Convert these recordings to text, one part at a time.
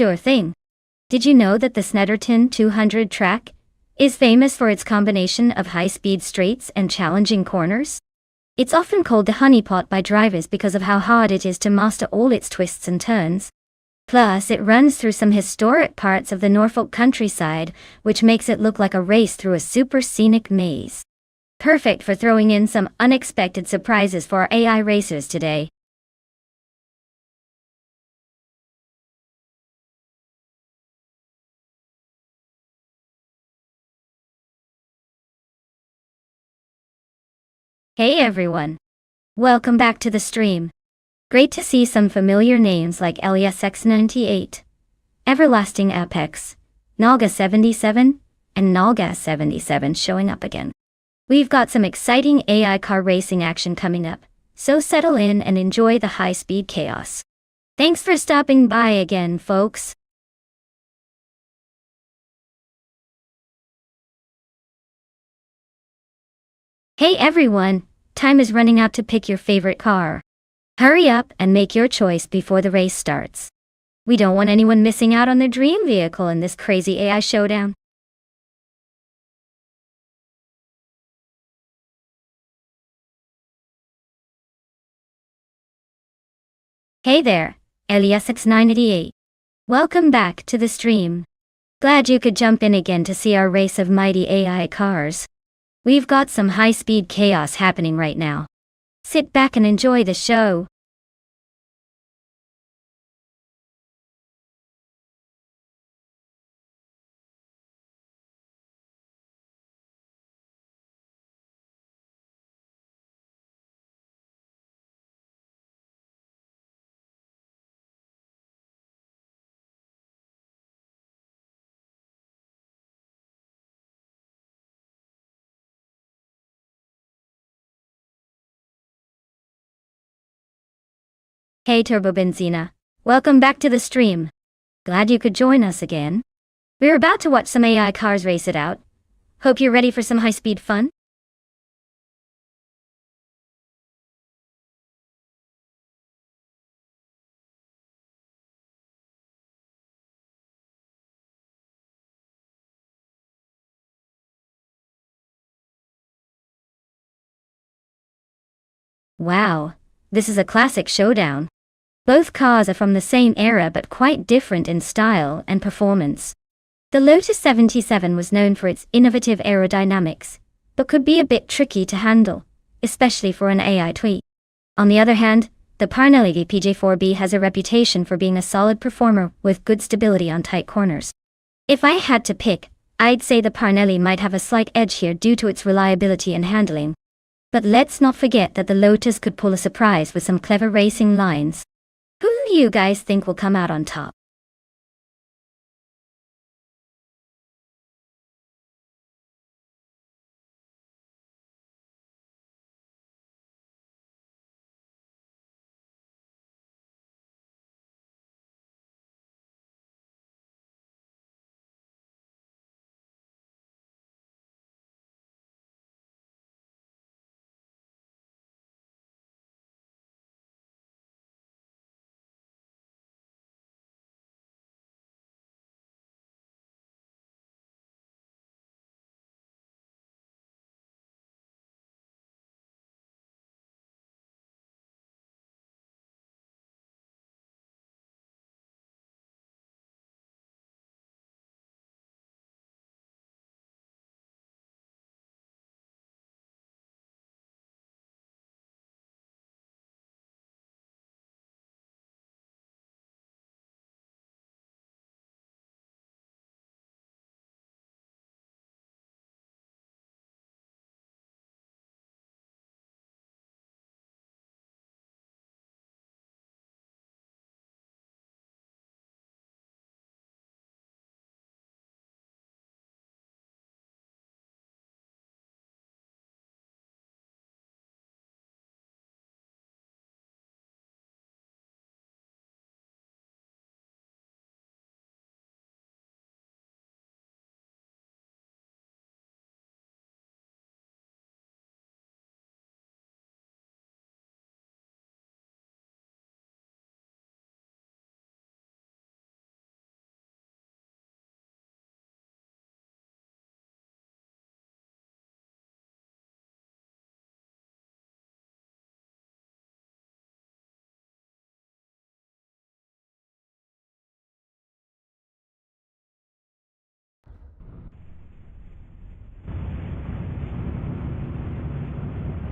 Sure thing. Did you know that the Snetterton 200 track is famous for its combination of high-speed straights and challenging corners? It's often called the honeypot by drivers because of how hard it is to master all its twists and turns. Plus, it runs through some historic parts of the Norfolk countryside, which makes it look like a race through a super scenic maze. Perfect for throwing in some unexpected surprises for our AI racers today. Hey everyone! Welcome back to the stream. Great to see some familiar names like Elias X98, Everlasting Apex, Nalga 77, and Nalgas 77 showing up again. We've got some exciting AI car racing action coming up, so settle in and enjoy the high-speed chaos. Thanks for stopping by again, folks. Hey everyone, time is running out to pick your favorite car. Hurry up and make your choice before the race starts. We don't want anyone missing out on their dream vehicle in this crazy AI showdown. Hey there, Eliasx988. Welcome back to the stream. Glad you could jump in again to see our race of mighty AI cars. We've got some high-speed chaos happening right now. Sit back and enjoy the show. Hey Turbo Benzina, welcome back to the stream. Glad you could join us again. We're about to watch some AI cars race it out. Hope you're ready for some high-speed fun. Wow, this is a classic showdown. Both cars are from the same era but quite different in style and performance. The Lotus 77 was known for its innovative aerodynamics, but could be a bit tricky to handle, especially for an AI tweak. On the other hand, the Parnelli PJ4B has a reputation for being a solid performer with good stability on tight corners. If I had to pick, I'd say the Parnelli might have a slight edge here due to its reliability and handling. But let's not forget that the Lotus could pull a surprise with some clever racing lines. Who do you guys think will come out on top?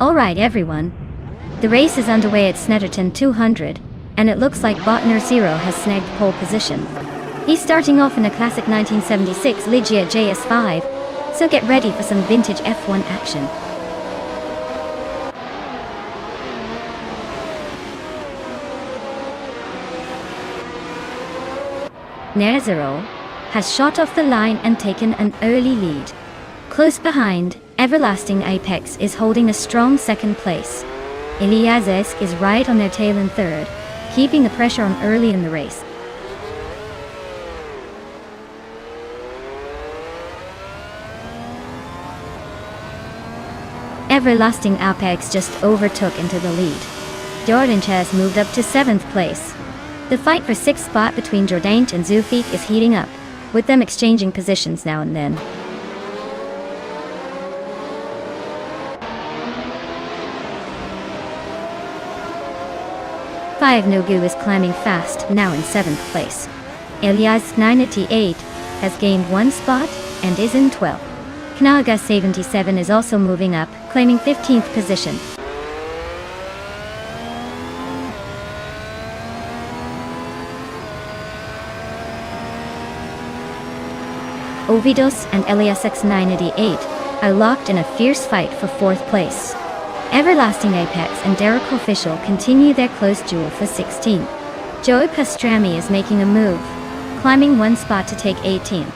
Alright everyone. The race is underway at Snetterton 200, and it looks like Botner Zero has snagged pole position. He's starting off in a classic 1976 Ligia JS5, so get ready for some vintage F1 action. Nerzero has shot off the line and taken an early lead. Close behind, Everlasting Apex is holding a strong second place. Iliazesk is right on their tail in third, keeping the pressure on early in the race. Everlasting Apex just overtook into the lead. Jordanche has moved up to 7th place. The fight for 6th spot between Jordanche and Zufik is heating up, with them exchanging positions now and then. Five Nogu is climbing fast, now in 7th place. Elias 98 has gained 1 spot and is in 12th. Knaga 77 is also moving up, claiming 15th position. Ovidos and Elias X98 are locked in a fierce fight for 4th place. Everlasting Apex and Derek Official continue their close duel for 16th. Joey Pastrami is making a move, climbing 1 spot to take 18th.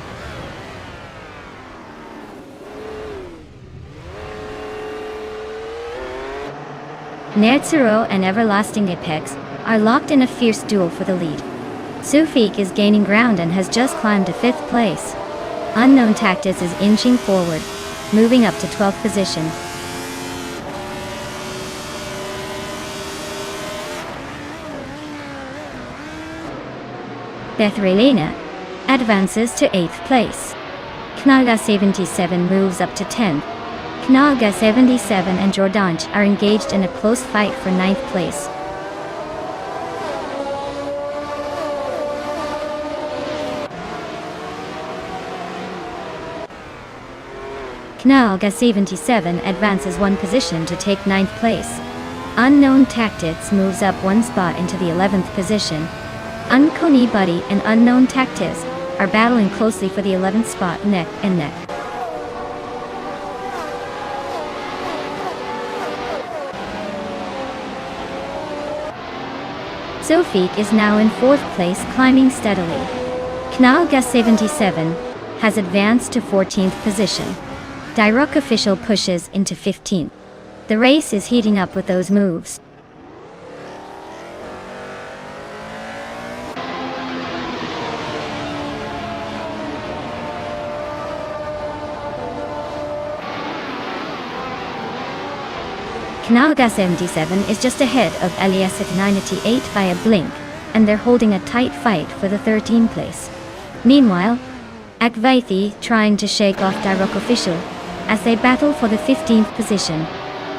Nerzero and Everlasting Apex are locked in a fierce duel for the lead. Zufik is gaining ground and has just climbed to 5th place. Unknown Tactics is inching forward, moving up to 12th position. Bethrelena advances to 8th place. Knaga 77 moves up to 10th. Knaga 77 and Jordanche are engaged in a close fight for 9th place. Knaga 77 advances 1 position to take 9th place. Unknown Tactics moves up 1 spot into the 11th position. Unkoni Buddy and Unknown Tactics are battling closely for the 11th spot neck and neck. Zufik is now in 4th place, climbing steadily. Knaga 77 has advanced to 14th position. Dirok Official pushes into 15th. The race is heating up with those moves. Knaga 77 is just ahead of Eliasek 98 by a blink, and they're holding a tight fight for the 13th place. Meanwhile, Akvaithi trying to shake off Dirok Official as they battle for the 15th position.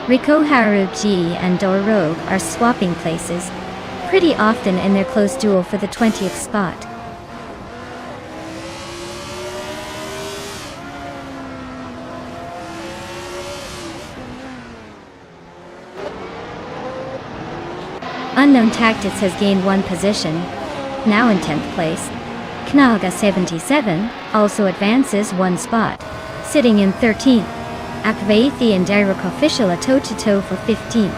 Riko Haruji and Dorog are swapping places, pretty often in their close duel for the 20th spot. Unknown Tactics has gained 1 position, now in 10th place. Knaga 77 also advances 1 spot, sitting in 13th. Akvaithi and Dirok Official are toe-to-toe for 15th.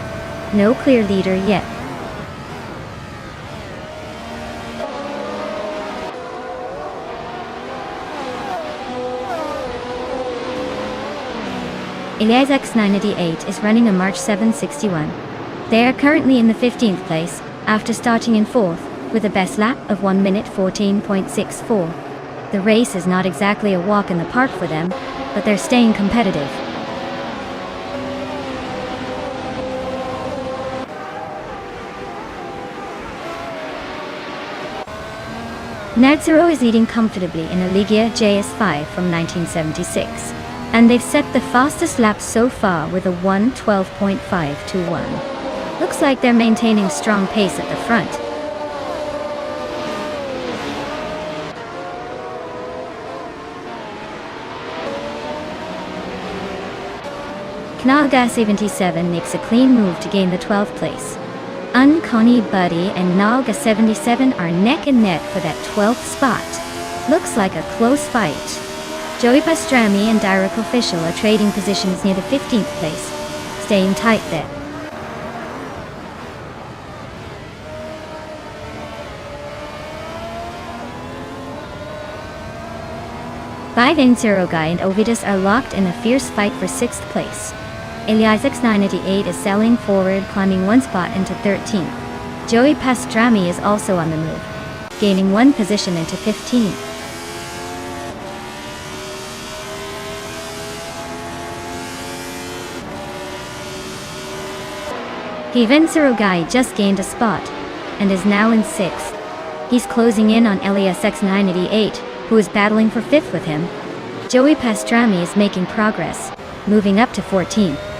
No clear leader yet. Elias X98 is running a March 761. They are currently in the 15th place, after starting in 4th, with a best lap of 1 minute 14.64. The race is not exactly a walk in the park for them, but they're staying competitive. Nerzero is leading comfortably in a Ligia JS5 from 1976, and they've set the fastest lap so far with a 1:12.521. Looks like they're maintaining strong pace at the front. Naga 77 makes a clean move to gain the 12th place. Uncanny Buddy and Naga 77 are neck and neck for that 12th spot. Looks like a close fight. Joey Pastrami and Direct Official are trading positions near the 15th place. Staying tight there. Five Insurogai and Ovidus are locked in a fierce fight for 6th place. Eliasix 988 is selling forward, climbing one spot into 13th. Joey Pastrami is also on the move, gaining one position into 15th. Kevin Surugai just gained a spot, and is now in 6th. He's closing in on LASX 988, who is battling for 5th with him. Joey Pastrami is making progress, moving up to 14th.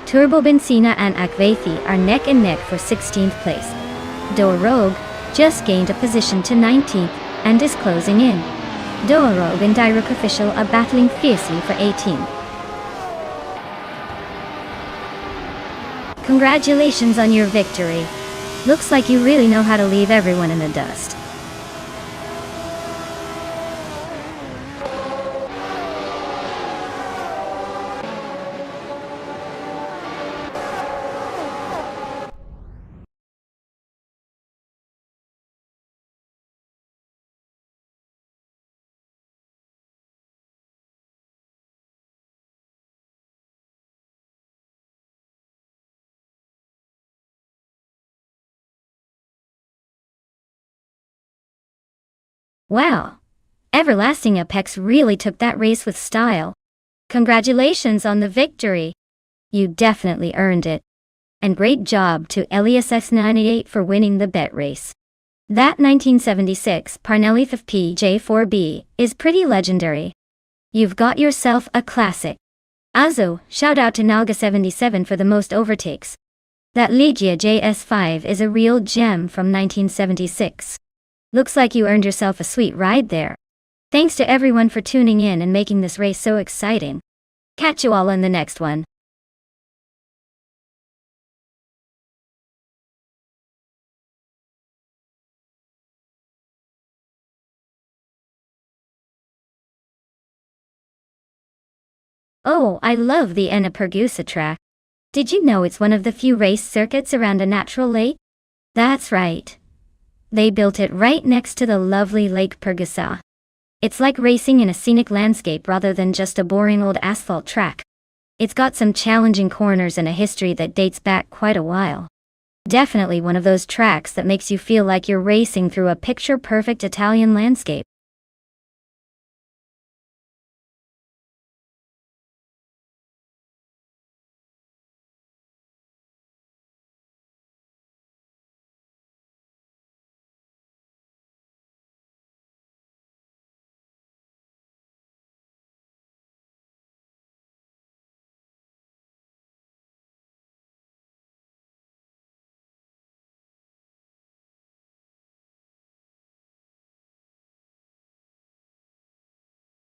Turbo Benzina and Akvethi are neck and neck for 16th place. Rogue just gained a position to 19th, and is closing in. Rogue and Direct Official are battling fiercely for 18th. Congratulations on your victory. Looks like you really know how to leave everyone in the dust. Wow! Everlasting Apex really took that race with style. Congratulations on the victory. You definitely earned it. And great job to LASX98 for winning the bet race. That 1976 Parnelli of PJ4B is pretty legendary. You've got yourself a classic. Also, shout out to Nalga77 for the most overtakes. That Legia JS5 is a real gem from 1976. Looks like you earned yourself a sweet ride there. Thanks to everyone for tuning in and making this race so exciting. Catch you all in the next one. Oh, I love the Enna-Pergusa track. Did you know it's one of the few race circuits around a natural lake? That's right. They built it right next to the lovely Lake Pergusa. It's like racing in a scenic landscape rather than just a boring old asphalt track. It's got some challenging corners and a history that dates back quite a while. Definitely one of those tracks that makes you feel like you're racing through a picture-perfect Italian landscape.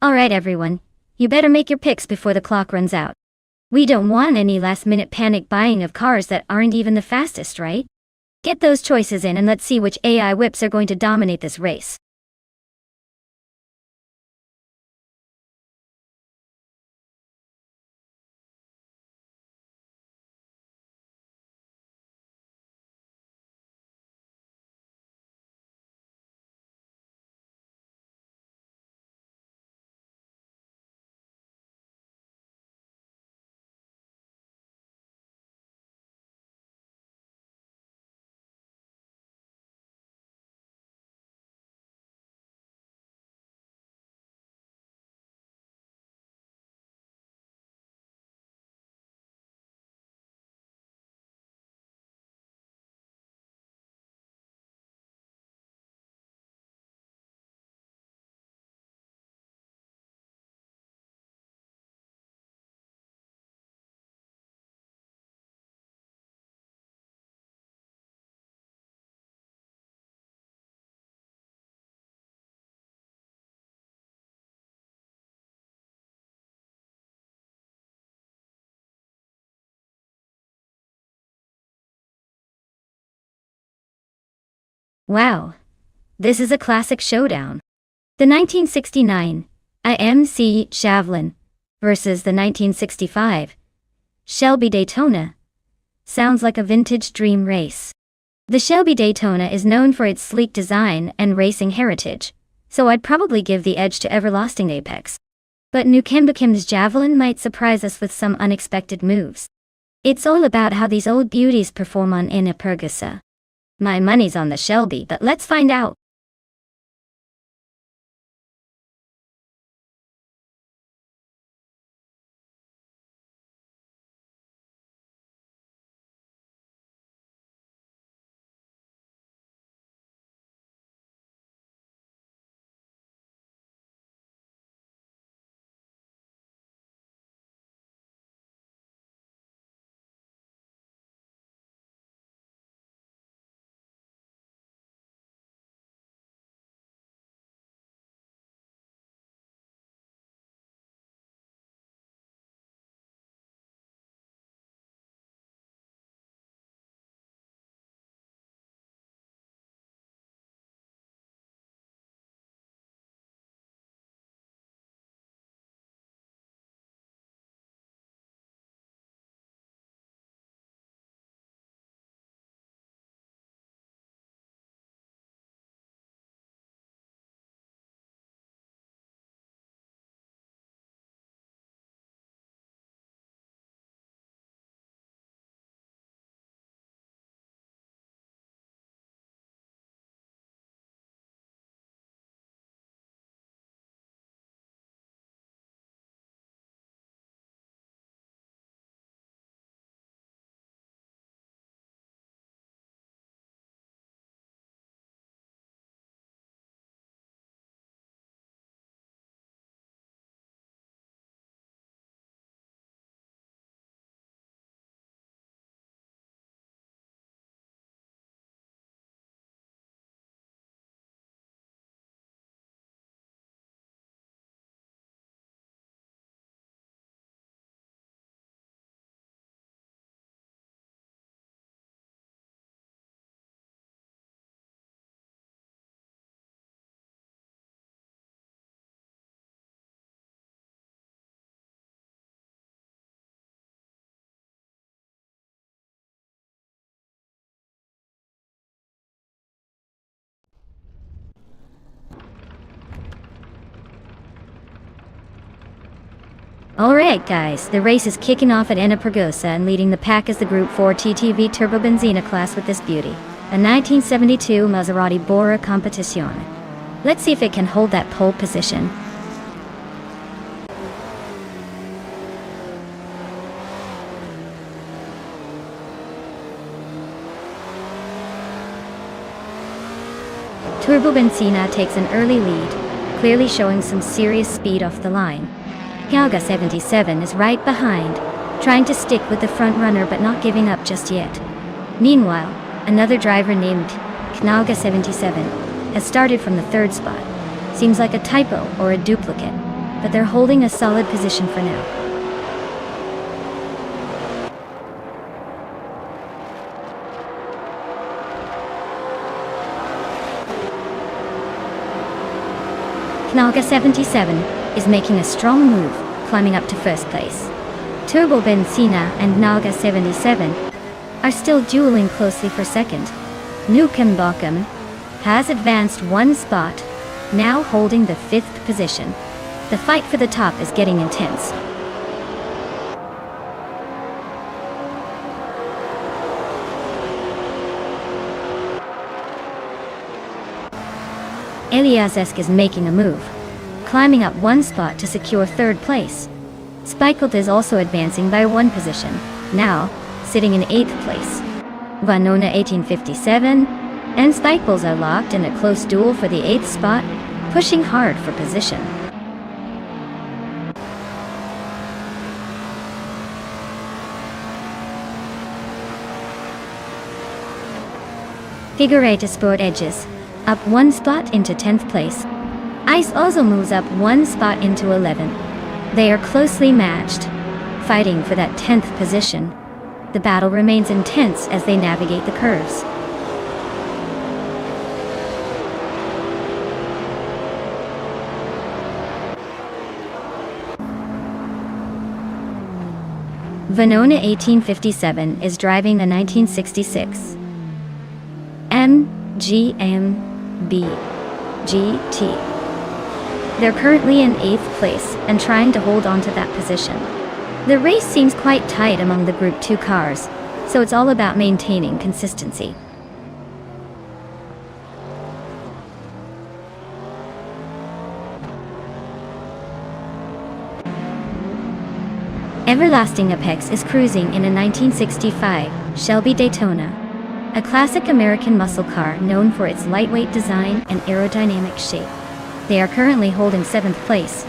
Alright everyone, you better make your picks before the clock runs out. We don't want any last-minute panic buying of cars that aren't even the fastest, right? Get those choices in and let's see which AI whips are going to dominate this race. Wow, this is a classic showdown. The 1969 IMC Javelin versus the 1965 Shelby Daytona. Sounds like a vintage dream race. The Shelby Daytona is known for its sleek design and racing heritage, so I'd probably give the edge to Everlasting Apex. But New Kembekim's Javelin might surprise us with some unexpected moves. It's all about how these old beauties perform on Enneapergusa. My money's on the Shelby, but let's find out. Alright guys, the race is kicking off at Enneapergusa, and leading the pack is the Group 4 TTV Turbo Benzina class with this beauty, a 1972 Maserati Bora Competizione. Let's see if it can hold that pole position. Turbo Benzina takes an early lead, clearly showing some serious speed off the line. Knauga 77 is right behind, trying to stick with the front runner but not giving up just yet. Meanwhile, another driver named Knauga 77 has started from the third spot. Seems like a typo or a duplicate, but they're holding a solid position for now. Knauga 77 is making a strong move, climbing up to first place. Turbo Benzina and Knauga 77 are still dueling closely for second. New Kembekim has advanced one spot, now holding the 5th position. The fight for the top is getting intense. Eliasesk is making a move, climbing up one spot to secure third place. Speichelt is also advancing by one position, now sitting in 8th place. Vanona 1857 and Speichels are locked in a close duel for the 8th spot, pushing hard for position. Figureta Sport edges up one spot into 10th place. Ice also moves up one spot into 11th. They are closely matched, fighting for that 10th position. The battle remains intense as they navigate the curves. Venona 1857 is driving a 1966 MGB GT. They're currently in 8th place and trying to hold on to that position. The race seems quite tight among the Group 2 cars, so it's all about maintaining consistency. Everlasting Apex is cruising in a 1965 Shelby Daytona, a classic American muscle car known for its lightweight design and aerodynamic shape. They are currently holding 7th place,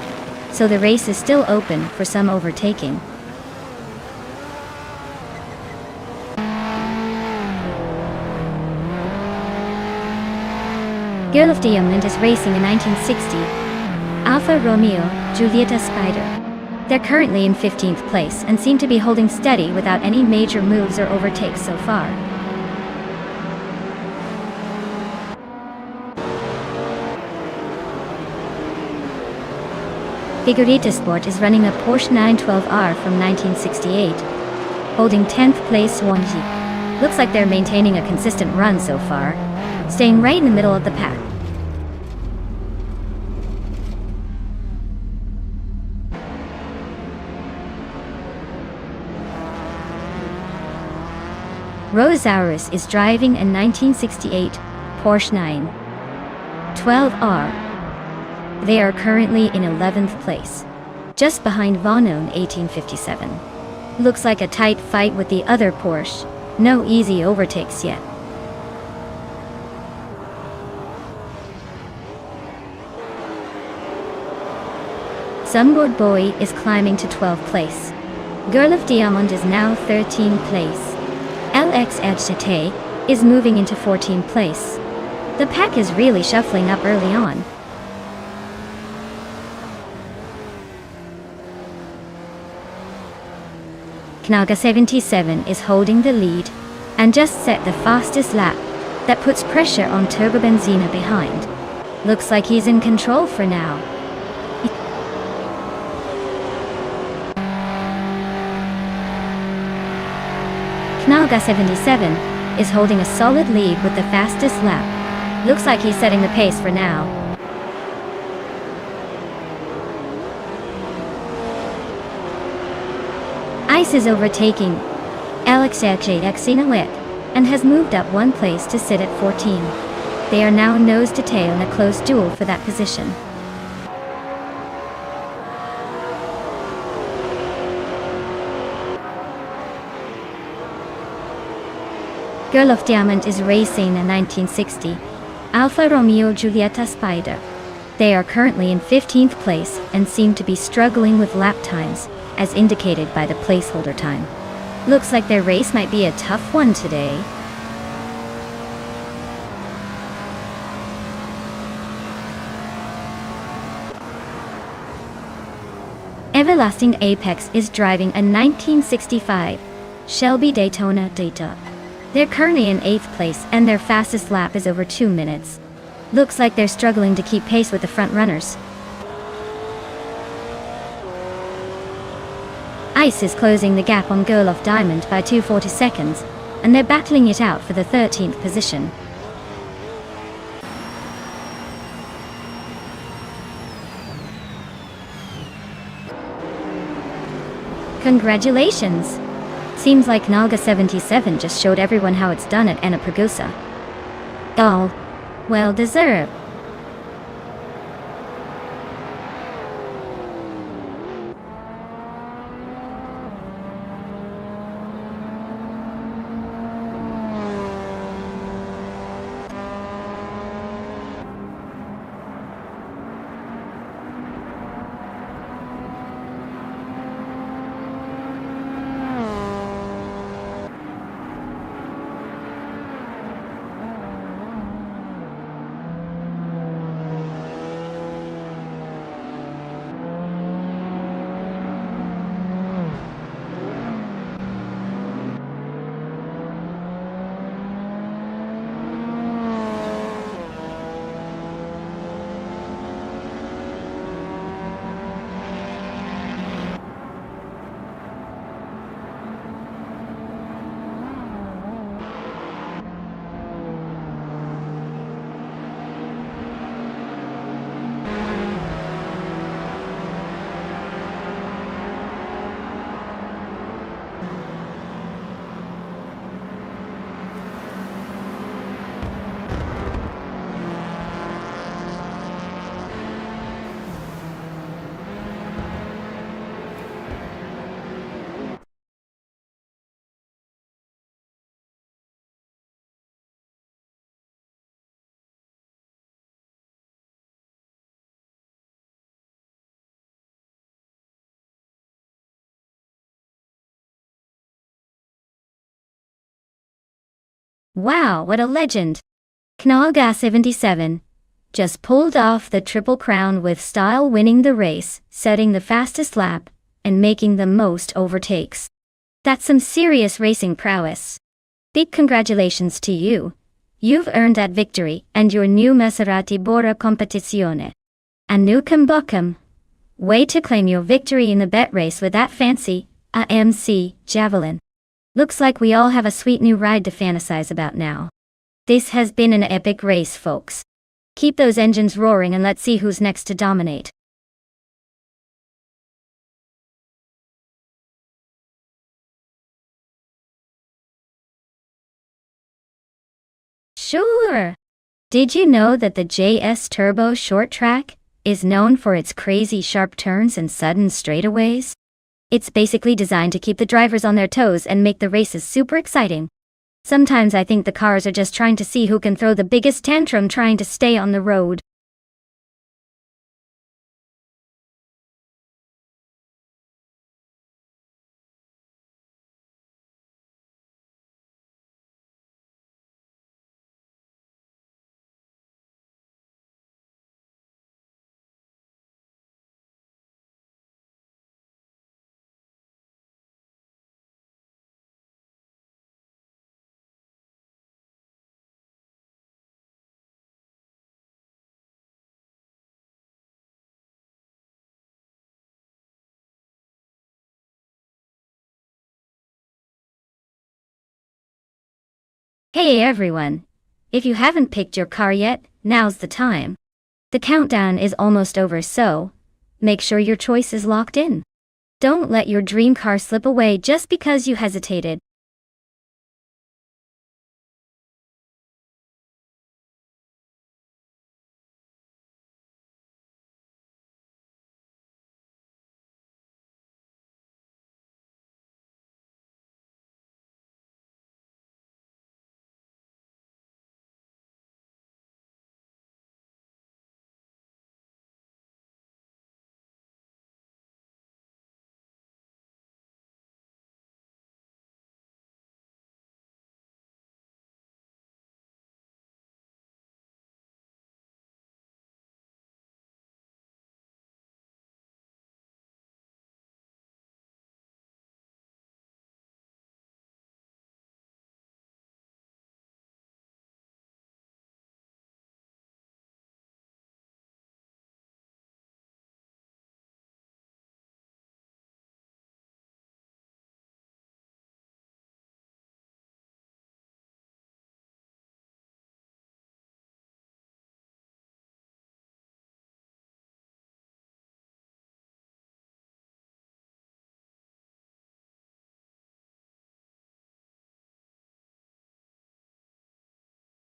so the race is still open for some overtaking. Girl of Diamond is racing a 1960 Alfa Romeo Giulietta Spider. They're currently in 15th place and seem to be holding steady without any major moves or overtakes so far. Figurita Sport is running a Porsche 912R from 1968, holding 10th place Swansea. Looks like they're maintaining a consistent run so far, staying right in the middle of the pack. Rosaurus is driving a 1968 Porsche 912R. They are currently in 11th place, just behind Vonone 1857. Looks like a tight fight with the other Porsche. No easy overtakes yet. Sunboard Boy is climbing to 12th place. Girl of Diamond is now 13th place. LX Edgete is moving into 14th place. The pack is really shuffling up early on. Knaga 77 is holding the lead and just set the fastest lap. That puts pressure on Turbo Benzina behind. Looks like he's in control for now. Knaga 77 is holding a solid lead with the fastest lap. Looks like he's setting the pace for now. Ice is overtaking Alex Exinawek and has moved up 1 place to sit at 14. They are now nose to tail in a close duel for that position. Girl of Diamond is racing a 1960 Alfa Romeo Giulietta Spider. They are currently in 15th place and seem to be struggling with lap times, as indicated by the placeholder time. Looks like their race might be a tough one today. Everlasting Apex is driving a 1965 Shelby Daytona Data. They're currently in 8th place and their fastest lap is over 2 minutes. Looks like they're struggling to keep pace with the front runners. Ice is closing the gap on Girl of Diamond by 240 seconds, and they're battling it out for the 13th position. Congratulations! Seems like Knaga 77 just showed everyone how it's done at Enneagussa. All well deserved. Wow, what a legend! Knaga 77 just pulled off the Triple Crown with style, winning the race, setting the fastest lap, and making the most overtakes. That's some serious racing prowess. Big congratulations to you. You've earned that victory and your new Maserati Bora Competizione. Anukum Buckum. Way to claim your victory in the bet race with that fancy AMC Javelin. Looks like we all have a sweet new ride to fantasize about now. This has been an epic race, folks. Keep those engines roaring and let's see who's next to dominate. Sure! Did you know that the JS Turbo Short Track is known for its crazy sharp turns and sudden straightaways? It's basically designed to keep the drivers on their toes and make the races super exciting. Sometimes I think the cars are just trying to see who can throw the biggest tantrum trying to stay on the road. Hey everyone! If you haven't picked your car yet, now's the time. The countdown is almost over, so make sure your choice is locked in. Don't let your dream car slip away just because you hesitated.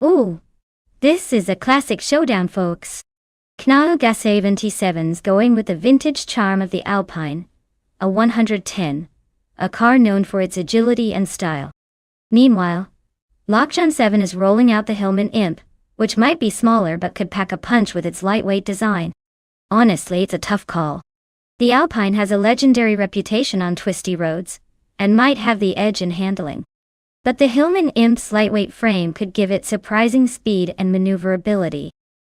Ooh, this is a classic showdown, folks. Knaga 77's going with the vintage charm of the Alpine, a 110, a car known for its agility and style. Meanwhile, Lockjaw 7 is rolling out the Hillman Imp, which might be smaller but could pack a punch with its lightweight design. Honestly, it's a tough call. The Alpine has a legendary reputation on twisty roads, and might have the edge in handling. But the Hillman Imp's lightweight frame could give it surprising speed and maneuverability.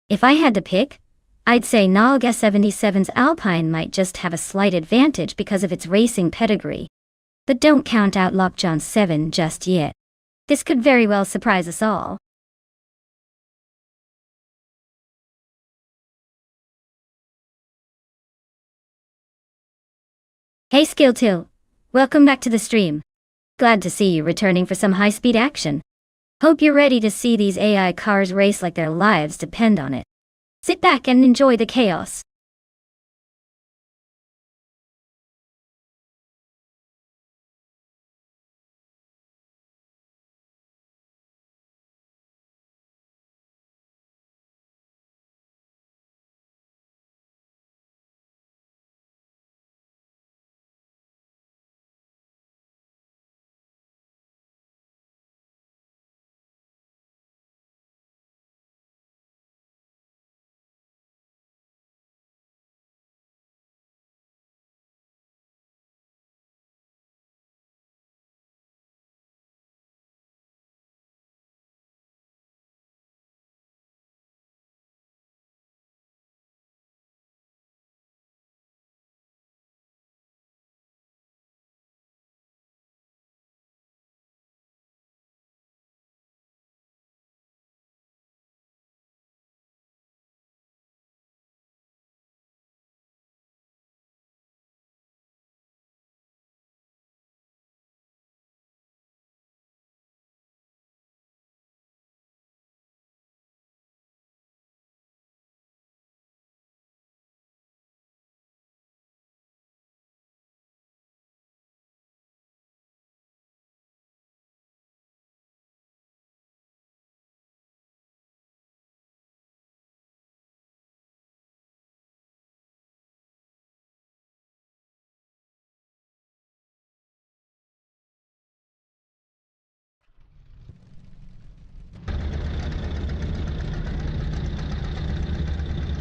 If I had to pick, I'd say Knaga 77's Alpine might just have a slight advantage because of its racing pedigree. But don't count out Lockjaw 7 just yet. This could very well surprise us all. Hey Skilltil, welcome back to the stream. Glad to see you returning for some high-speed action. Hope you're ready to see these AI cars race like their lives depend on it. Sit back and enjoy the chaos.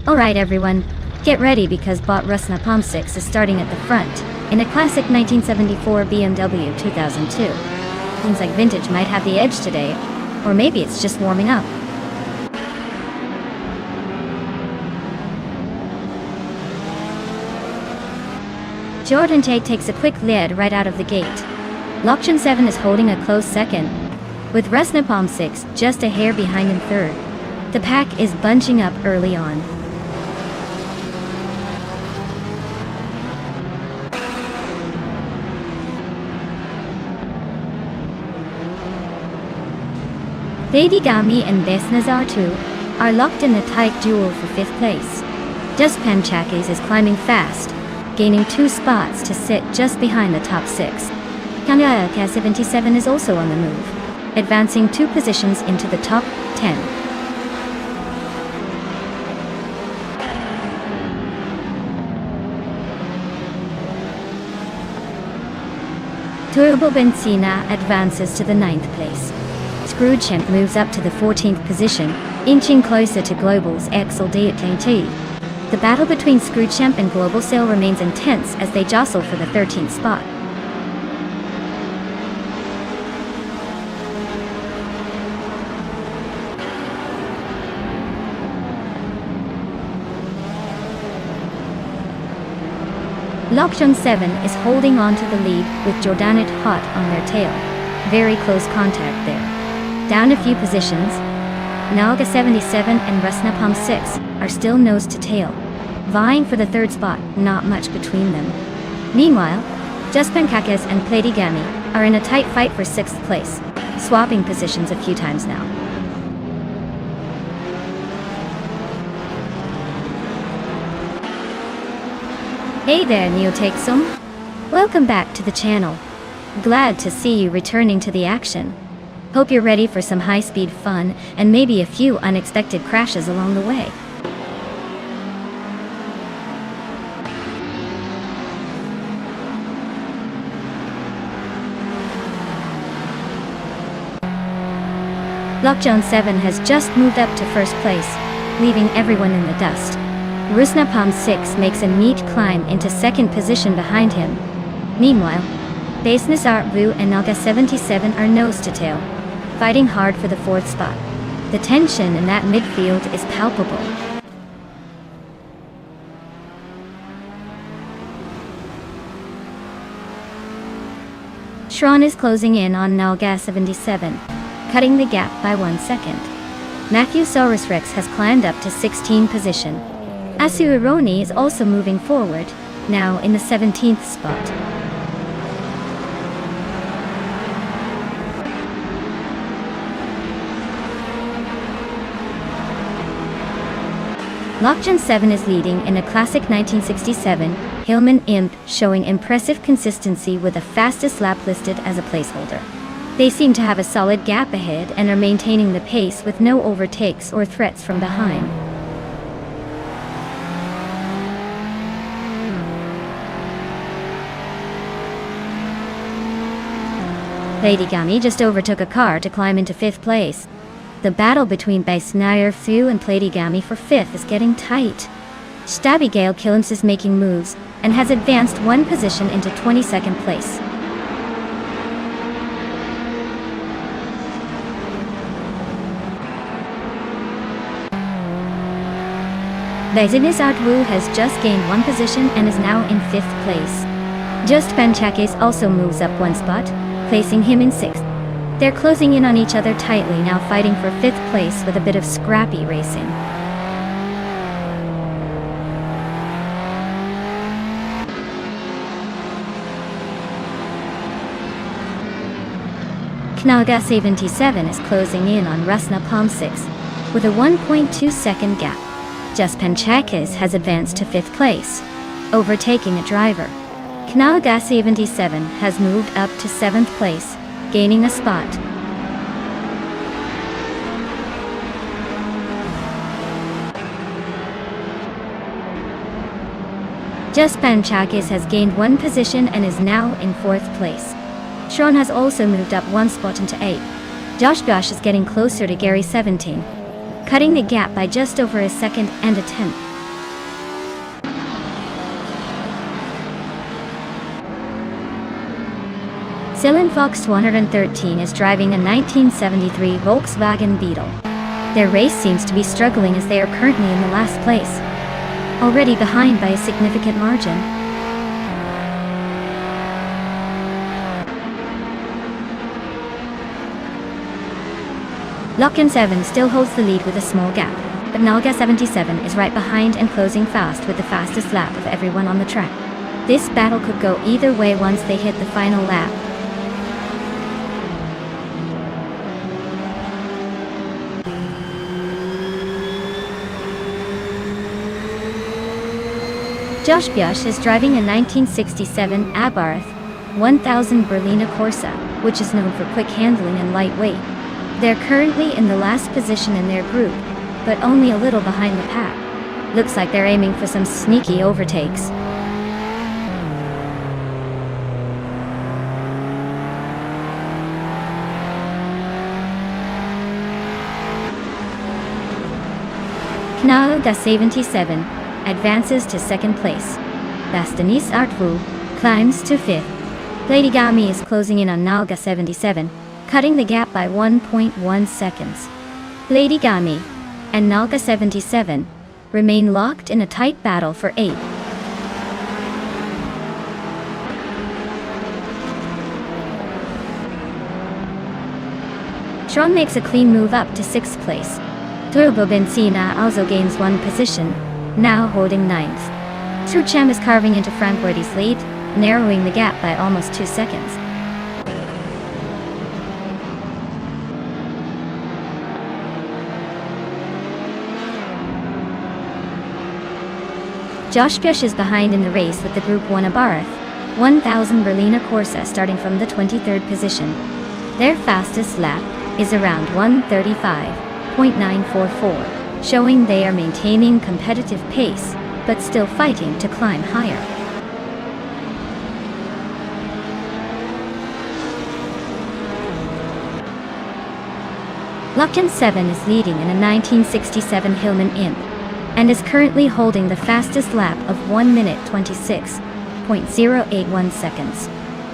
Alright everyone, get ready because bot Rusna Palm 6 is starting at the front, in a classic 1974 BMW 2002. Seems like vintage might have the edge today, or maybe it's just warming up. Jordan Tate takes a quick lead right out of the gate. Lokchun 7 is holding a close second, with Rusna Palm 6 just a hair behind in third. The pack is bunching up early on. Lady Gami and Besnazar 2 are locked in a tight duel for 5th place. Dustpan Chakis is climbing fast, gaining 2 spots to sit just behind the top 6. Kanya K77 is also on the move, advancing 2 positions into the top 10. Turbo Benzina advances to the 9th place. Scroogechamp moves up to the 14th position, inching closer to Global's Axel DT. The battle between Scroogechamp and Global Sail remains intense as they jostle for the 13th spot. Lokchung 7 is holding on to the lead with Jordanit Hot on their tail. Very close contact there. Down a few positions, Nalga 77 and Rusna Palm 6 are still nose to tail, vying for the 3rd spot, not much between them. Meanwhile, Juspan Kakes and Platigami are in a tight fight for 6th place, swapping positions a few times now. Hey there, Neotexum! Welcome back to the channel. Glad to see you returning to the action. Hope you're ready for some high-speed fun and maybe a few unexpected crashes along the way. Lokchung 7 has just moved up to 1st place, leaving everyone in the dust. Rusna Palm 6 makes a neat climb into 2nd position behind him. Meanwhile, Besnazar Vu and Naga 77 are nose to tail, fighting hard for the 4th spot. The tension in that midfield is palpable. Shron is closing in on Nalga 77, cutting the gap by 1 second. Matthew Saurus Rex has climbed up to 16th position. Asu Ironi is also moving forward, now in the 17th spot. Lokchung 7 is leading in a classic 1967 Hillman Imp, showing impressive consistency with the fastest lap listed as a placeholder. They seem to have a solid gap ahead and are maintaining the pace with no overtakes or threats from behind. Lady Gami just overtook a car to climb into 5th place. The battle between Besnazar Thu and Platigami for 5th is getting tight. Stabby Killums is making moves and has advanced 1 position into 22nd place. Besnazar Thu has just gained 1 position and is now in 5th place. Just Panchakes also moves up 1 spot, placing him in 6th. They're closing in on each other tightly now, fighting for 5th place with a bit of scrappy racing. Knaga 77 is closing in on Rusna Palm 6 with a 1.2 second gap. Juspan Chakes has advanced to 5th place, overtaking a driver. Knaga 77 has moved up to 7th place, gaining a spot. Juspan Chakes has gained 1 position and is now in 4th place. Shron has also moved up 1 spot into 8th. Josh is getting closer to Gary 17, cutting the gap by just over a second and a tenth. Dylan Fox 213 is driving a 1973 Volkswagen Beetle. Their race seems to be struggling as they are currently in the last place, already behind by a significant margin. Locken 7 still holds the lead with a small gap, but Nalga 77 is right behind and closing fast with the fastest lap of everyone on the track. This battle could go either way once they hit the final lap. Josh Bush is driving a 1967 Abarth 1000 Berliner Corsa, which is known for quick handling and lightweight. They're currently in the last position in their group, but only a little behind the pack. Looks like they're aiming for some sneaky overtakes. Nalga 77 advances to second place. Bastanis Artvu climbs to fifth. Lady Gami is closing in on Nalga 77, cutting the gap by 1.1 seconds. Lady Gami and Nalga 77 remain locked in a tight battle for 8th. Tron makes a clean move up to 6th place. Turbo Benzina also gains 1 position, now holding 9th. Trucham is carving into Frank Werdy's lead, narrowing the gap by almost 2 seconds. Josh Bush is behind in the race with the Group 1 Abarth 1000 Berliner Corsa starting from the 23rd position. Their fastest lap is around 1:35.944, showing they are maintaining competitive pace, but still fighting to climb higher. Locken 7 is leading in a 1967 Hillman Imp, and is currently holding the fastest lap of 1 minute 26.081 seconds.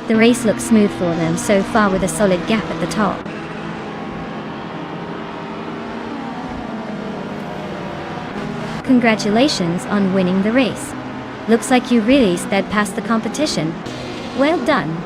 The race looks smooth for them so far with a solid gap at the top. Congratulations on winning the race. Looks like you really sped past the competition. Well done.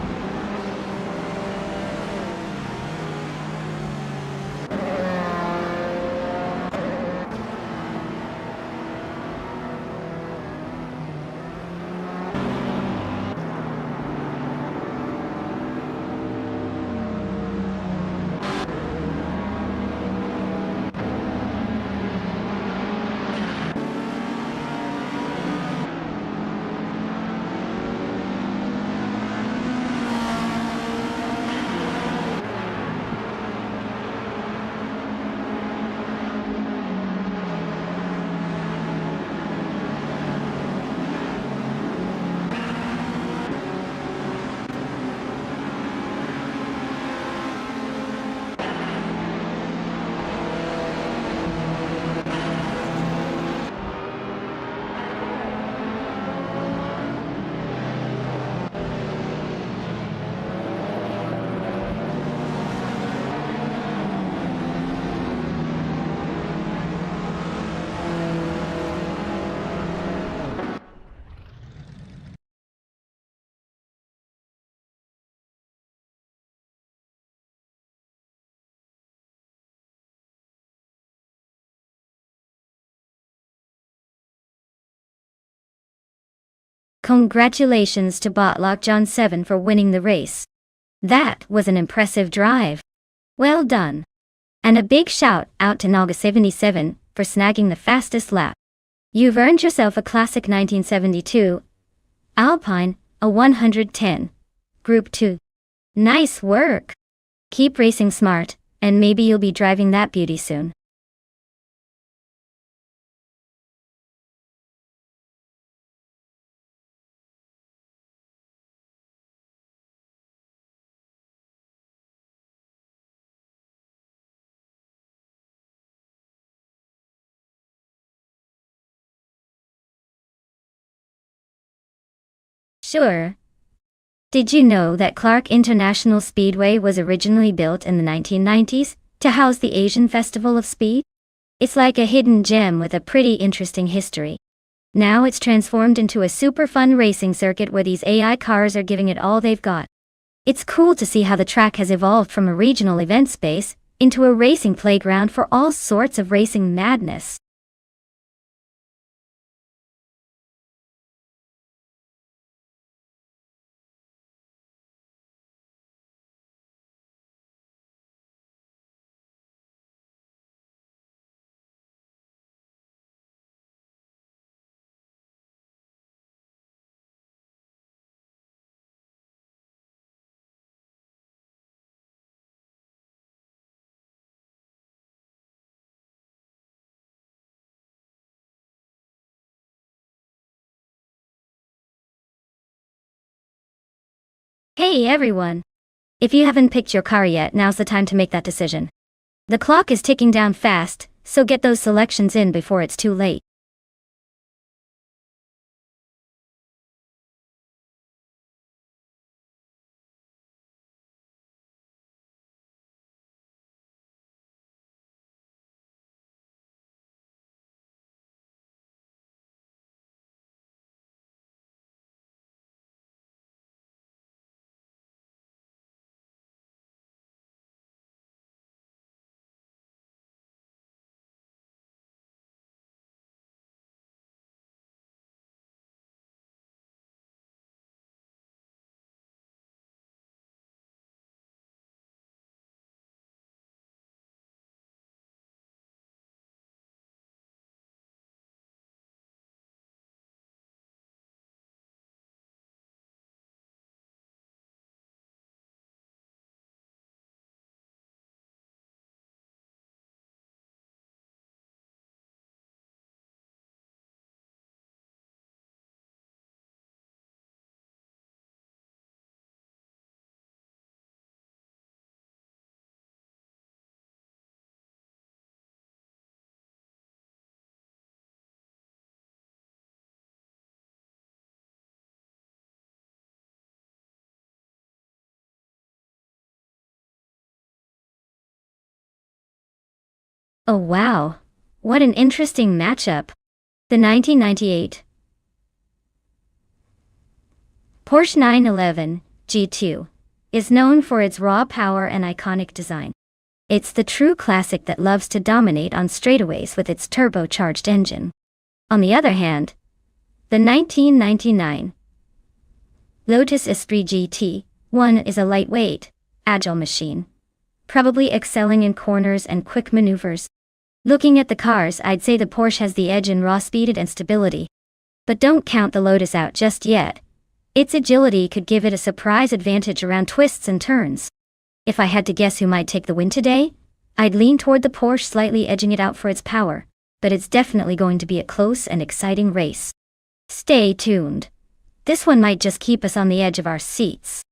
Congratulations to Botlock John 7 for winning the race. That was an impressive drive. Well done. And a big shout out to Nalga 77 for snagging the fastest lap. You've earned yourself a classic 1972 Alpine, a 110. Group 2. Nice work. Keep racing smart, and maybe you'll be driving that beauty soon. Sure. Did you know that Clark International Speedway was originally built in the 1990s to house the Asian Festival of Speed? It's like a hidden gem with a pretty interesting history. Now it's transformed into a super fun racing circuit where these AI cars are giving it all they've got. It's cool to see how the track has evolved from a regional event space into a racing playground for all sorts of racing madness. Hey everyone! If you haven't picked your car yet, now's the time to make that decision. The clock is ticking down fast, so get those selections in before it's too late. Oh wow! What an interesting matchup! The 1998 Porsche 911 G2 is known for its raw power and iconic design. It's the true classic that loves to dominate on straightaways with its turbocharged engine. On the other hand, the 1999 Lotus S3 GT1 is a lightweight, agile machine, probably excelling in corners and quick maneuvers. Looking at the cars, I'd say the Porsche has the edge in raw speed and stability. But don't count the Lotus out just yet. Its agility could give it a surprise advantage around twists and turns. If I had to guess who might take the win today, I'd lean toward the Porsche, slightly edging it out for its power, but it's definitely going to be a close and exciting race. Stay tuned. This one might just keep us on the edge of our seats.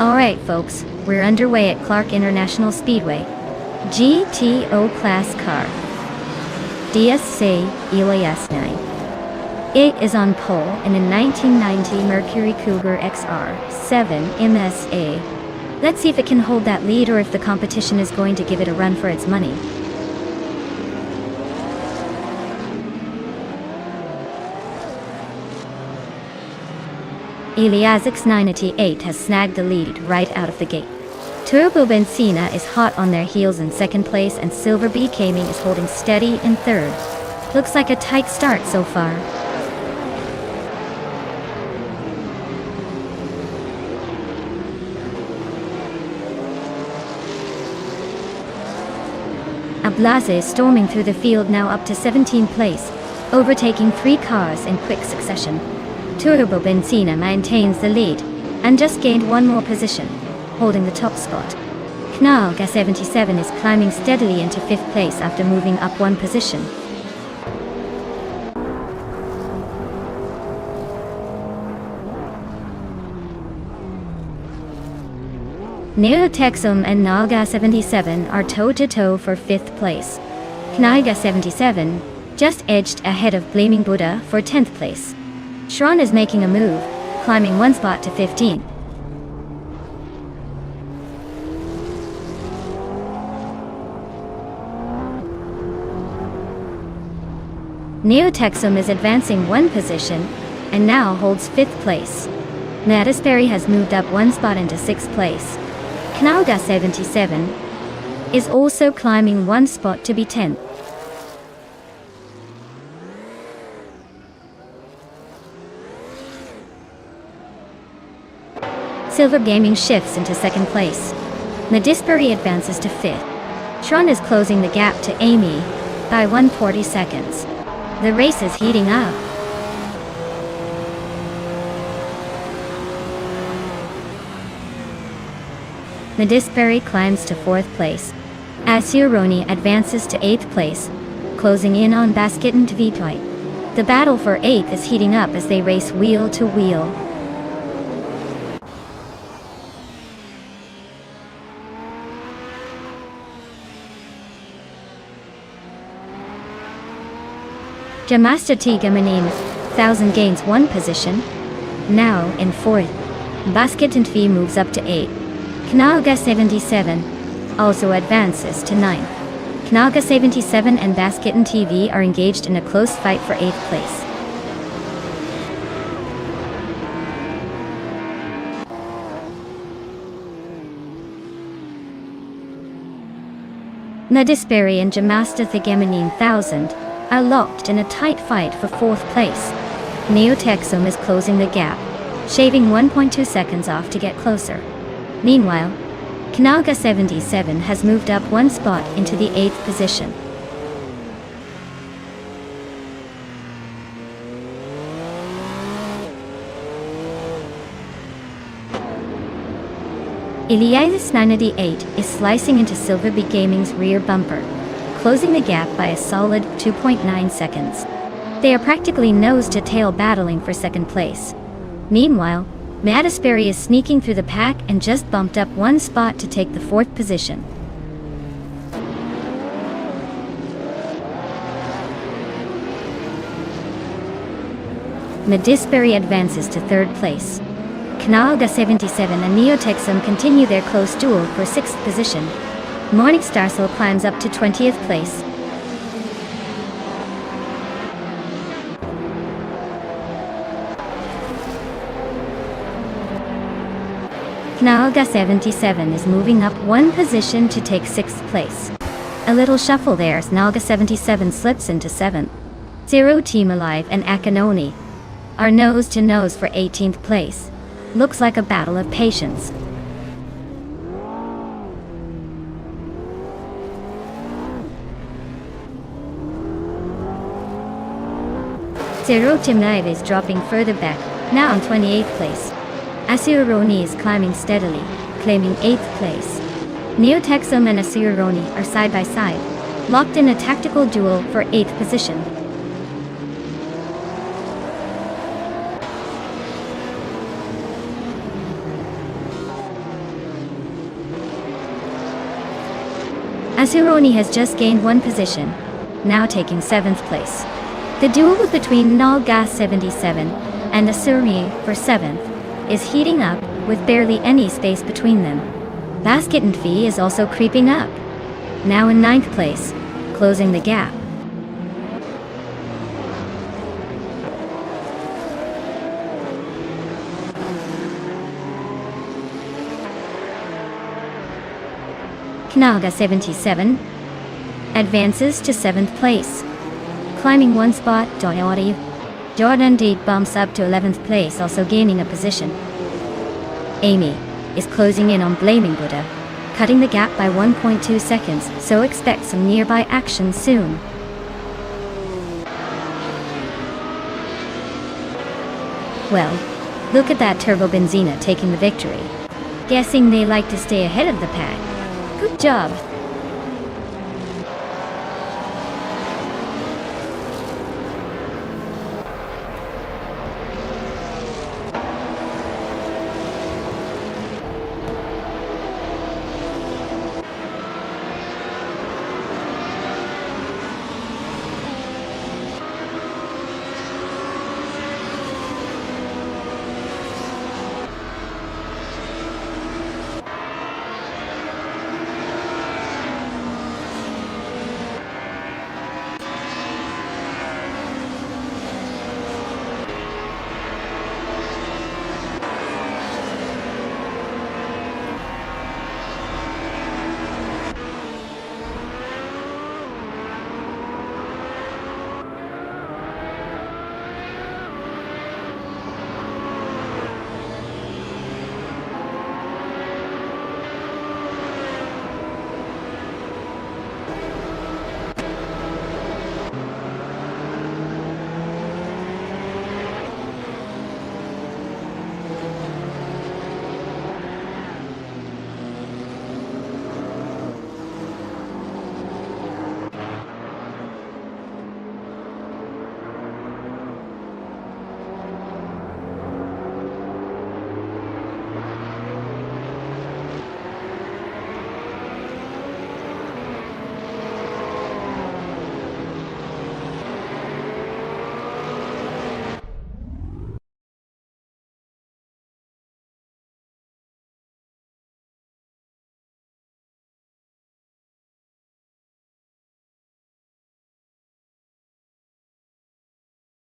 Alright folks, we're underway at Clark International Speedway. GTO class car. DSC Elias 9. It is on pole in a 1990 Mercury Cougar XR 7 MSA. Let's see if it can hold that lead or if the competition is going to give it a run for its money. Elias X98 has snagged the lead right out of the gate. Turbo Benzina is hot on their heels in second place and Silver Bee Gaming is holding steady in third. Looks like a tight start so far. Ablaze is storming through the field now up to 17th place, overtaking 3 cars in quick succession. Turbo Benzina maintains the lead, and just gained 1 more position, holding the top spot. Knalga 77 is climbing steadily into 5th place after moving up 1 position. Neotexum and Knalga 77 are toe-to-toe for 5th place. Knalga 77 just edged ahead of Gleaming Buddha for 10th place. Shron is making a move, climbing 1 spot to 15. Neotexum is advancing 1 position, and now holds 5th place. Madisberry has moved up 1 spot into 6th place. Knalga 77 is also climbing 1 spot to be 10th. Silver Gaming shifts into 2nd place. Madisberry advances to 5th. Shron is closing the gap to Amy by 140 seconds. The race is heating up. Madisberry climbs to 4th place. Asironi advances to 8th place, closing in on Basket and Tvitoit. The battle for 8th is heating up as they race wheel to wheel. Jamasta Tigamanin 1000 gains 1 position, now in 4th. Basket and Tvi moves up to 8th. Knalga 77 also advances to 9th. Knalga 77 and Basket and TV are engaged in a close fight for 8th place. Madisberry and Jamasta Tigamanin 1000 are locked in a tight fight for 4th place. Neotexum is closing the gap, shaving 1.2 seconds off to get closer. Meanwhile, Knalga 77 has moved up 1 spot into the 8th position. Elias 98 is slicing into Silver Bee Gaming's rear bumper, closing the gap by a solid 2.9 seconds. They are practically nose-to-tail battling for 2nd place. Meanwhile, Madisberry is sneaking through the pack and just bumped up 1 spot to take the 4th position. Madisberry advances to 3rd place. Knalga 77 and Neotexum continue their close duel for 6th position. Morningstarsel climbs up to 20th place. Knalga 77 is moving up 1 position to take 6th place. A little shuffle there as Knalga 77 slips into 7th. Zero Team Alive and Akanoni are nose to nose for 18th place. Looks like a battle of patience. Zero Team Alive is dropping further back, now on 28th place. Asironi is climbing steadily, claiming 8th place. Neotexum and Asironi are side by side, locked in a tactical duel for 8th position. Zeroni has just gained one position, now taking 7th place. The duel between Nalgas 77 and Asuri for 7th is heating up, with barely any space between them. Basket and Fee is also creeping up, now in 9th place, closing the gap. Knaga 77 advances to 7th place. Climbing one spot, Jordan Deed bumps up to 11th place, also gaining a position. Amy is closing in on Blaming Buddha, cutting the gap by 1.2 seconds, so expect some nearby action soon. Well, look at that Turbo Benzina taking the victory. Guessing they like to stay ahead of the pack. Good job.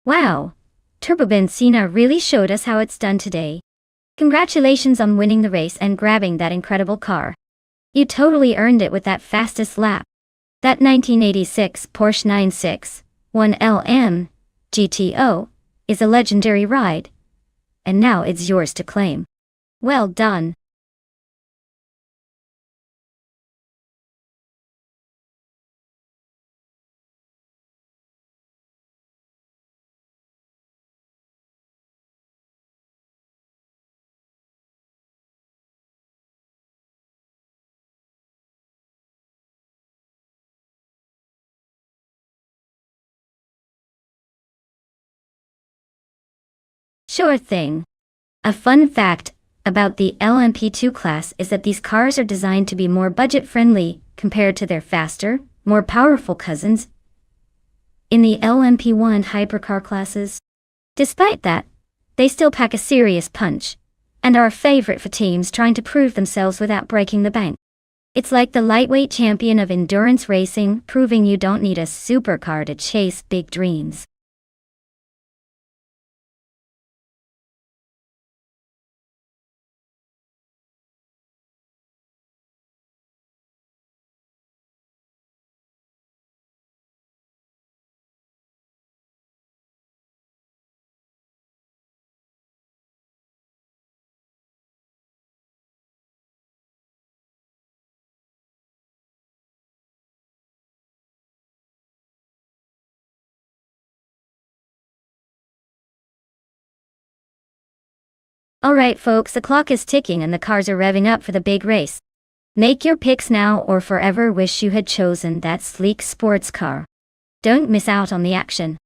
Wow! Turbo Benzina really showed us how it's done today. Congratulations on winning the race and grabbing that incredible car. You totally earned it with that fastest lap. That 1986 Porsche 961 GTO is a legendary ride. And now it's yours to claim. Well done. Sure thing. A fun fact about the LMP2 class is that these cars are designed to be more budget-friendly compared to their faster, more powerful cousins in the LMP1 hypercar classes. Despite that, they still pack a serious punch, and are a favorite for teams trying to prove themselves without breaking the bank. It's like the lightweight champion of endurance racing, proving you don't need a supercar to chase big dreams. Alright folks, the clock is ticking and the cars are revving up for the big race. Make your picks now or forever wish you had chosen that sleek sports car. Don't miss out on the action.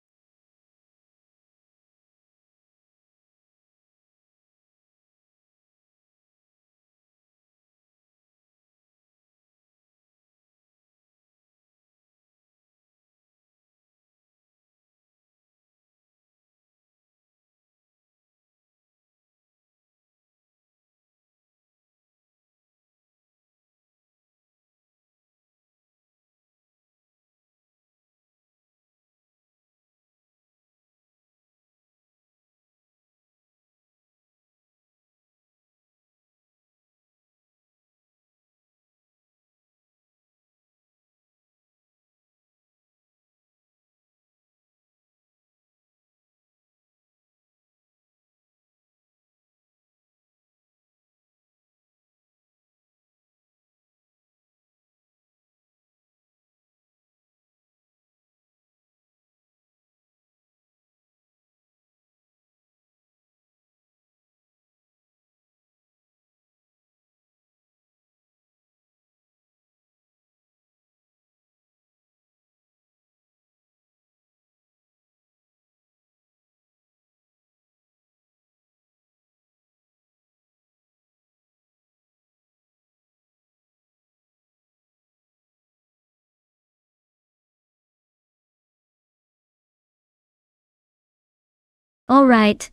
Alright,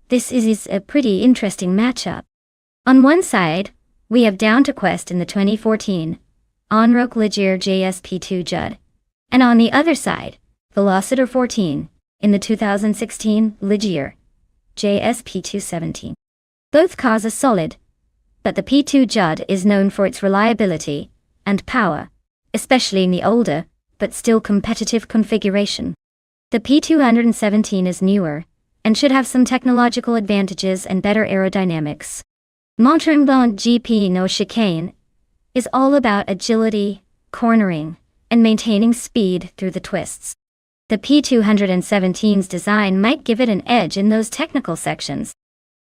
this is a pretty interesting matchup. On one side, we have Down to Quest in the 2014 Onroc Ligier JSP2 Judd. And on the other side, Velocitor 14 in the 2016 Ligier JSP217. Both cars are solid, but the P2 Judd is known for its reliability and power, especially in the older, but still competitive configuration. The P217 is newer, and should have some technological advantages and better aerodynamics. Mont-Tremblant GP No Chicane is all about agility, cornering, and maintaining speed through the twists. The P217's design might give it an edge in those technical sections.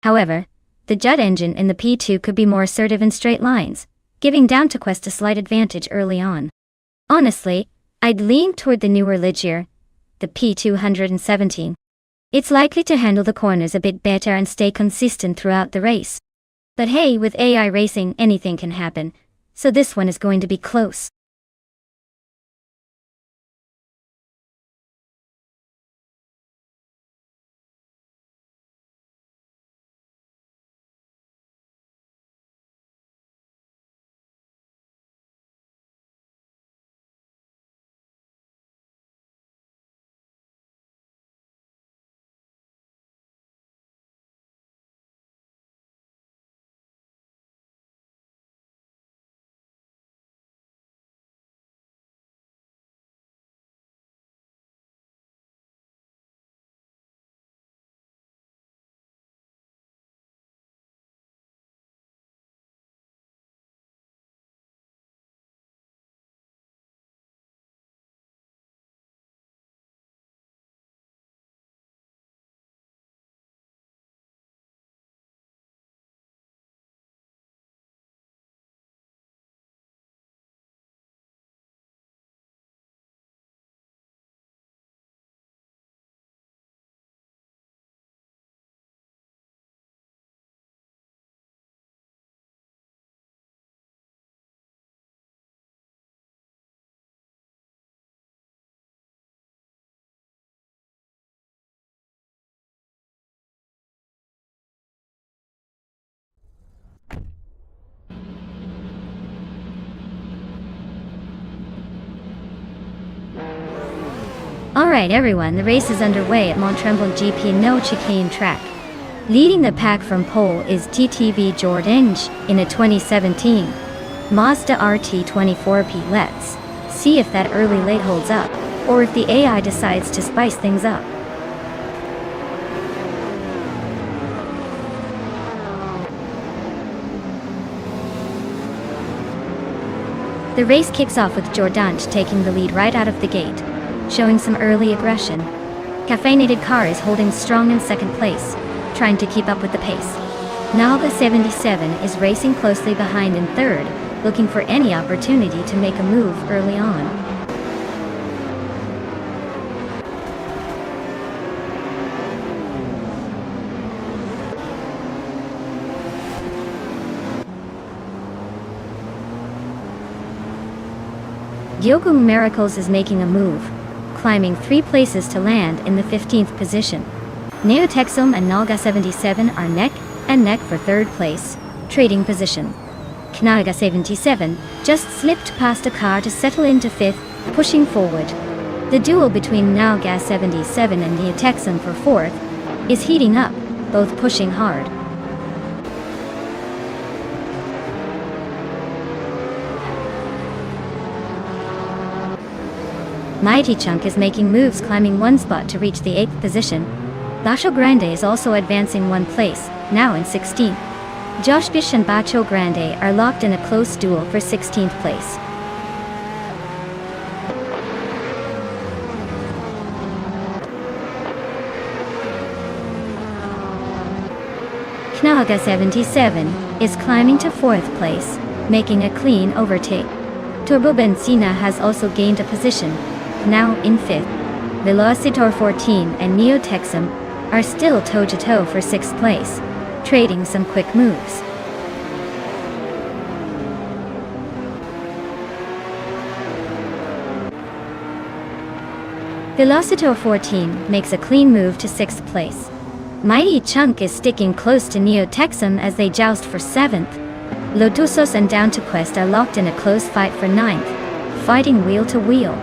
However, the Judd engine in the P2 could be more assertive in straight lines, giving Down to Quest a slight advantage early on. Honestly, I'd lean toward the newer Ligier, the P217. It's likely to handle the corners a bit better and stay consistent throughout the race. But hey, with AI racing, anything can happen, so this one is going to be close. Alright everyone, the race is underway at Mont-Tremblant GP No Chicane track. Leading the pack from pole is TTV Jordange in a 2017 Mazda RT24P. Let's see if that early late holds up, or if the AI decides to spice things up. The race kicks off with Jordange taking the lead right out of the gate, showing some early aggression. Caffeinated car is holding strong in second place, trying to keep up with the pace. Nalga 77 is racing closely behind in third, looking for any opportunity to make a move early on. Gyogung Miracles is making a move, climbing 3 places to land in the 15th position. Neotexum and Nalga 77 are neck and neck for third place, trading position. Knaga 77 just slipped past a car to settle into 5th, pushing forward. The duel between Nalga 77 and Neotexum for 4th is heating up, both pushing hard. Mighty Chunk is making moves, climbing 1 spot to reach the 8th position. Bacho Grande is also advancing 1 place, now in 16th. Josh Bish and Bacho Grande are locked in a close duel for 16th place. Knaga 77 is climbing to 4th place, making a clean overtake. Turbo Benzina has also gained a position, now in 5th. Velocitor 14 and Neotexum are still toe-to-toe for 6th place, trading some quick moves. Velocitor 14 makes a clean move to 6th place, Mighty Chunk is sticking close to Neo Texum as they joust for 7th. Lotusos and Down to Quest are locked in a close fight for 9th, fighting wheel to wheel.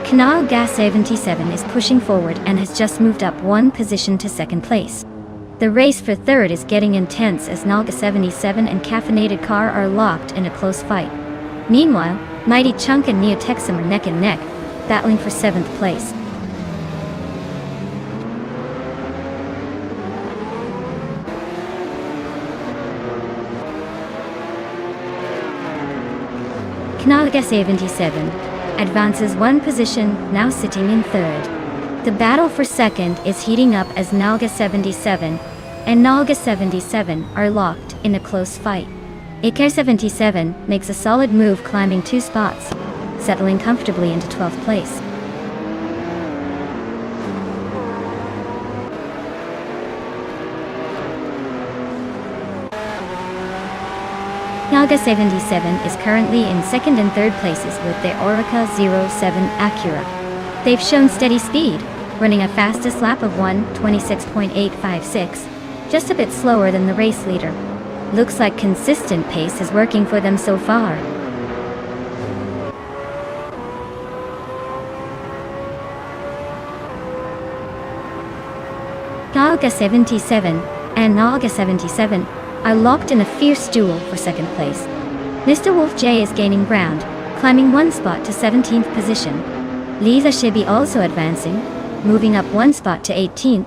Canal Gas 77 is pushing forward and has just moved up 1 position to 2nd place. The race for 3rd is getting intense as Nalga 77 and Caffeinated Car are locked in a close fight. Meanwhile, Mighty Chunk and Neo Texum are neck and neck, battling for 7th place. Canalga 77 advances 1 position, now sitting in 3rd. The battle for 2nd is heating up as Nalga 77 and Nalga 77 are locked in a close fight. Iker 77 makes a solid move, climbing 2 spots, settling comfortably into 12th place. Nalga 77 is currently in 2nd and 3rd places with their Orica 07 Acura. They've shown steady speed, running a fastest lap of 1:26.856, just a bit slower than the race leader. Looks like consistent pace is working for them so far. Nalga 77 and Nalga 77 are locked in a fierce duel for 2nd place. Mr. Wolf J is gaining ground, climbing 1 spot to 17th position. Lisa Shibi also advancing, moving up 1 spot to 18th.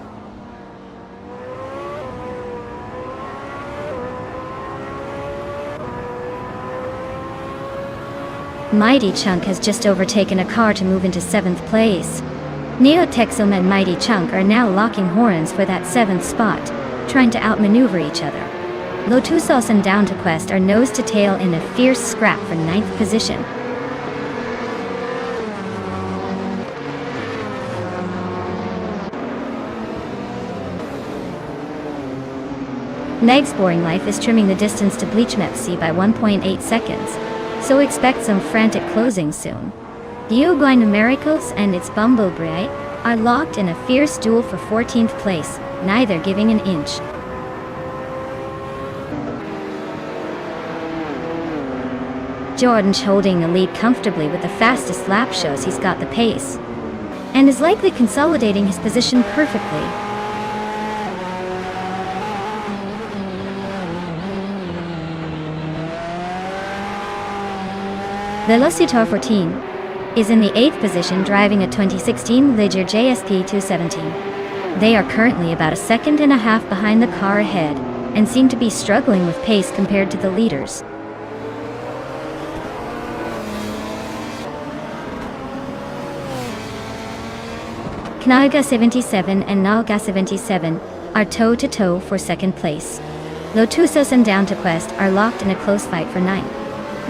Mighty Chunk has just overtaken a car to move into 7th place. Neo Texum and Mighty Chunk are now locking horns for that 7th spot, trying to outmaneuver each other. Lotusos and Down to Quest are nose to tail in a fierce scrap for 9th position. Meg's Boring Life is trimming the distance to Bleach Mepsi by 1.8 seconds, so expect some frantic closing soon. Uruguay Numericals and its Bumblebee are locked in a fierce duel for 14th place, neither giving an inch. Jordan's holding the lead comfortably with the fastest lap shows he's got the pace, and is likely consolidating his position perfectly. Velocitar 14 is in the 8th position, driving a 2016 Ligier JSP 217. They are currently about a second and a half behind the car ahead, and seem to be struggling with pace compared to the leaders. Nalga 77 and Nalga 77 are toe-to-toe for 2nd place. Lotusos and Down to Quest are locked in a close fight for 9th.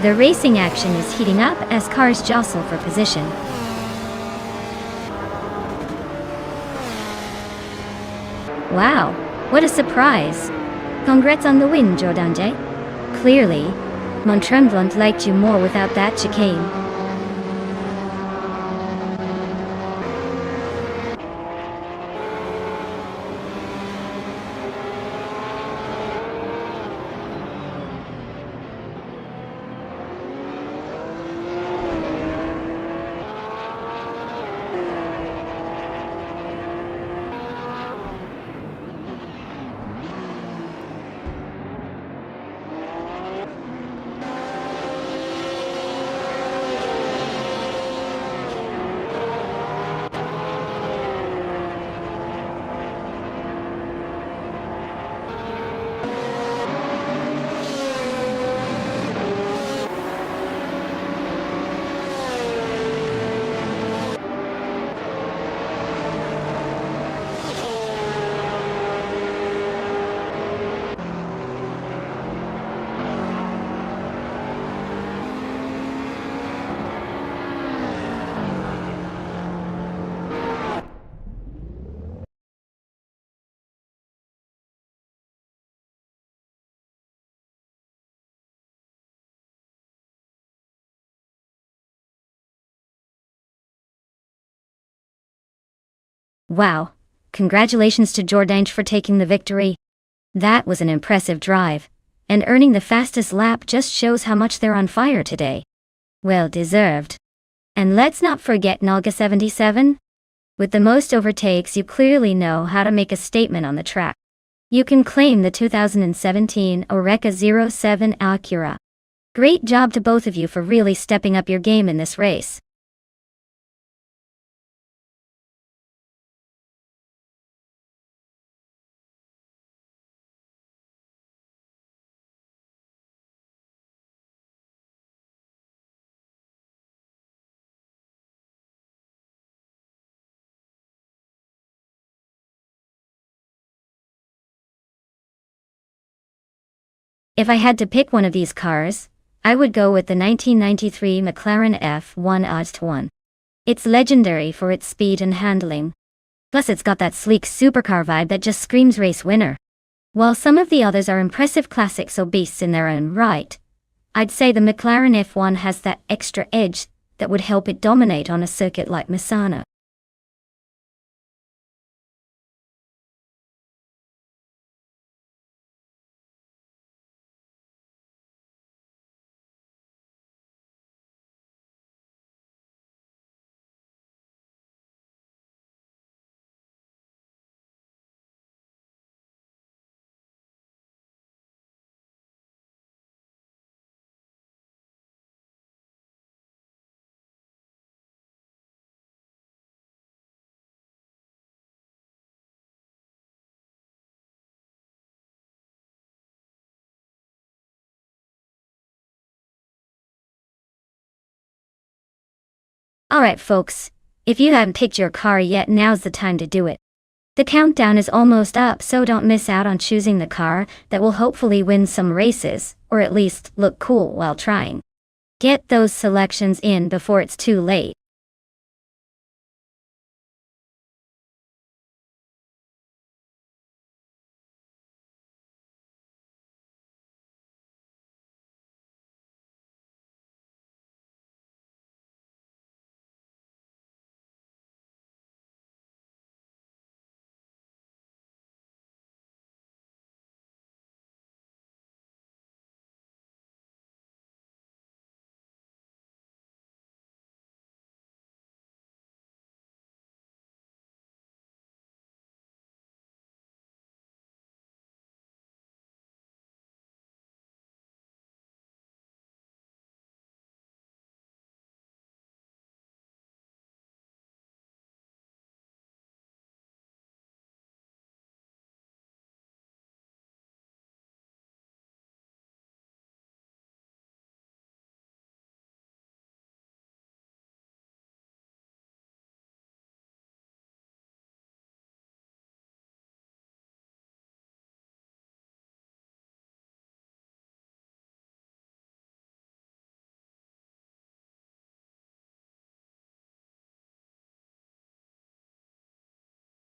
The racing action is heating up as cars jostle for position. Wow, what a surprise! Congrats on the win, Jordan J. Clearly, Montremblant liked you more without that chicane. Wow, congratulations to Jordange for taking the victory. That was an impressive drive, and earning the fastest lap just shows how much they're on fire today. Well deserved. And let's not forget Nalga 77. With the most overtakes, you clearly know how to make a statement on the track. You can claim the 2017 Oreca 07 Acura. Great job to both of you for really stepping up your game in this race. If I had to pick one of these cars, I would go with the 1993 McLaren F1 AT1. It's legendary for its speed and handling. Plus it's got that sleek supercar vibe that just screams race winner. While some of the others are impressive classics or beasts in their own right, I'd say the McLaren F1 has that extra edge that would help it dominate on a circuit like Misano. Alright folks, if you haven't picked your car yet, now's the time to do it. The countdown is almost up, so don't miss out on choosing the car that will hopefully win some races, or at least look cool while trying. Get those selections in before it's too late.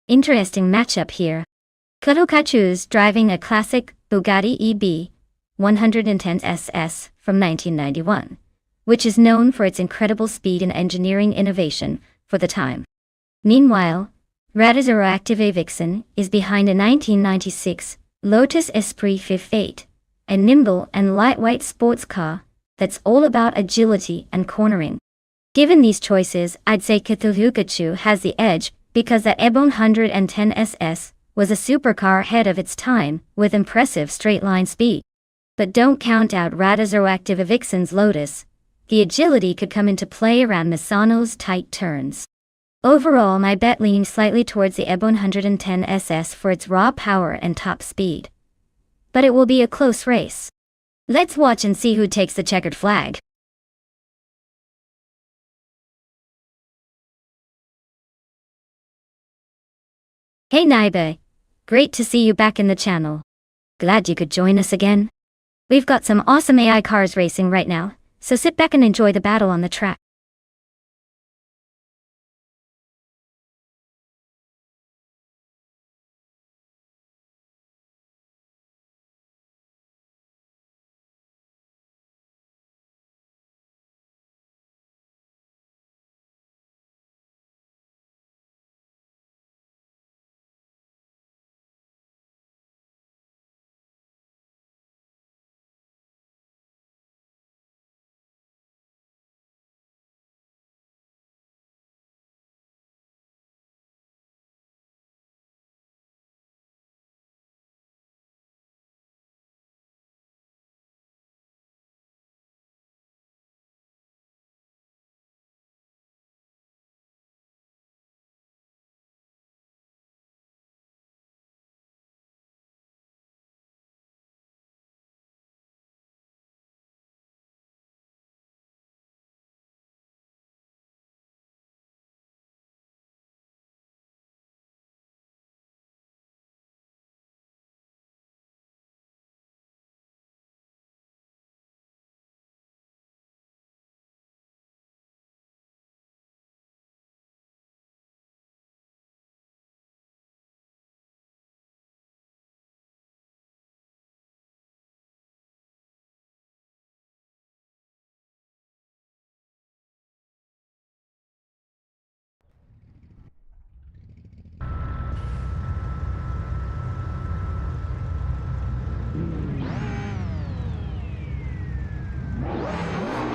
Interesting matchup here. Kurokachu's driving a classic Bugatti EB 110 SS from 1991, which is known for its incredible speed and engineering innovation for the time. Meanwhile, Radizero Active Vixen is behind a 1996 Lotus Esprit 58, a nimble and lightweight sports car that's all about agility and cornering. Given these choices, I'd say Kurokachu has the edge because that EB 110 SS was a supercar ahead of its time with impressive straight-line speed. But don't count out Radizero Active Vixen's Lotus. The agility could come into play around Misano's tight turns. Overall, my bet leans slightly towards the EB 110 SS for its raw power and top speed. But it will be a close race. Let's watch and see who takes the checkered flag. Hey Naibe, great to see you back in the channel. Glad you could join us again. We've got some awesome AI cars racing right now, so sit back and enjoy the battle on the track.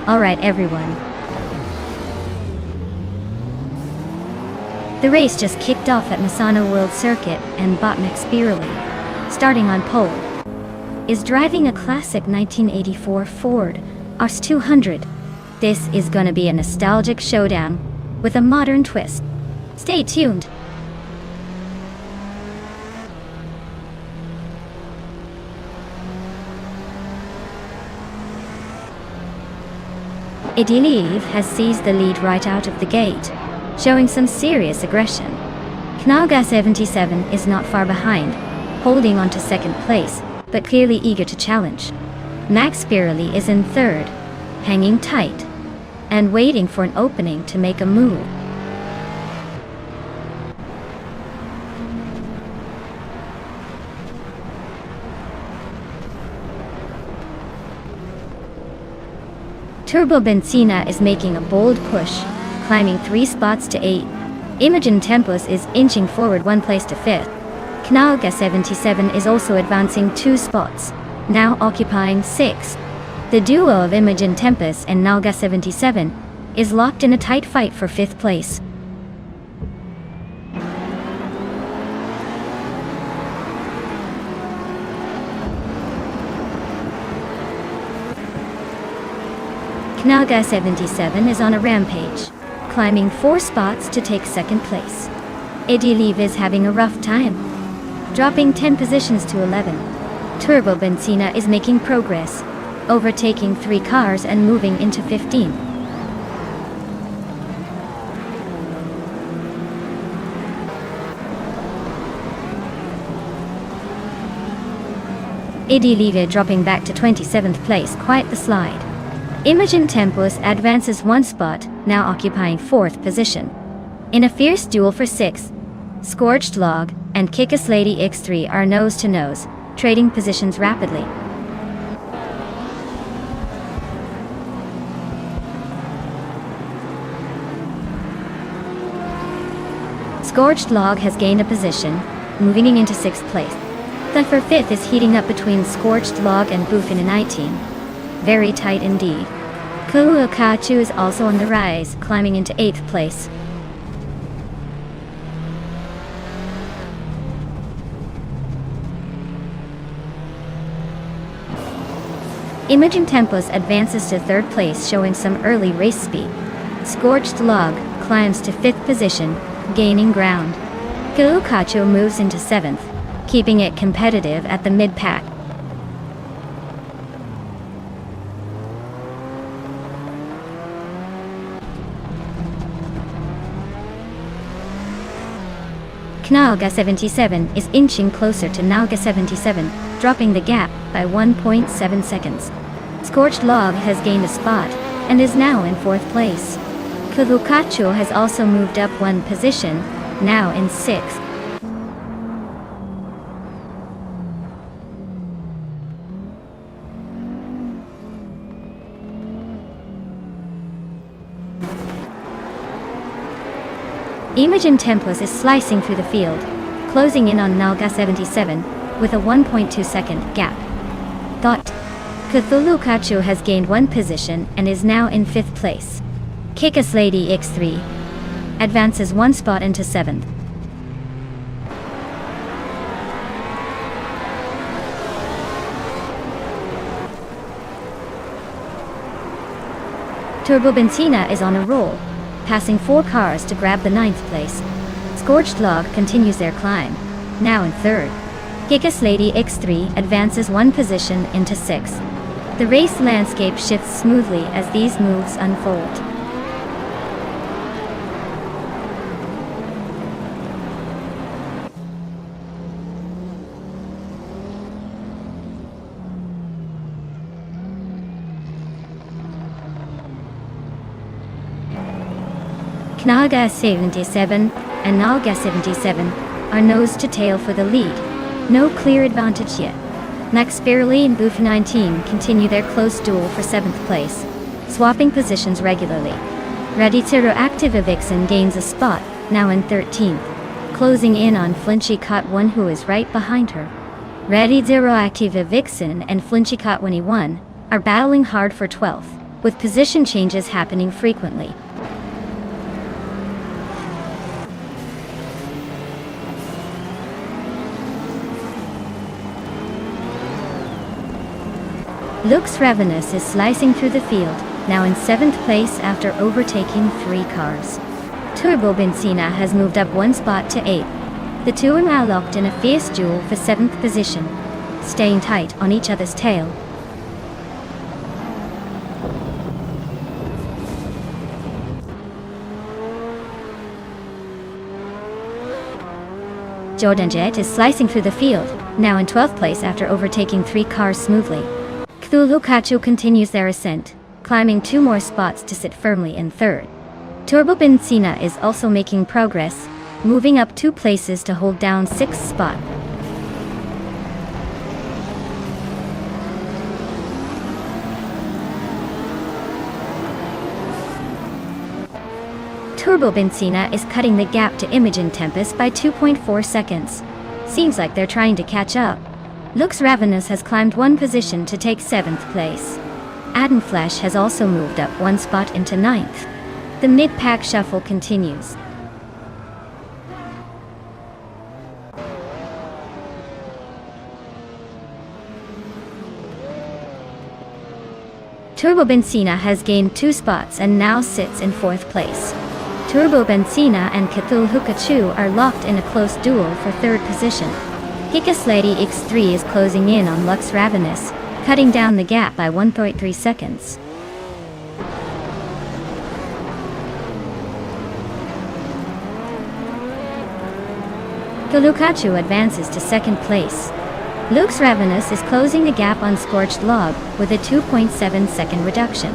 Alright everyone. The race just kicked off at Misano World Circuit and Botnik Spirali, starting on pole, is driving a classic 1984 Ford Ars 200. This is gonna be a nostalgic showdown with a modern twist. Stay tuned. Ediliv has seized the lead right out of the gate, showing some serious aggression. Knaga 77 is not far behind, holding on to second place, but clearly eager to challenge. Max Spirali is in third, hanging tight, and waiting for an opening to make a move. Turbo Benzina is making a bold push, climbing 3 spots to 8. Imogen Tempus is inching forward 1 place to 5th. Knaga 77 is also advancing 2 spots, now occupying 6th. The duo of Imogen Tempus and Knaga 77 is locked in a tight fight for 5th place. Knaga 77 is on a rampage, climbing 4 spots to take 2nd place. Ediliv is having a rough time, dropping 10 positions to 11. Turbo Benzina is making progress, overtaking 3 cars and moving into 15. Ediliv dropping back to 27th place, quite the slide. Imogen Tempus advances 1 spot, now occupying 4th position. In a fierce duel for 6th, Scorched Log and Kickass Lady X3 are nose to nose, trading positions rapidly. Scorched Log has gained a position, moving into 6th place. The for 5th is heating up between Scorched Log and Bufin 19. Very tight indeed. Kuukachu is also on the rise, climbing into 8th place. Imogen Tempus advances to 3rd place, showing some early race speed. Scorched Log climbs to 5th position, gaining ground. Kuukachu moves into 7th, keeping it competitive at the mid-pack. Knaga 77 is inching closer to Knaga 77, dropping the gap by 1.7 seconds. Scorched Log has gained a spot, and is now in 4th place. Kuukachu has also moved up 1 position, now in 6th. Imogen Tempus is slicing through the field, closing in on Knaga 77 with a 1.2 second gap. Kuukachu has gained 1 position and is now in 5th place. Kickass Lady X3 advances 1 spot into 7th. Turbo Benzina is on a roll, passing 4 cars to grab the 9th place. Scorched Log continues their climb, now in 3rd. Kickass Lady X3 advances 1 position into 6th. The race landscape shifts smoothly as these moves unfold. Knaga 77 and Knaga 77 are nose to tail for the lead. No clear advantage yet. Max Spirali and Bufin 19 continue their close duel for 7th place, swapping positions regularly. Radicero Vixen gains a spot, now in 13th, closing in on Flinchy Cot 1 who is right behind her. Radicero Vixen and Flinchy Cot 21 are battling hard for 12th. with position changes happening frequently. Lux Ravenous is slicing through the field, now in 7th place after overtaking 3 cars. Turbo Benzina has moved up 1 spot to 8th. The two are now locked in a fierce duel for 7th position, staying tight on each other's tail. Jordan Jet is slicing through the field, now in 12th place after overtaking 3 cars smoothly. Cthulhu Kachu continues their ascent, climbing 2 more spots to sit firmly in 3rd. Turbo Benzina is also making progress, moving up 2 places to hold down 6th spot. Turbo Benzina is cutting the gap to Imogen Tempest by 2.4 seconds. Seems like they're trying to catch up. Lux Ravenous has climbed 1 position to take 7th place. Adam Flash has also moved up 1 spot into 9th. The mid-pack shuffle continues. Turbo Benzina has gained 2 spots and now sits in 4th place. Turbo Benzina and Cthulhu Kachu are locked in a close duel for 3rd position. Hikas Lady X3 is closing in on Lux Ravenous, cutting down the gap by 1.3 seconds. Kachu advances to 2nd place. Lux Ravenous is closing the gap on Scorched Log with a 2.7 second reduction.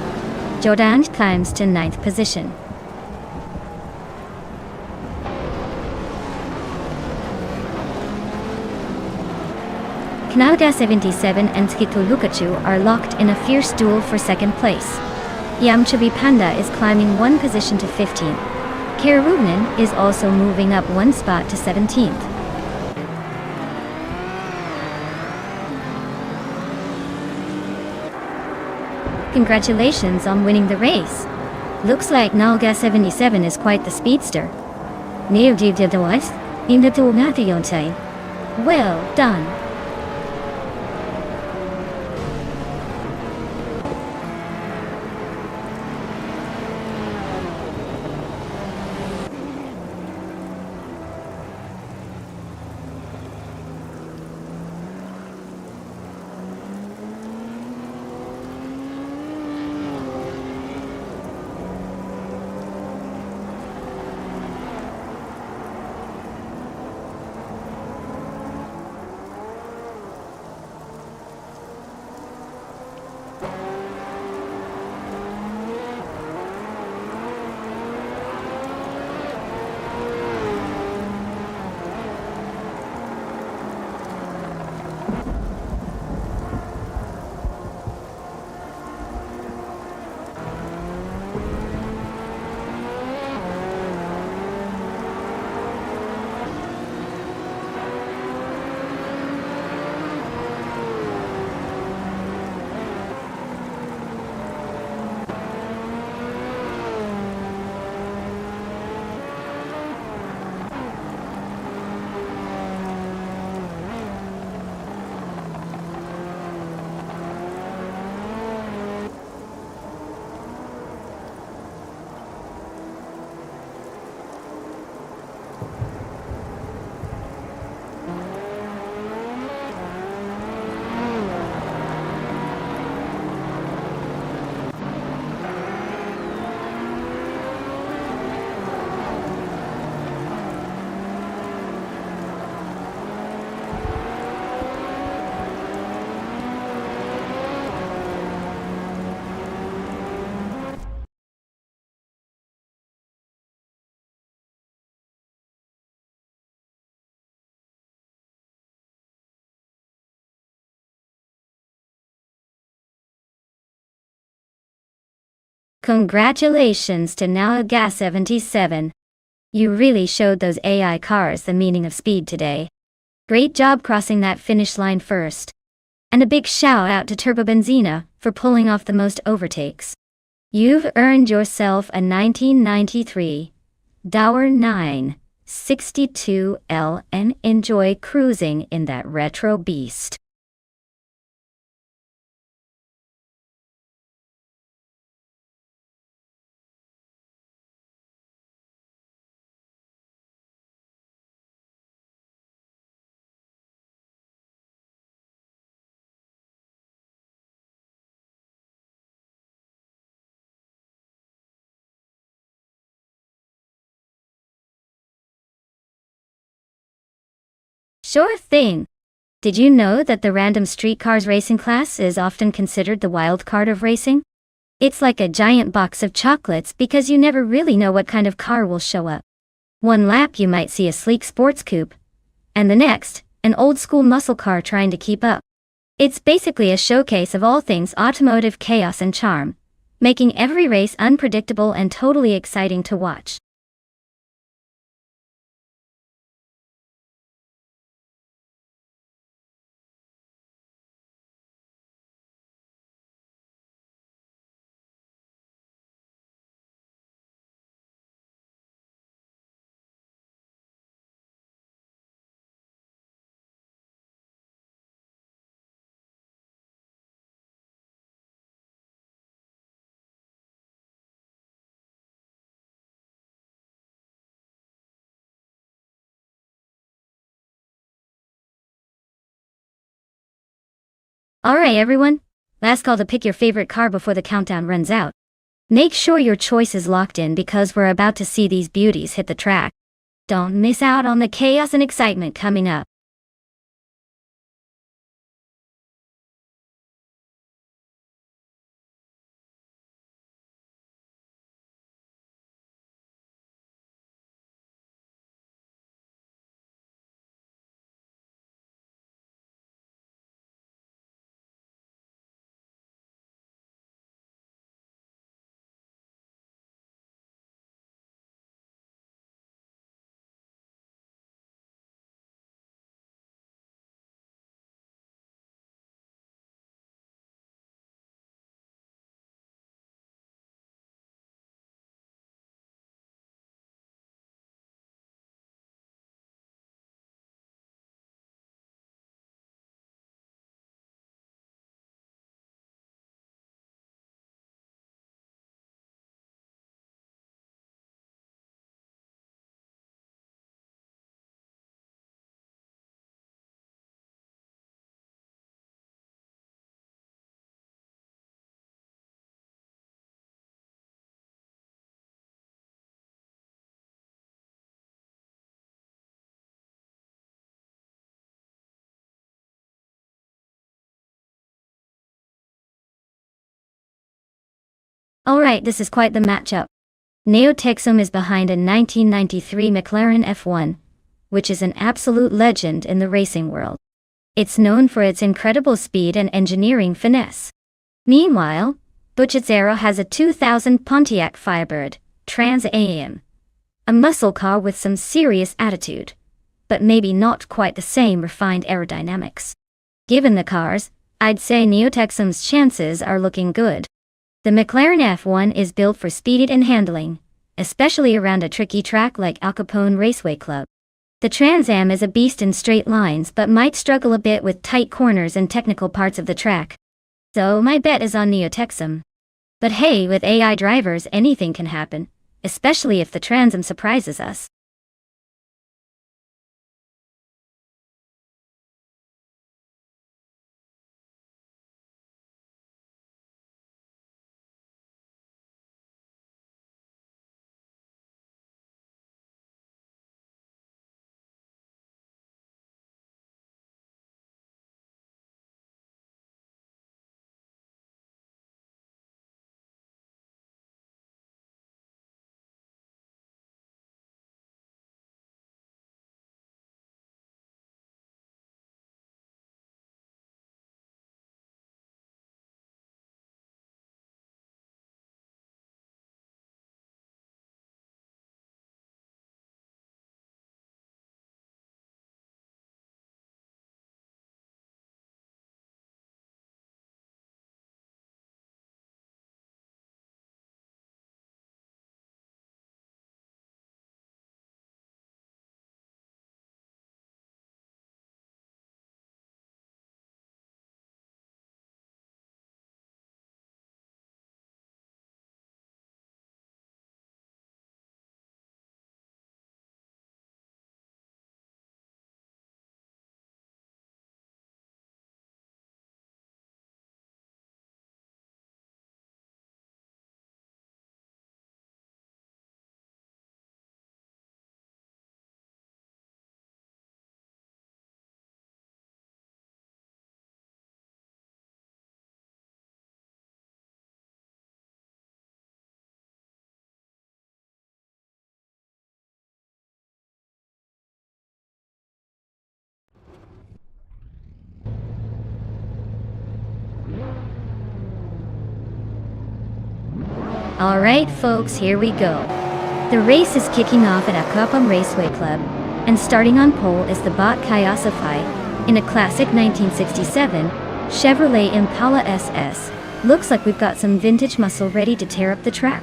Jordan climbs to 9th position. Knauga 77 and Cthulhu Kachu are locked in a fierce duel for 2nd place. Yamchabi Panda is climbing 1 position to 15th. Kararugnan is also moving up 1 spot to 17th. Congratulations on winning the race. Looks like Nalga 77 is quite the speedster. Well done. Congratulations to Nalga 77. You really showed those AI cars the meaning of speed today. Great job crossing that finish line first. And a big shout out to Turbo Benzina for pulling off the most overtakes. You've earned yourself a 1993 Dower 962L and enjoy cruising in that retro beast. Sure thing. Did you know that the random street cars racing class is often considered the wild card of racing? It's like a giant box of chocolates because you never really know what kind of car will show up. One lap you might see a sleek sports coupe, and the next, an old-school muscle car trying to keep up. It's basically a showcase of all things automotive chaos and charm, making every race unpredictable and totally exciting to watch. Alright everyone, last call to pick your favorite car before the countdown runs out. Make sure your choice is locked in because we're about to see these beauties hit the track. Don't miss out on the chaos and excitement coming up. Alright, this is quite the matchup. Neo Texum is behind a 1993 McLaren F1, which is an absolute legend in the racing world. It's known for its incredible speed and engineering finesse. Meanwhile, Buccitzero has a 2000 Pontiac Firebird Trans Am, a muscle car with some serious attitude, but maybe not quite the same refined aerodynamics. Given the cars, I'd say Neo Texum's chances are looking good. The McLaren F1 is built for speed and handling, especially around a tricky track like Al Capone Raceway Club. The Trans Am is a beast in straight lines but might struggle a bit with tight corners and technical parts of the track. So my bet is on Neo Texum. But hey, with AI drivers anything can happen, especially if the Trans Am surprises us. Alright folks, here we go. The race is kicking off at Akapam Raceway Club, and starting on pole is the bot Kayasafai in a classic 1967 Chevrolet Impala SS. Looks like we've got some vintage muscle ready to tear up the track.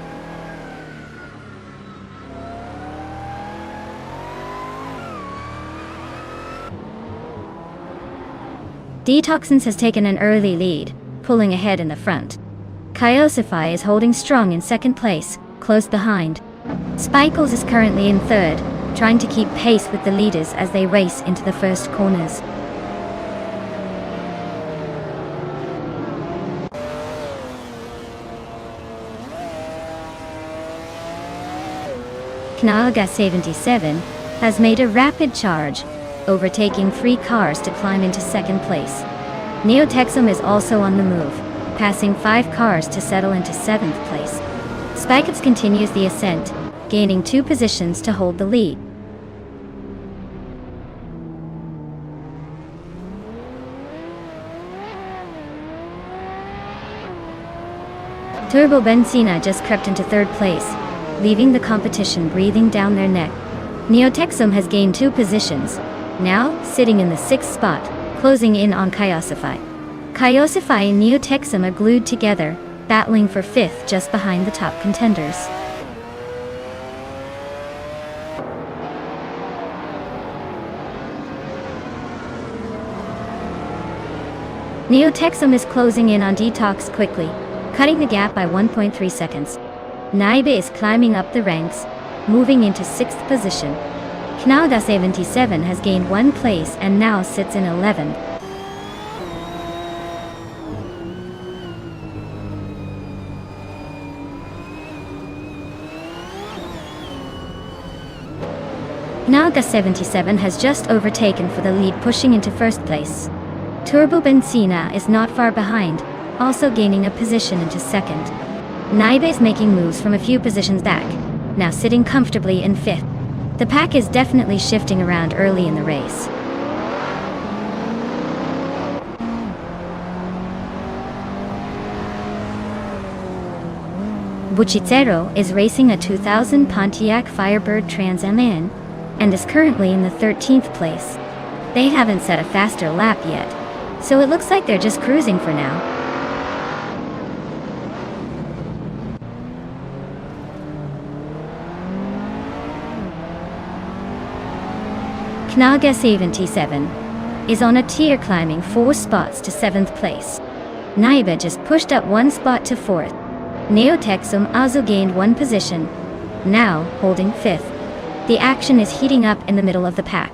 Detoxins has taken an early lead, pulling ahead in the front. Kayasafai is holding strong in second place, close behind. Spikles is currently in third, trying to keep pace with the leaders as they race into the first corners. Knaga 77 has made a rapid charge, overtaking 3 cars to climb into second place. Neotexum is also on the move, passing 5 cars to settle into 7th place. Spikeups continues the ascent, gaining 2 positions to hold the lead. Turbo Benzina just crept into 3rd place, leaving the competition breathing down their neck. Neotexum has gained 2 positions, now sitting in the 6th spot, closing in on Kayasafai. Kayasafai and Neotexum are glued together, battling for 5th just behind the top contenders. Neotexum is closing in on Detox quickly, cutting the gap by 1.3 seconds. Naibe is climbing up the ranks, moving into 6th position. Knaga 77 has gained 1 place and now sits in 11th. Knaga 77 has just overtaken for the lead, pushing into 1st place. Turbo Benzina is not far behind, also gaining a position into 2nd. Naibe is making moves from a few positions back, now sitting comfortably in 5th. The pack is definitely shifting around early in the race. Buchicero is racing a 2000 Pontiac Firebird Trans Am and is currently in the 13th place. They haven't set a faster lap yet, so it looks like they're just cruising for now. Knaga 77 is on a tier, climbing 4 spots to 7th place. Naibe just pushed up 1 spot to 4th. Neotexum also gained 1 position, now holding 5th. The action is heating up in the middle of the pack.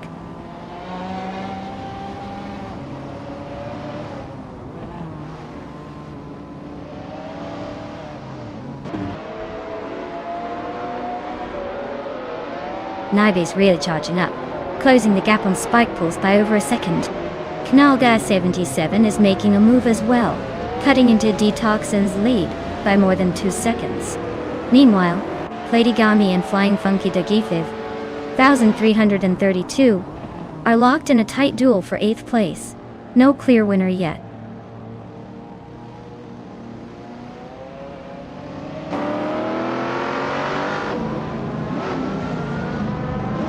Naibe's really charging up, closing the gap on spike pulls by over a second. Knaga 77 is making a move as well, cutting into Detoxin's lead by more than 2 seconds. Meanwhile, Platigami and Flying Funky Dagifiv, 1332, are locked in a tight duel for 8th place. No clear winner yet.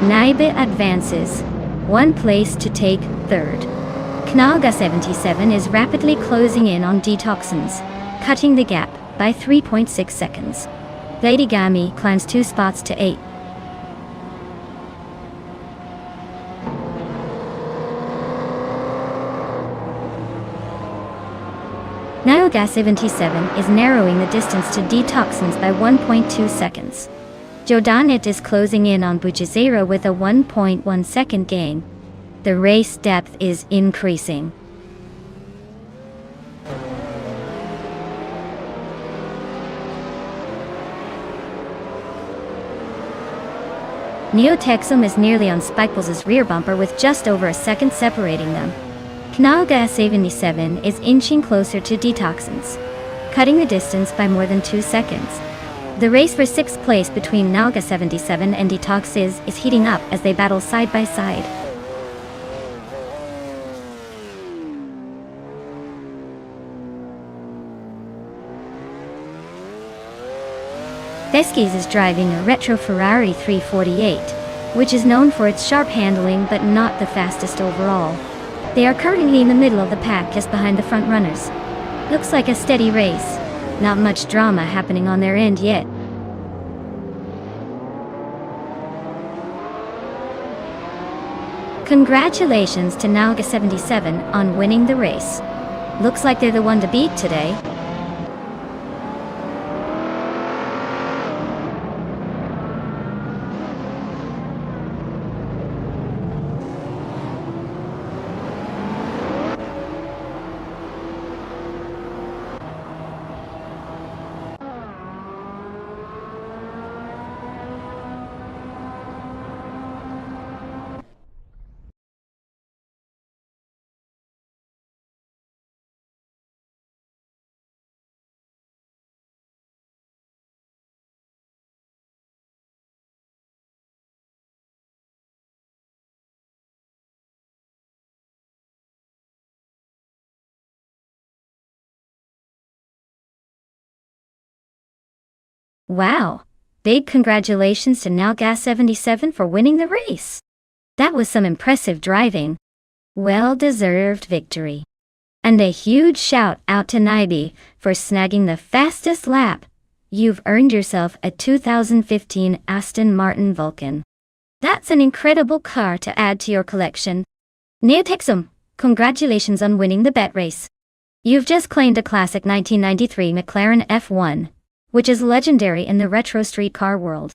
Naibe advances 1 place to take 3rd. Knaga 77 is rapidly closing in on Detoxins, cutting the gap by 3.6 seconds. Platigami climbs 2 spots to 8th. Knaga 77 is narrowing the distance to Detoxins by 1.2 seconds. Jodanit is closing in on Buchicero with a 1.1 second gain. The race depth is increasing. Neotexum is nearly on Spikepul's rear bumper with just over a second separating them. Knaga 77 is inching closer to Detoxins, cutting the distance by more than 2 seconds. The race for 6th place between Knaga 77 and Detoxins is heating up as they battle side by side. Veskis is driving a retro Ferrari 348, which is known for its sharp handling but not the fastest overall. They are currently in the middle of the pack just behind the front runners. Looks like a steady race. Not much drama happening on their end yet. Congratulations to Nauga 77 on winning the race. Looks like they're the one to beat today. Wow! Big congratulations to Nauga77 for winning the race! That was some impressive driving. Well-deserved victory. And a huge shout out to Naibi for snagging the fastest lap. You've earned yourself a 2015 Aston Martin Vulcan. That's an incredible car to add to your collection. Neotexum, congratulations on winning the bet race. You've just claimed a classic 1993 McLaren F1, which is legendary in the retro street car world.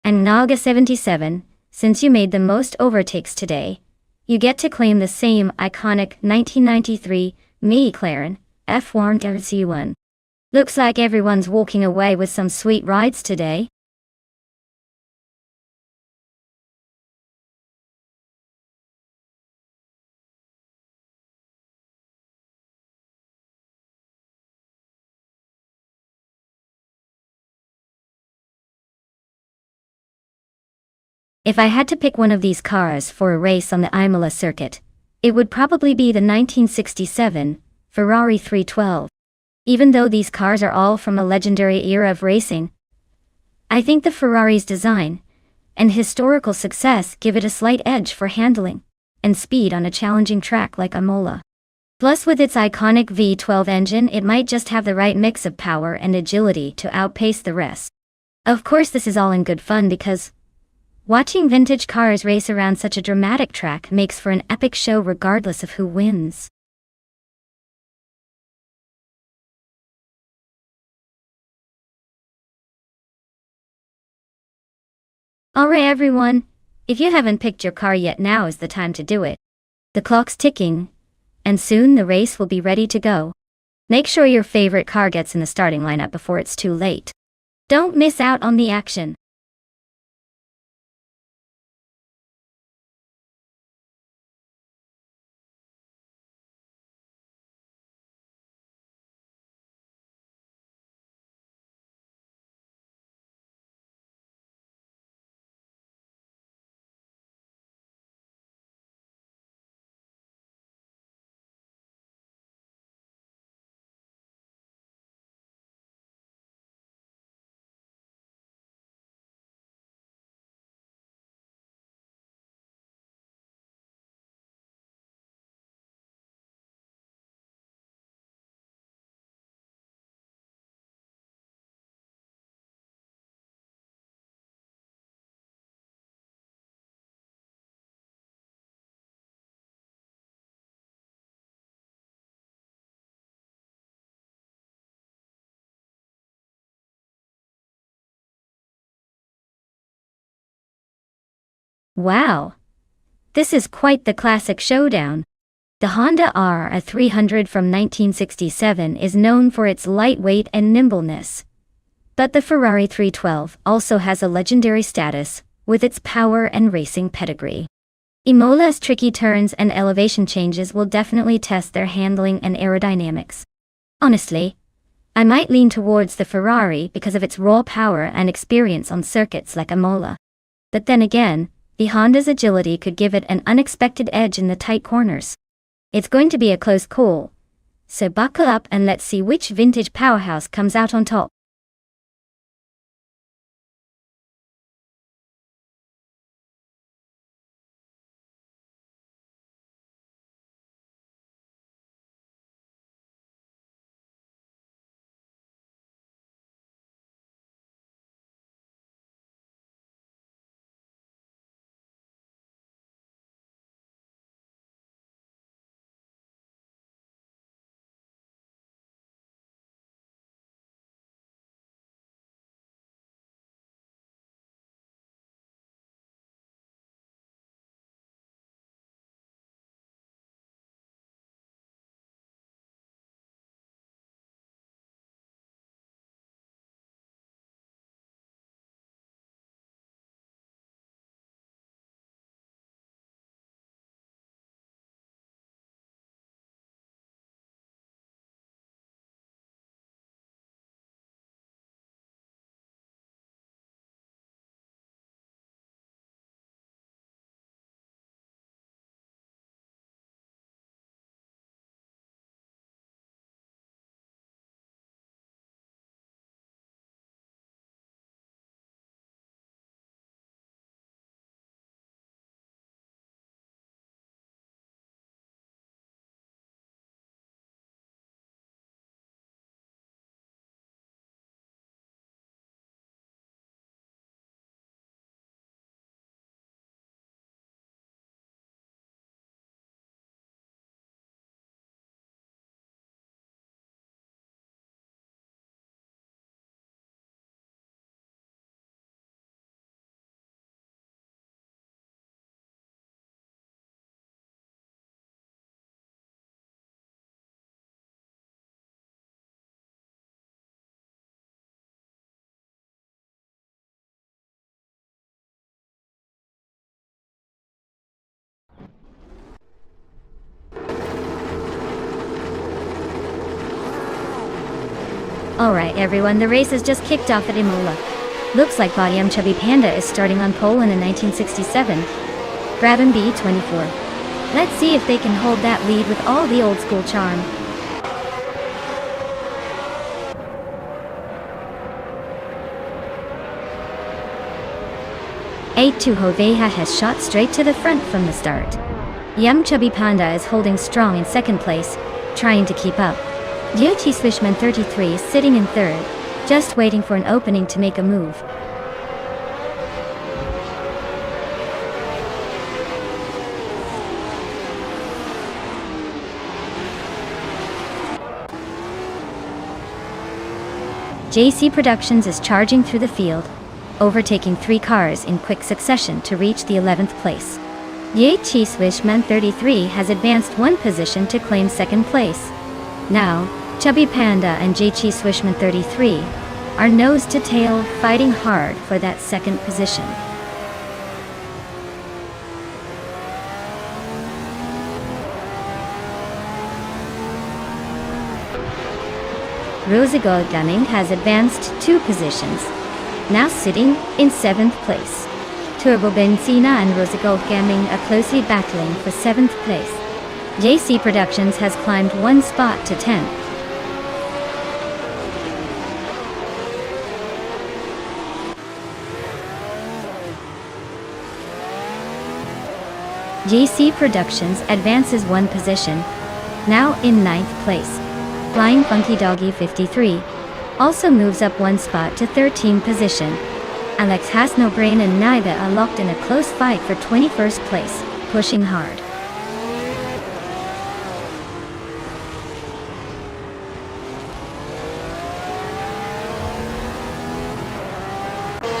And Nauga77, since you made the most overtakes today, you get to claim the same iconic 1993 McLaren F1 RC1. Looks like everyone's walking away with some sweet rides today. If I had to pick one of these cars for a race on the Imola circuit, it would probably be the 1967 Ferrari 312. Even though these cars are all from a legendary era of racing, I think the Ferrari's design and historical success give it a slight edge for handling and speed on a challenging track like Imola. Plus, with its iconic V12 engine, it might just have the right mix of power and agility to outpace the rest. Of course, this is all in good fun because watching vintage cars race around such a dramatic track makes for an epic show regardless of who wins. Alright everyone, if you haven't picked your car yet, now is the time to do it. The clock's ticking, and soon the race will be ready to go. Make sure your favorite car gets in the starting lineup before it's too late. Don't miss out on the action. Wow! This is quite the classic showdown. The Honda R300 from 1967 is known for its lightweight and nimbleness. But the Ferrari 312 also has a legendary status, with its power and racing pedigree. Imola's tricky turns and elevation changes will definitely test their handling and aerodynamics. Honestly, I might lean towards the Ferrari because of its raw power and experience on circuits like Imola. But then again, the Honda's agility could give it an unexpected edge in the tight corners. It's going to be a close call, so buckle up and let's see which vintage powerhouse comes out on top. Alright everyone, the race has just kicked off at Imola. Looks like Podium Chubby Panda is starting on pole in a 1967 Brabham B24. Let's see if they can hold that lead with all the old school charm. A2 Hoveja has shot straight to the front from the start. Yum Chubby Panda is holding strong in second place, trying to keep up. Yochi Swishman 33 is sitting in third, just waiting for an opening to make a move. JC Productions is charging through the field, overtaking 3 cars in quick succession to reach the 11th place. Yochi Swishman 33 has advanced 1 position to claim second place. Now, Chubby Panda and JC Swishman 33 are nose to tail, fighting hard for that second position. Rosegold Gunning has advanced 2 positions, now sitting in 7th place. Turbo Benzina and Rosegold Gaming are closely battling for 7th place. JC Productions has climbed 1 spot to 10th. JC Productions advances 1 position, now in 9th place. Flying Funky Doggy 53 also moves up 1 spot to 13th position. Alex Has No Brain and Naiga are locked in a close fight for 21st place, pushing hard.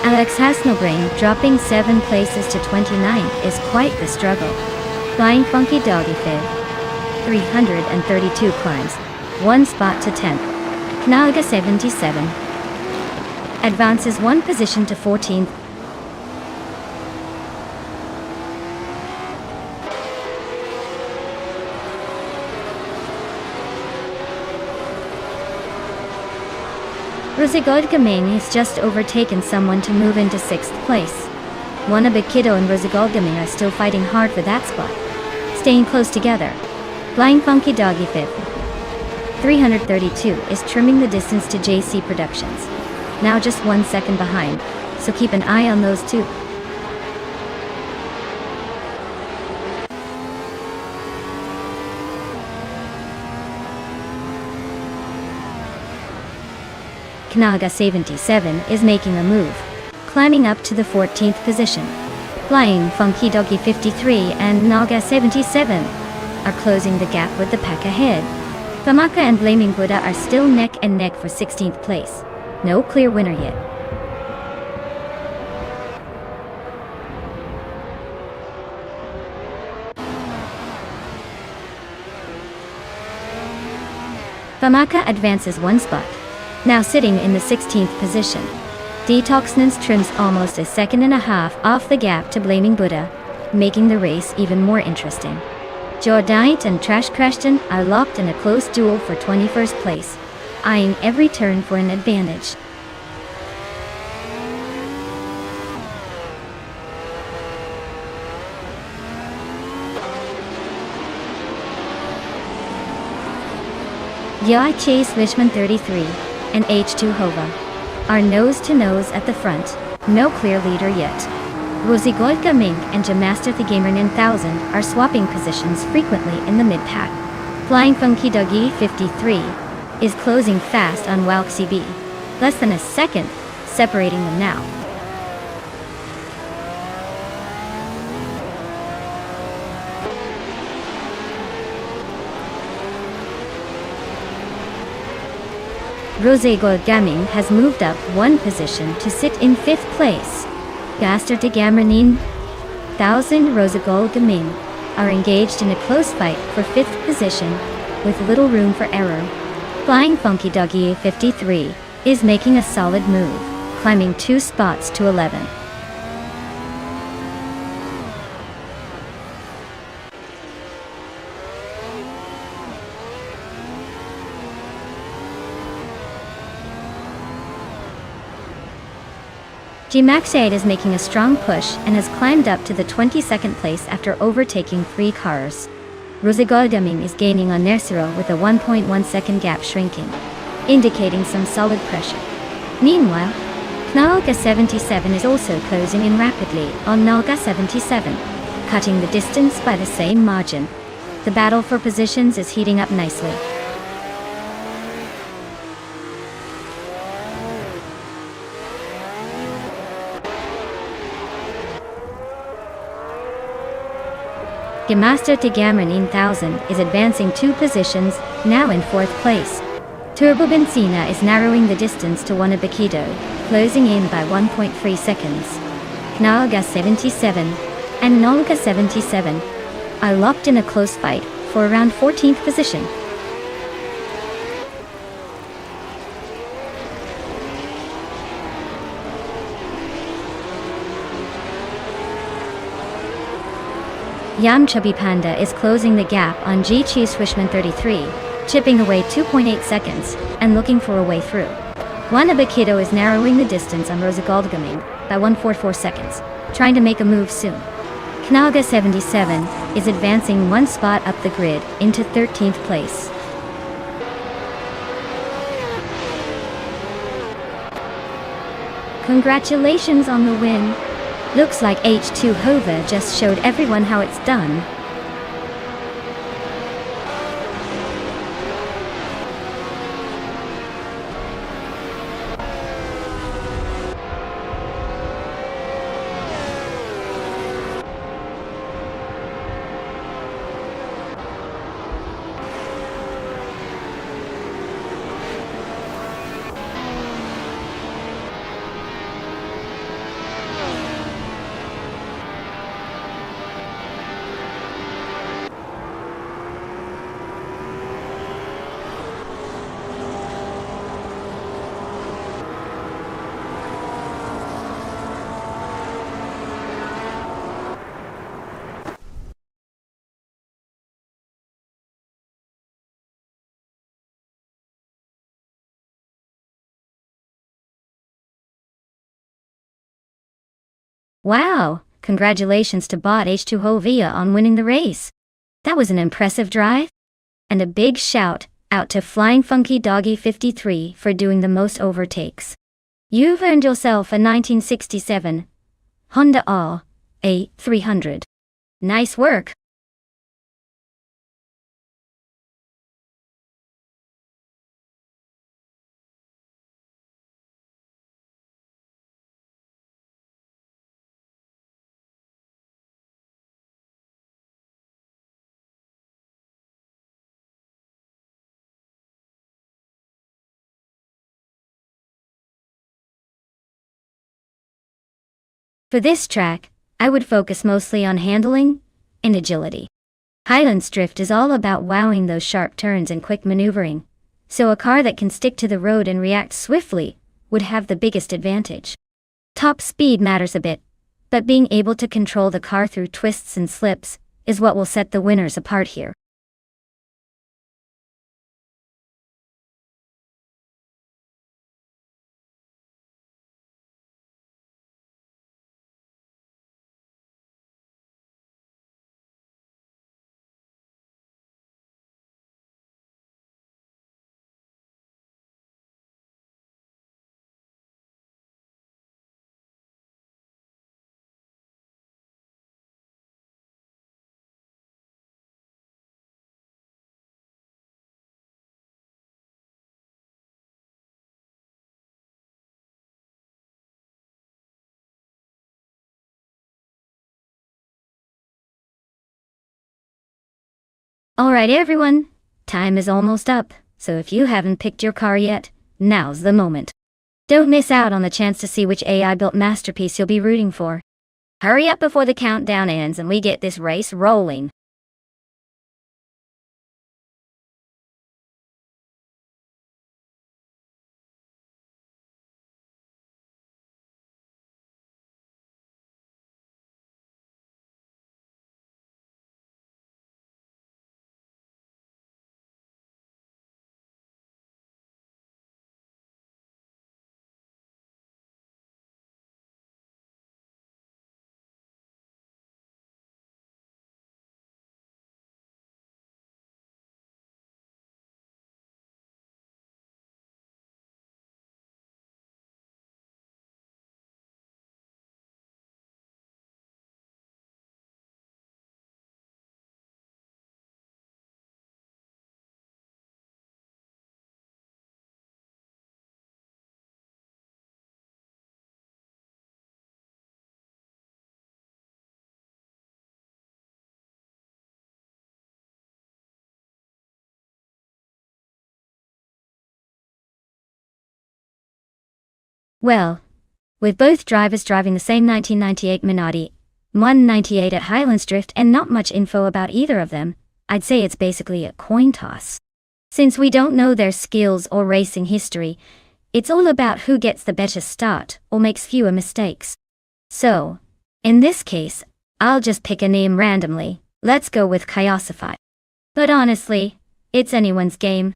Alex Has No Brain dropping 7 places to 29th is quite the struggle. Flying Funky Doggy Fib 332 climbs 1 spot to 10th. Naga 77 advances 1 position to 14th. Rosegold Gaming has just overtaken someone to move into 6th place. Wannabe Kiddo and Rosegold Gaming are still fighting hard for that spot, staying close together. Flying Funky Doggy Fib 332 is trimming the distance to JC Productions, now just 1 second behind, so keep an eye on those two. Knaga 77 is making a move, climbing up to the 14th position. Flying Funky Doggy 53 and Naga 77 are closing the gap with the pack ahead. Famaka and Blaming Buddha are still neck and neck for 16th place. No clear winner yet. Famaka advances 1 spot, now sitting in the 16th position. Detoxnance trims almost a second and a half off the gap to Blaming Buddha, making the race even more interesting. Jordite and Trash Crashton are locked in a close duel for 21st place, eyeing every turn for an advantage. Yoichi Swishman 33 and H2 Hova are nose to nose at the front, no clear leader yet. Rosegold Gaming and Jamaster the Gamer 9000 are swapping positions frequently in the mid-pack. Flying Funky Doggy 53 is closing fast on Walk CB, less than a second separating them now. Rosegold Gaming has moved up 1 position to sit in 5th place. Gaster de Gamernin 1000 Rosegold Gaming are engaged in a close fight for 5th position with little room for error. Flying Funky Doggy 53 is making a solid move, climbing 2 spots to 11. Gmax8 is making a strong push and has climbed up to the 22nd place after overtaking 3 cars. Rosegoldgaming is gaining on Nersiro with a 1.1 second gap shrinking, indicating some solid pressure. Meanwhile, Knalga 77 is also closing in rapidly on Nalga 77, cutting the distance by the same margin. The battle for positions is heating up nicely. Gemaster Tigaman 1000 is advancing 2 positions, now in 4th place. Turbo Benzina is narrowing the distance to Wanabakido, closing in by 1.3 seconds. Knalga 77 and Nalga 77 are locked in a close fight for around 14th position. Yam Chubby Panda is closing the gap on G-Chi Swishman 33, chipping away 2.8 seconds, and looking for a way through. Wanabakido is narrowing the distance on Rosegoldgaming by 1.44 seconds, trying to make a move soon. Knalga 77 is advancing 1 spot up the grid into 13th place. Congratulations on the win! Looks like H2 Hova just showed everyone how it's done. Wow! Congratulations to bot H2 Hovia on winning the race. That was an impressive drive. And a big shout out to Flying Funky Doggy 53 for doing the most overtakes. You've earned yourself a 1967 Honda A300. Nice work! For this track, I would focus mostly on handling and agility. Highlands Drift is all about wowing those sharp turns and quick maneuvering, so a car that can stick to the road and react swiftly would have the biggest advantage. Top speed matters a bit, but being able to control the car through twists and slips is what will set the winners apart here. Alright everyone, time is almost up, so if you haven't picked your car yet, now's the moment. Don't miss out on the chance to see which AI-built masterpiece you'll be rooting for. Hurry up before the countdown ends and we get this race rolling. Well, with both drivers driving the same 1998 Minardi 198 at Highlands Drift and not much info about either of them, I'd say it's basically a coin toss. Since we don't know their skills or racing history, it's all about who gets the better start or makes fewer mistakes. So, in this case, I'll just pick a name randomly. Let's go with Kyosify. But honestly, it's anyone's game.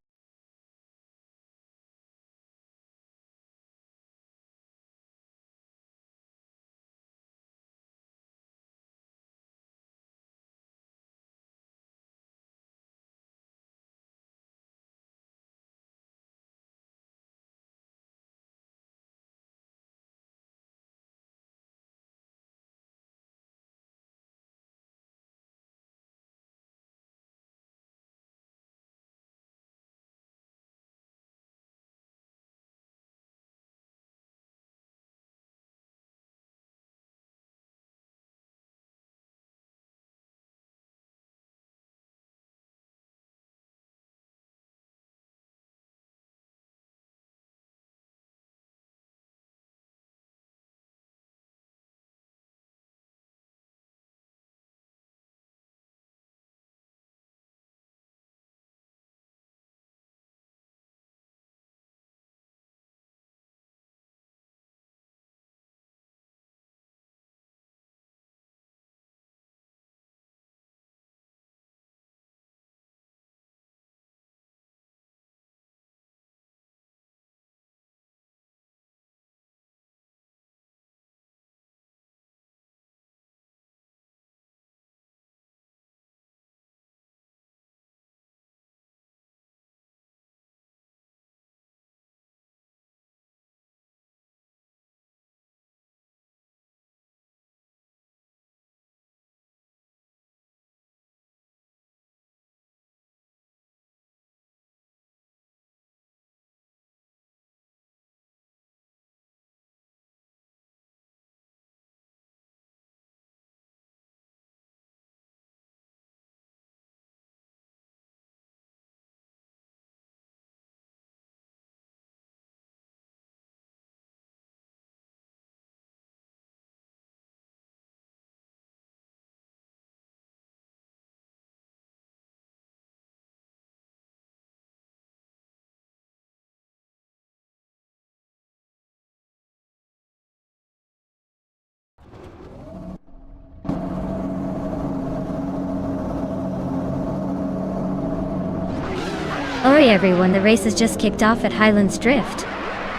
Alright everyone, the race has just kicked off at Highlands Drift.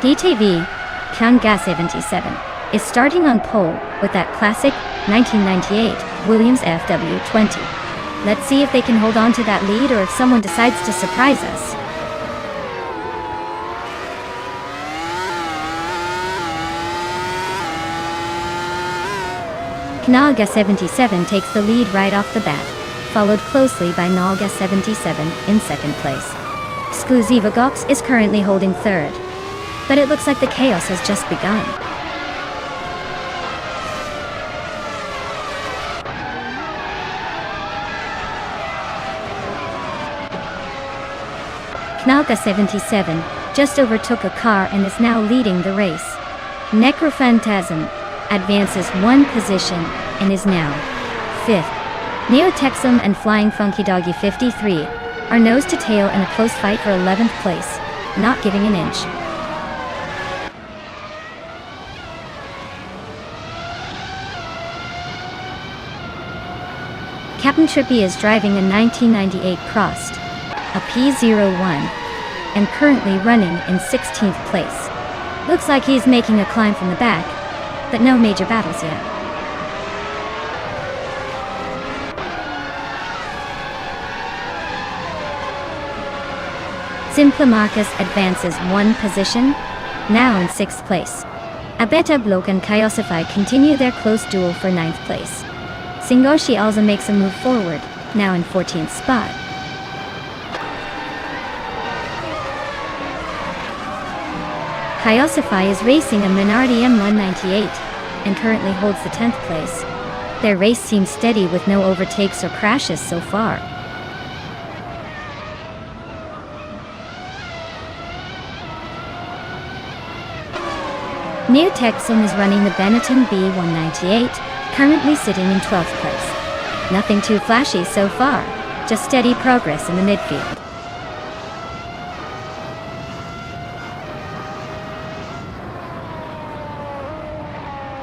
DTV, Kanga 77, is starting on pole with that classic 1998 Williams FW20. Let's see if they can hold on to that lead or if someone decides to surprise us. Knaga 77 takes the lead right off the bat, followed closely by Naga 77 in second place. Exclusiva Gox is currently holding third, but it looks like the chaos has just begun. Knaga 77 just overtook a car and is now leading the race. Necrophantasm advances one position and is now fifth. Neotexum and Flying Funky Doggy 53 are nose to tail in a close fight for 11th place, not giving an inch. Captain Trippy is driving a 1998 Prost, a P01, and currently running in 16th place. Looks like he's making a climb from the back, but no major battles yet. Simplamarcus advances one position, now in 6th place. Abeta Bloke and Kyosify continue their close duel for 9th place. Singoshi also makes a move forward, now in 14th spot. Kyosify is racing a Minardi M198 and currently holds the 10th place. Their race seems steady with no overtakes or crashes so far. Neo Texum is running the Benetton B198, currently sitting in 12th place. Nothing too flashy so far, just steady progress in the midfield.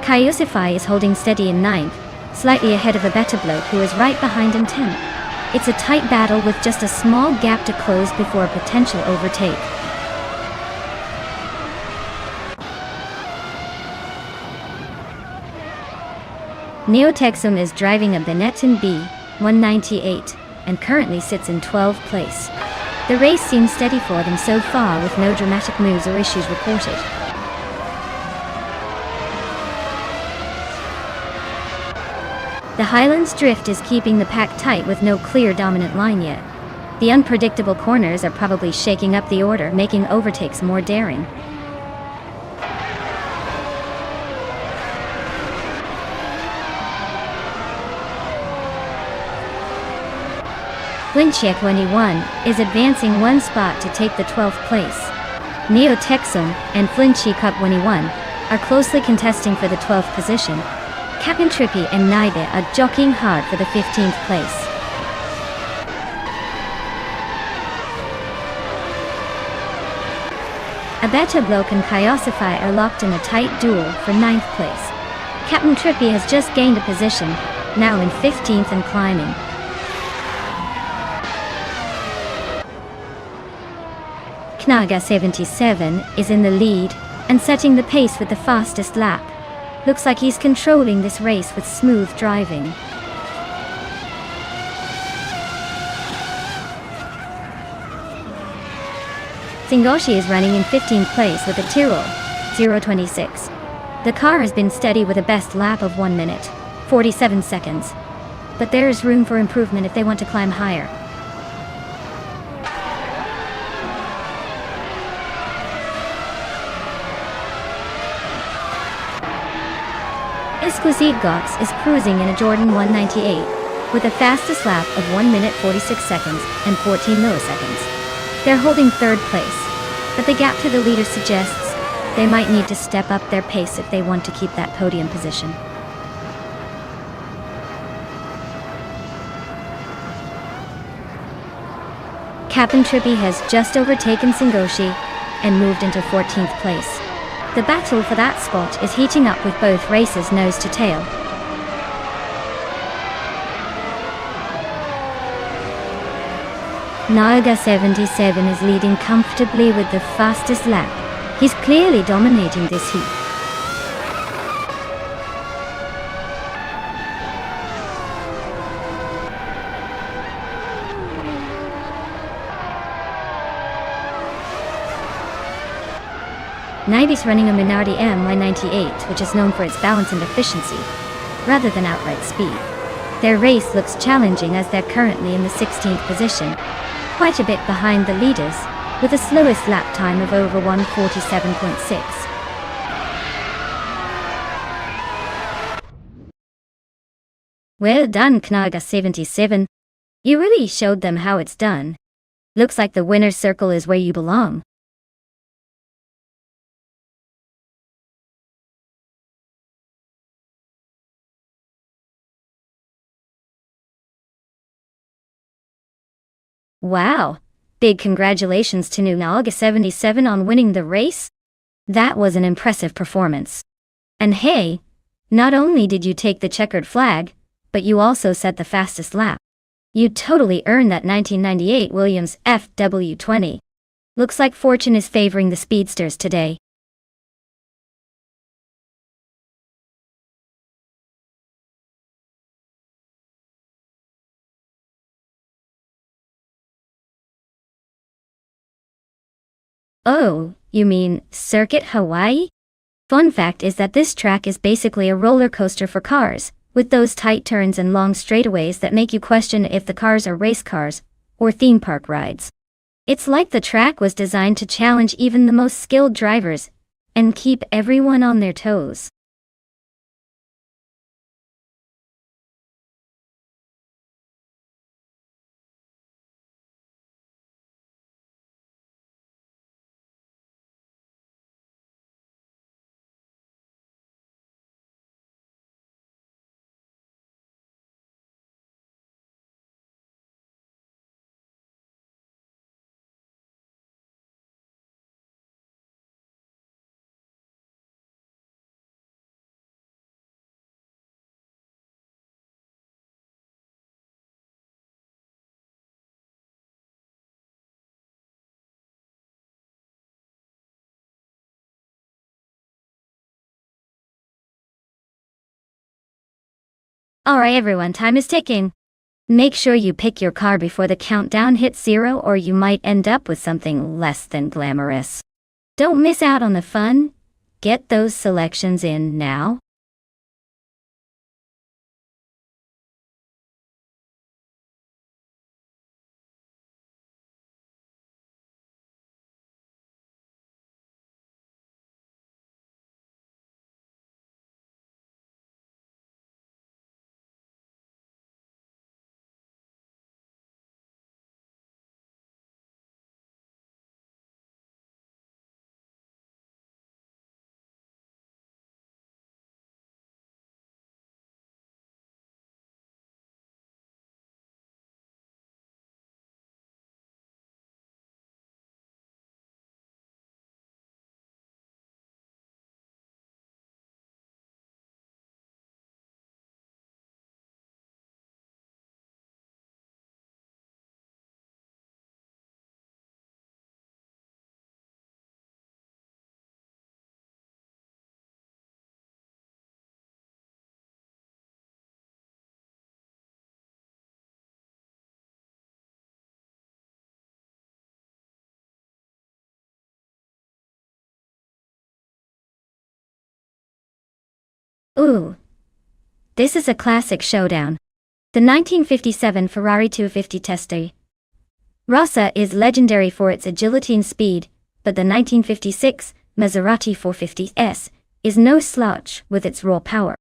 Kyosify is holding steady in 9th, slightly ahead of a better bloke who is right behind in 10th. It's a tight battle with just a small gap to close before a potential overtake. Neo Texum is driving a Benetton B198 and currently sits in 12th place. The race seems steady for them so far with no dramatic moves or issues reported. The Highlands Drift is keeping the pack tight with no clear dominant line yet. The unpredictable corners are probably shaking up the order, making overtakes more daring. Flinchia 21 is advancing one spot to take the 12th place. Neo Texum and Flinchia 21 are closely contesting for the 12th position. Captain Trippy and Naibe are jockeying hard for the 15th place. Abeta Bloke and Kyosify are locked in a tight duel for 9th place. Captain Trippy has just gained a position, now in 15th and climbing. Knaga 77 is in the lead and setting the pace with the fastest lap. Looks like he's controlling this race with smooth driving. Singoshi is running in 15th place with a Tyrrell 026. The car has been steady with a best lap of 1 minute, 47 seconds. But there is room for improvement if they want to climb higher. Exquisite Gox is cruising in a Jordan 198 with the fastest lap of 1 minute 46 seconds and 14 milliseconds. They're holding 3rd place, but the gap to the leader suggests they might need to step up their pace if they want to keep that podium position. Captain Trippy has just overtaken Singoshi and moved into 14th place. The battle for that spot is heating up with both races nose to tail. Naga 77 is leading comfortably with the fastest lap. He's clearly dominating this heat. Naibe's running a Minardi M198, which is known for its balance and efficiency, rather than outright speed. Their race looks challenging as they're currently in the 16th position, quite a bit behind the leaders, with the slowest lap time of over 1:47.6. Well done, Knaga 77. You really showed them how it's done. Looks like the winner's circle is where you belong. Wow, big congratulations to Knaga 77 on winning the race. That was an impressive performance. And hey, not only did you take the checkered flag, but you also set the fastest lap. You totally earned that 1998 Williams FW20. Looks like fortune is favoring the speedsters today. Oh, you mean Circuit Hawaii? Fun fact is that this track is basically a roller coaster for cars, with those tight turns and long straightaways that make you question if the cars are race cars or theme park rides. It's like the track was designed to challenge even the most skilled drivers and keep everyone on their toes. Alright everyone, time is ticking. Make sure you pick your car before the countdown hits 0 or you might end up with something less than glamorous. Don't miss out on the fun. Get those selections in now. Ooh. This is a classic showdown. The 1957 Ferrari 250 Teste Rossa is legendary for its agility and speed, but the 1956 Maserati 450S is no slouch with its raw power.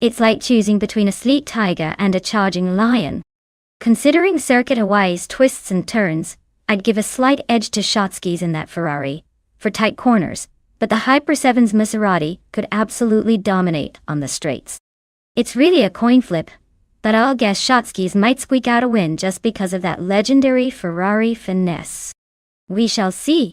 It's like choosing between a sleek tiger and a charging lion. Considering Circuit Hawaii's twists and turns, I'd give a slight edge to Shotzky's in that Ferrari, for tight corners, but the Hyper 7's Maserati could absolutely dominate on the straights. It's really a coin flip, but I'll guess Shotzky's might squeak out a win just because of that legendary Ferrari finesse. We shall see.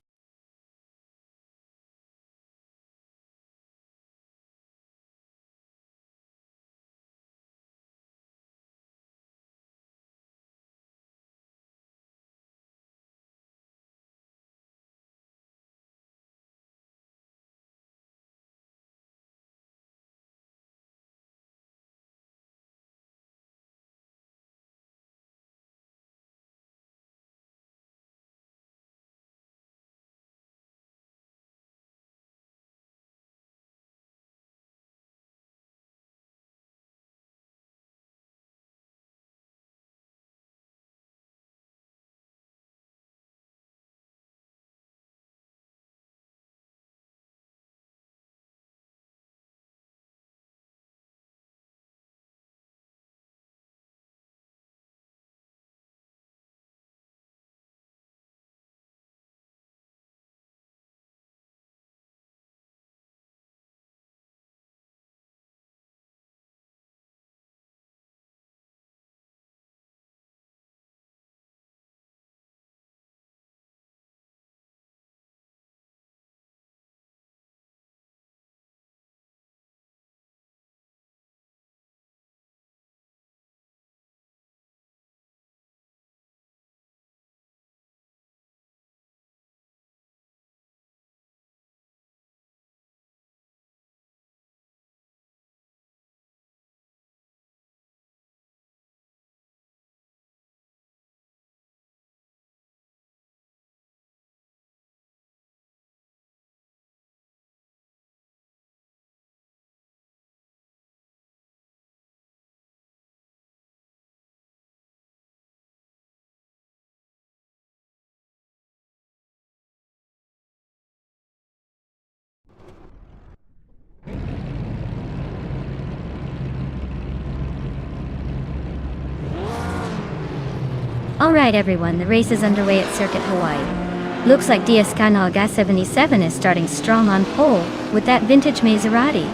Alright everyone, the race is underway at Circuit Hawaii. Looks like DSK Naga 77 is starting strong on pole with that vintage Maserati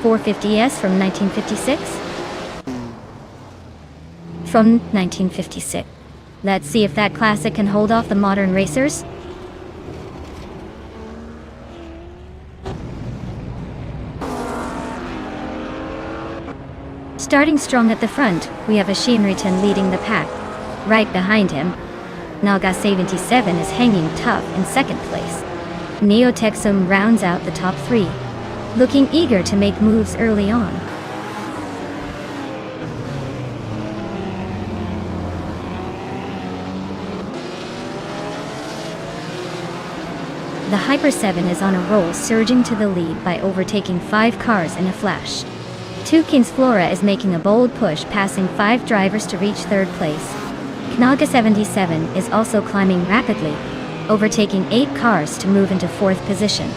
450S from 1956. From 1956. Let's see if that classic can hold off the modern racers. Starting strong at the front, we have Shinriton leading the pack. Right behind him, Naga 77 is hanging tough in second place. Neo Texum rounds out the top three, looking eager to make moves early on. the Hyper 7 is on a roll, surging to the lead by overtaking 5 cars in a flash. Tukins Flora is making a bold push, passing 5 drivers to reach 3rd place. Knaga 77 is also climbing rapidly, overtaking 8 cars to move into 4th position.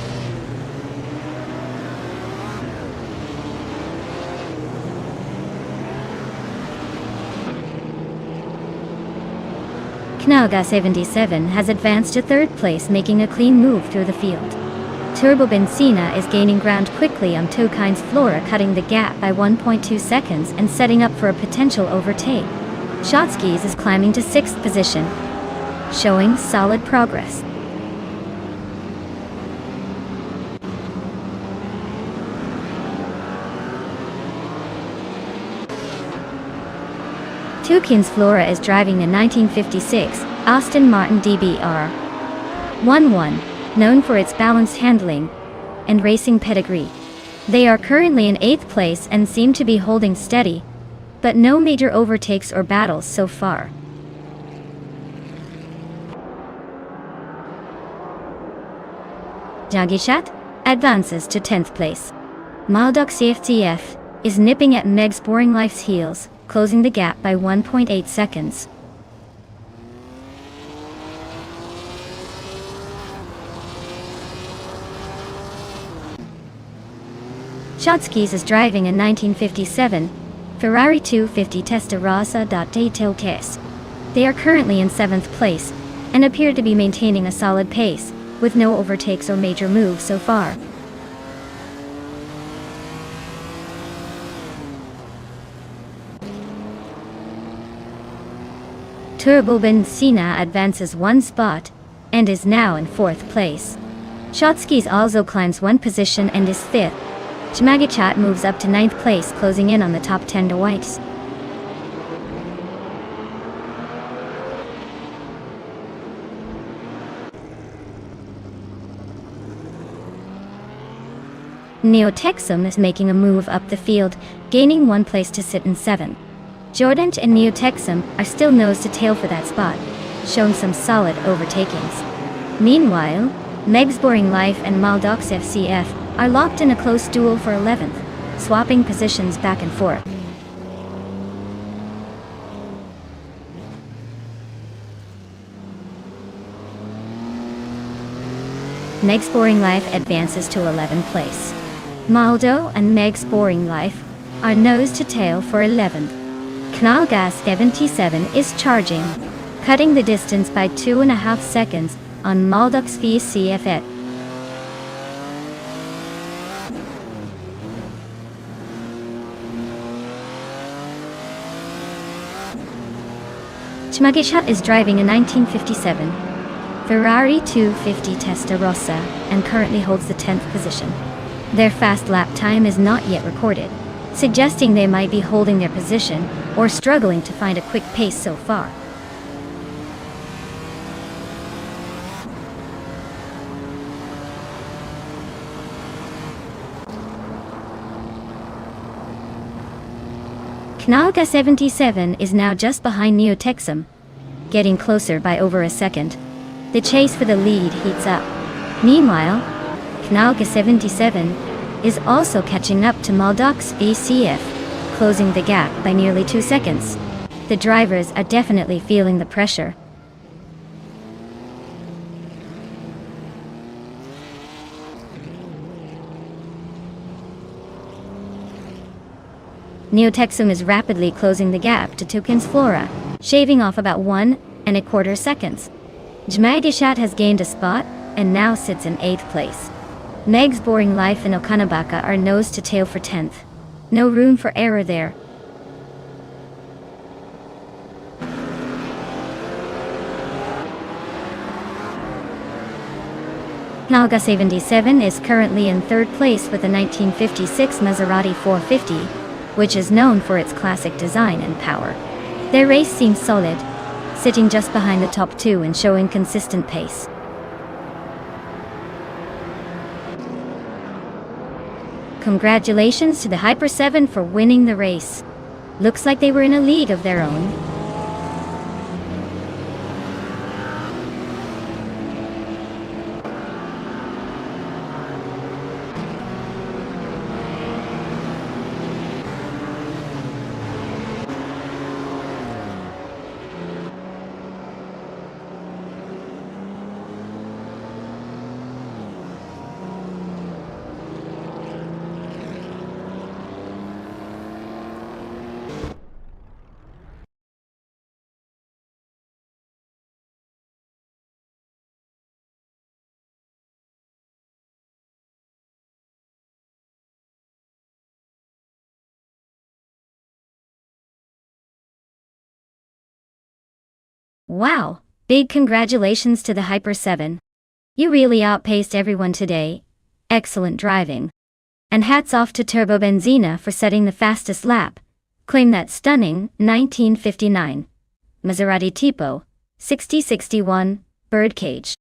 Knaga 77 has advanced to 3rd place, making a clean move through the field. Turbo Benzina is gaining ground quickly on Tukins Flora, cutting the gap by 1.2 seconds and setting up for a potential overtake. Shotskis is climbing to 6th position, showing solid progress. Tukins Flora is driving a 1956 Aston Martin DBR 11, known for its balanced handling and racing pedigree. They are currently in 8th place and seem to be holding steady, but no major overtakes or battles so far. Jagishat advances to 10th place. Maldok CFTF is nipping at Meg's Boring Life's heels, closing the gap by 1.8 seconds. Shotskis is driving a 1957 Ferrari 250 Testarossa Tokes. They are currently in 7th place and appear to be maintaining a solid pace, with no overtakes or major moves so far. Turbo Benzina advances 1 spot and is now in 4th place. Shotskis also climbs 1 position and is 5th. Chmagichat moves up to 9th place, closing in on the top 10 to whites. Neotexum is making a move up the field, gaining 1 place to sit in 7th. Jordan and Neotexum are still nose to tail for that spot, showing some solid overtakings. Meanwhile, Meg's Boring Life and Maldox FCF are locked in a close duel for 11th, swapping positions back and forth. Meg's Boring Life advances to 11th place. Maldo and Meg's Boring Life are nose to tail for 11th. Knallgas 77 is charging, cutting the distance by 2.5 seconds on Maldox VCF. Chmagishat is driving a 1957 Ferrari 250 Testarossa and currently holds the 10th position. Their fast lap time is not yet recorded, suggesting they might be holding their position or struggling to find a quick pace so far. Knallga 77 is now just behind Neotexum, getting closer by over a second. The chase for the lead heats up. Meanwhile, Knallga 77 is also catching up to Maldox VCF, closing the gap by nearly 2 seconds. The drivers are definitely feeling the pressure. Neotexum is rapidly closing the gap to Tukins Flora, shaving off about 1.25 seconds. Jmagishat has gained a spot and now sits in 8th place. Meg's Boring Life and Okanabaka are nose to tail for 10th. No room for error there. Knallga 77 is currently in 3rd place with a 1956 Maserati 450, which is known for its classic design and power. Their race seems solid, sitting just behind the top 2 and showing consistent pace. Congratulations to the Hyper 7 for winning the race. Looks like they were in a league of their own. Wow, big congratulations to the Hyper 7. You really outpaced everyone today. Excellent driving. And hats off to Turbo Benzina for setting the fastest lap. Claim that stunning 1959 Maserati Tipo 6061 Birdcage.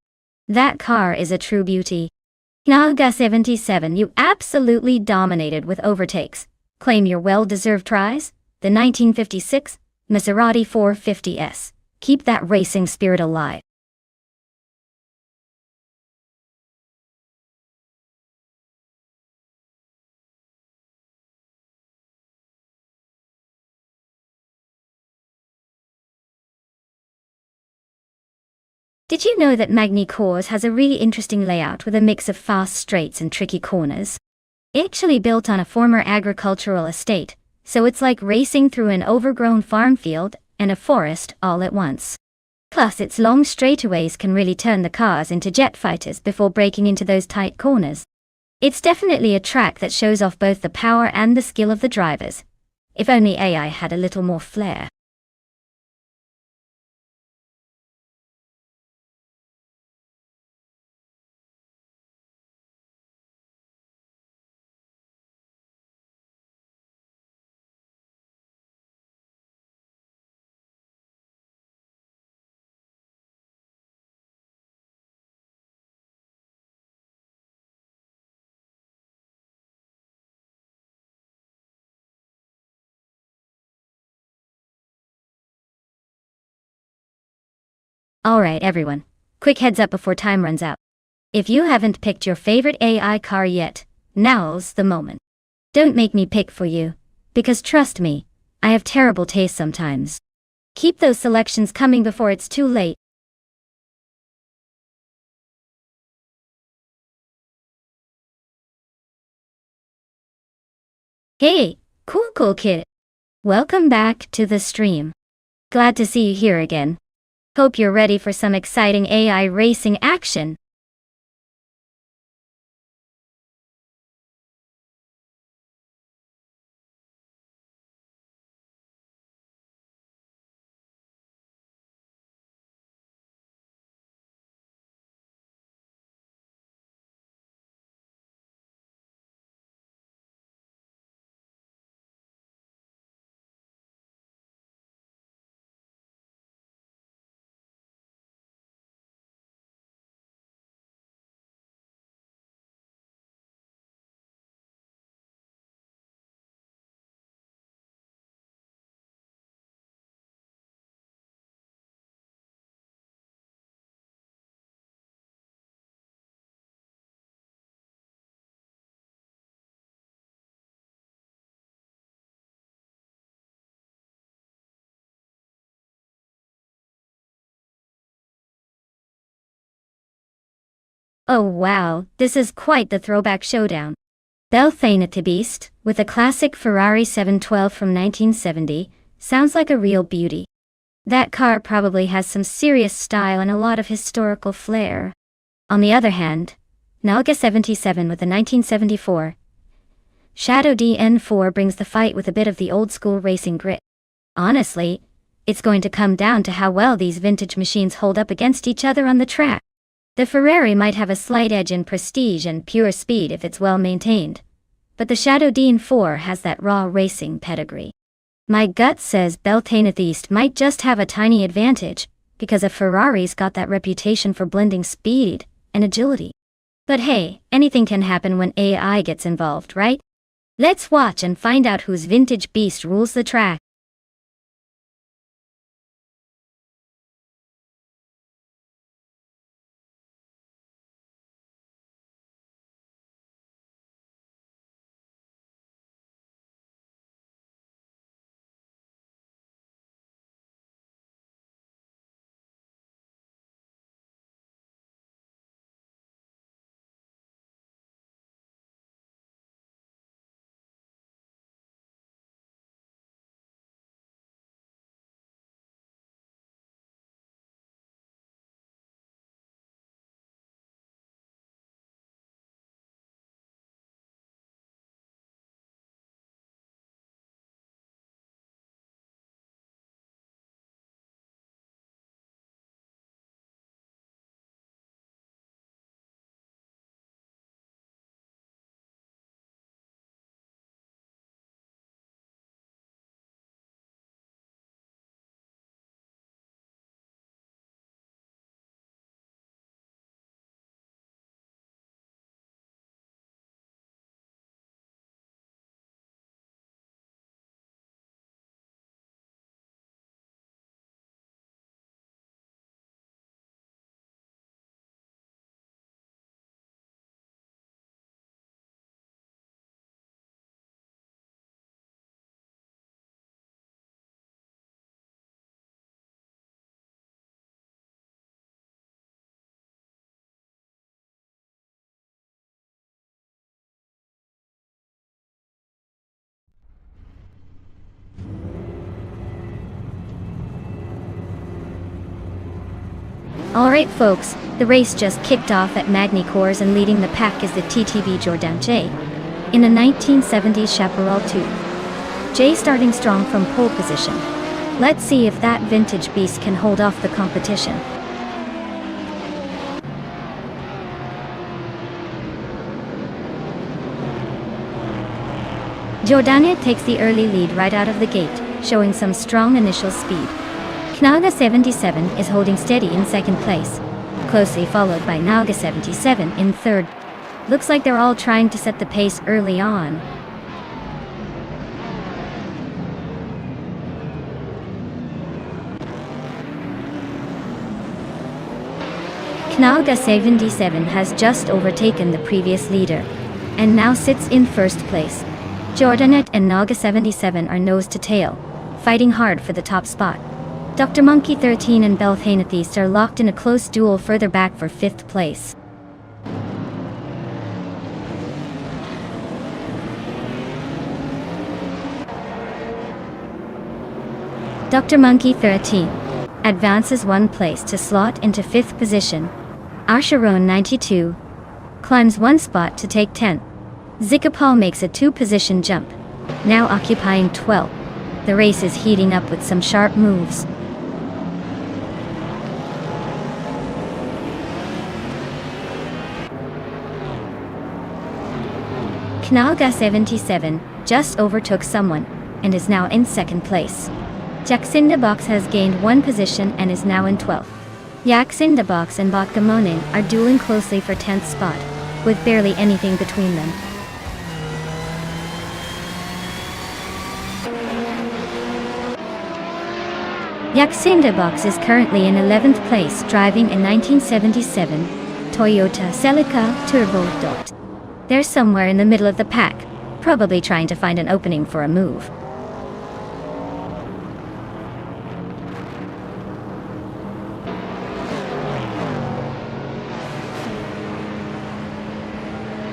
That car is a true beauty. Naga 77, you absolutely dominated with overtakes. Claim your well-deserved prize, the 1956 Maserati 450S. Keep that racing spirit alive. Did you know that Magny Cours has a really interesting layout with a mix of fast straights and tricky corners? Actually built on a former agricultural estate, so it's like racing through an overgrown farm field and a forest all at once. Plus, its long straightaways can really turn the cars into jet fighters before breaking into those tight corners. It's definitely a track that shows off both the power and the skill of the drivers. If only AI had a little more flair. Alright everyone, quick heads up before time runs out. If you haven't picked your favorite AI car yet, now's the moment. Don't make me pick for you, because trust me, I have terrible taste sometimes. Keep those selections coming before it's too late. Hey, cool kid. Welcome back to the stream. Glad to see you here again. Hope you're ready for some exciting AI racing action. Oh wow, this is quite the throwback showdown. Beltane Beast, with a classic Ferrari 712 from 1970, sounds like a real beauty. That car probably has some serious style and a lot of historical flair. On the other hand, Nalga 77 with a 1974 Shadow DN4 brings the fight with a bit of the old-school racing grit. Honestly, it's going to come down to how well these vintage machines hold up against each other on the track. The Ferrari might have a slight edge in prestige and pure speed if it's well maintained, but the Shadow DN4 has that raw racing pedigree. My gut says Beltane Beast might just have a tiny advantage, because a Ferrari's got that reputation for blending speed and agility. But hey, anything can happen when AI gets involved, right? Let's watch and find out whose vintage beast rules the track. Alright folks, the race just kicked off at Magny-Cours and leading the pack is the TTB Jourdain J. In a 1970s Chaparral 2. J starting strong from pole position. Let's see if that vintage beast can hold off the competition. Jourdain takes the early lead right out of the gate, showing some strong initial speed. Knaga 77 is holding steady in second place, closely followed by Naga 77 in third. Looks like they're all trying to set the pace early on. Knaga 77 has just overtaken the previous leader, and now sits in first place. Jourdain and Naga 77 are nose to tail, fighting hard for the top spot. Dr. Monkey 13 and Belthanetheist are locked in a close duel further back for 5th place. Dr. Monkey 13 advances 1 place to slot into 5th position. Asheron 92 climbs 1 spot to take 10th. Zikapal makes a 2-position jump, now occupying 12th. The race is heating up with some sharp moves. Knaga 77 just overtook someone, and is now in 2nd place. Jacindabox has gained 1 position and is now in 12th. Jacindabox and Botgamonin are dueling closely for 10th spot, with barely anything between them. Jacindabox is currently in 11th place, driving a 1977 Toyota Celica Turbo Dot. They're somewhere in the middle of the pack, probably trying to find an opening for a move.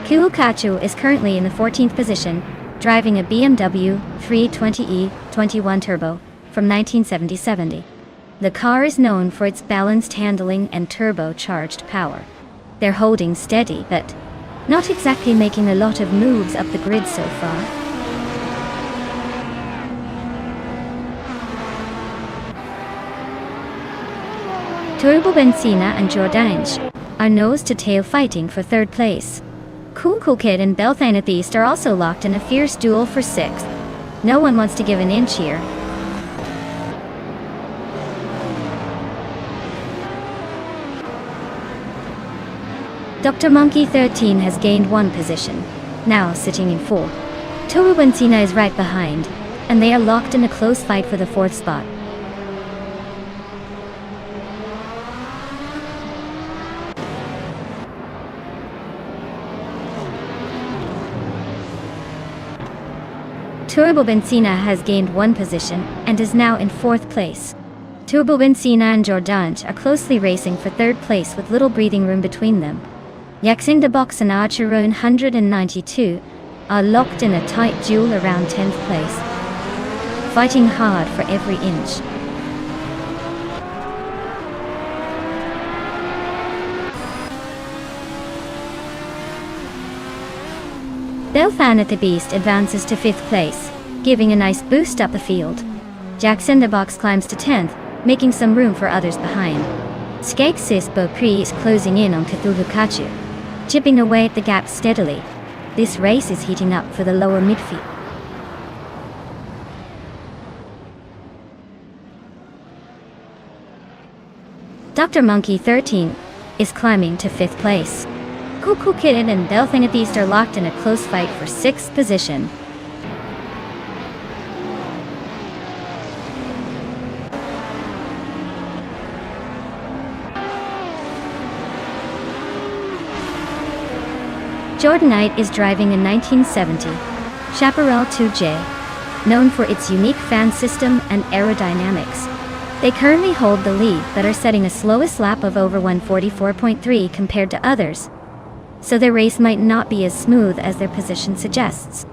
Kuukachu is currently in the 14th position, driving a BMW 320e 21 Turbo from 1970. The car is known for its balanced handling and turbocharged power. They're holding steady, but not exactly making a lot of moves up the grid so far. Turbo Benzina and Jourdain are nose-to-tail fighting for 3rd place. Cool Kid and Belthanetheist are also locked in a fierce duel for 6th. No one wants to give an inch here. Dr. Monkey 13 has gained 1 position, now sitting in 4th. Turbo Benzina is right behind, and they are locked in a close fight for the 4th spot. Turbo Benzina has gained 1 position and is now in 4th place. Turbo Benzina and Jourdain are closely racing for 3rd place with little breathing room between them. Jacindabox and Asheron 192 are locked in a tight duel around 10th place, fighting hard for every inch. Belthanetheist advances to 5th place, giving a nice boost up the field. Jacindabox climbs to 10th, making some room for others behind. Skeksis Beaupre is closing in on Kuukachu, chipping away at the gap steadily. This race is heating up for the lower midfield. Dr. Monkey 13 is climbing to 5th place. Cool Kid and Belthanetheist are locked in a close fight for 6th position. Jourdain is driving a 1970 Chaparral 2J, known for its unique fan system and aerodynamics. They currently hold the lead but are setting a slowest lap of over 144.3 compared to others, so their race might not be as smooth as their position suggests.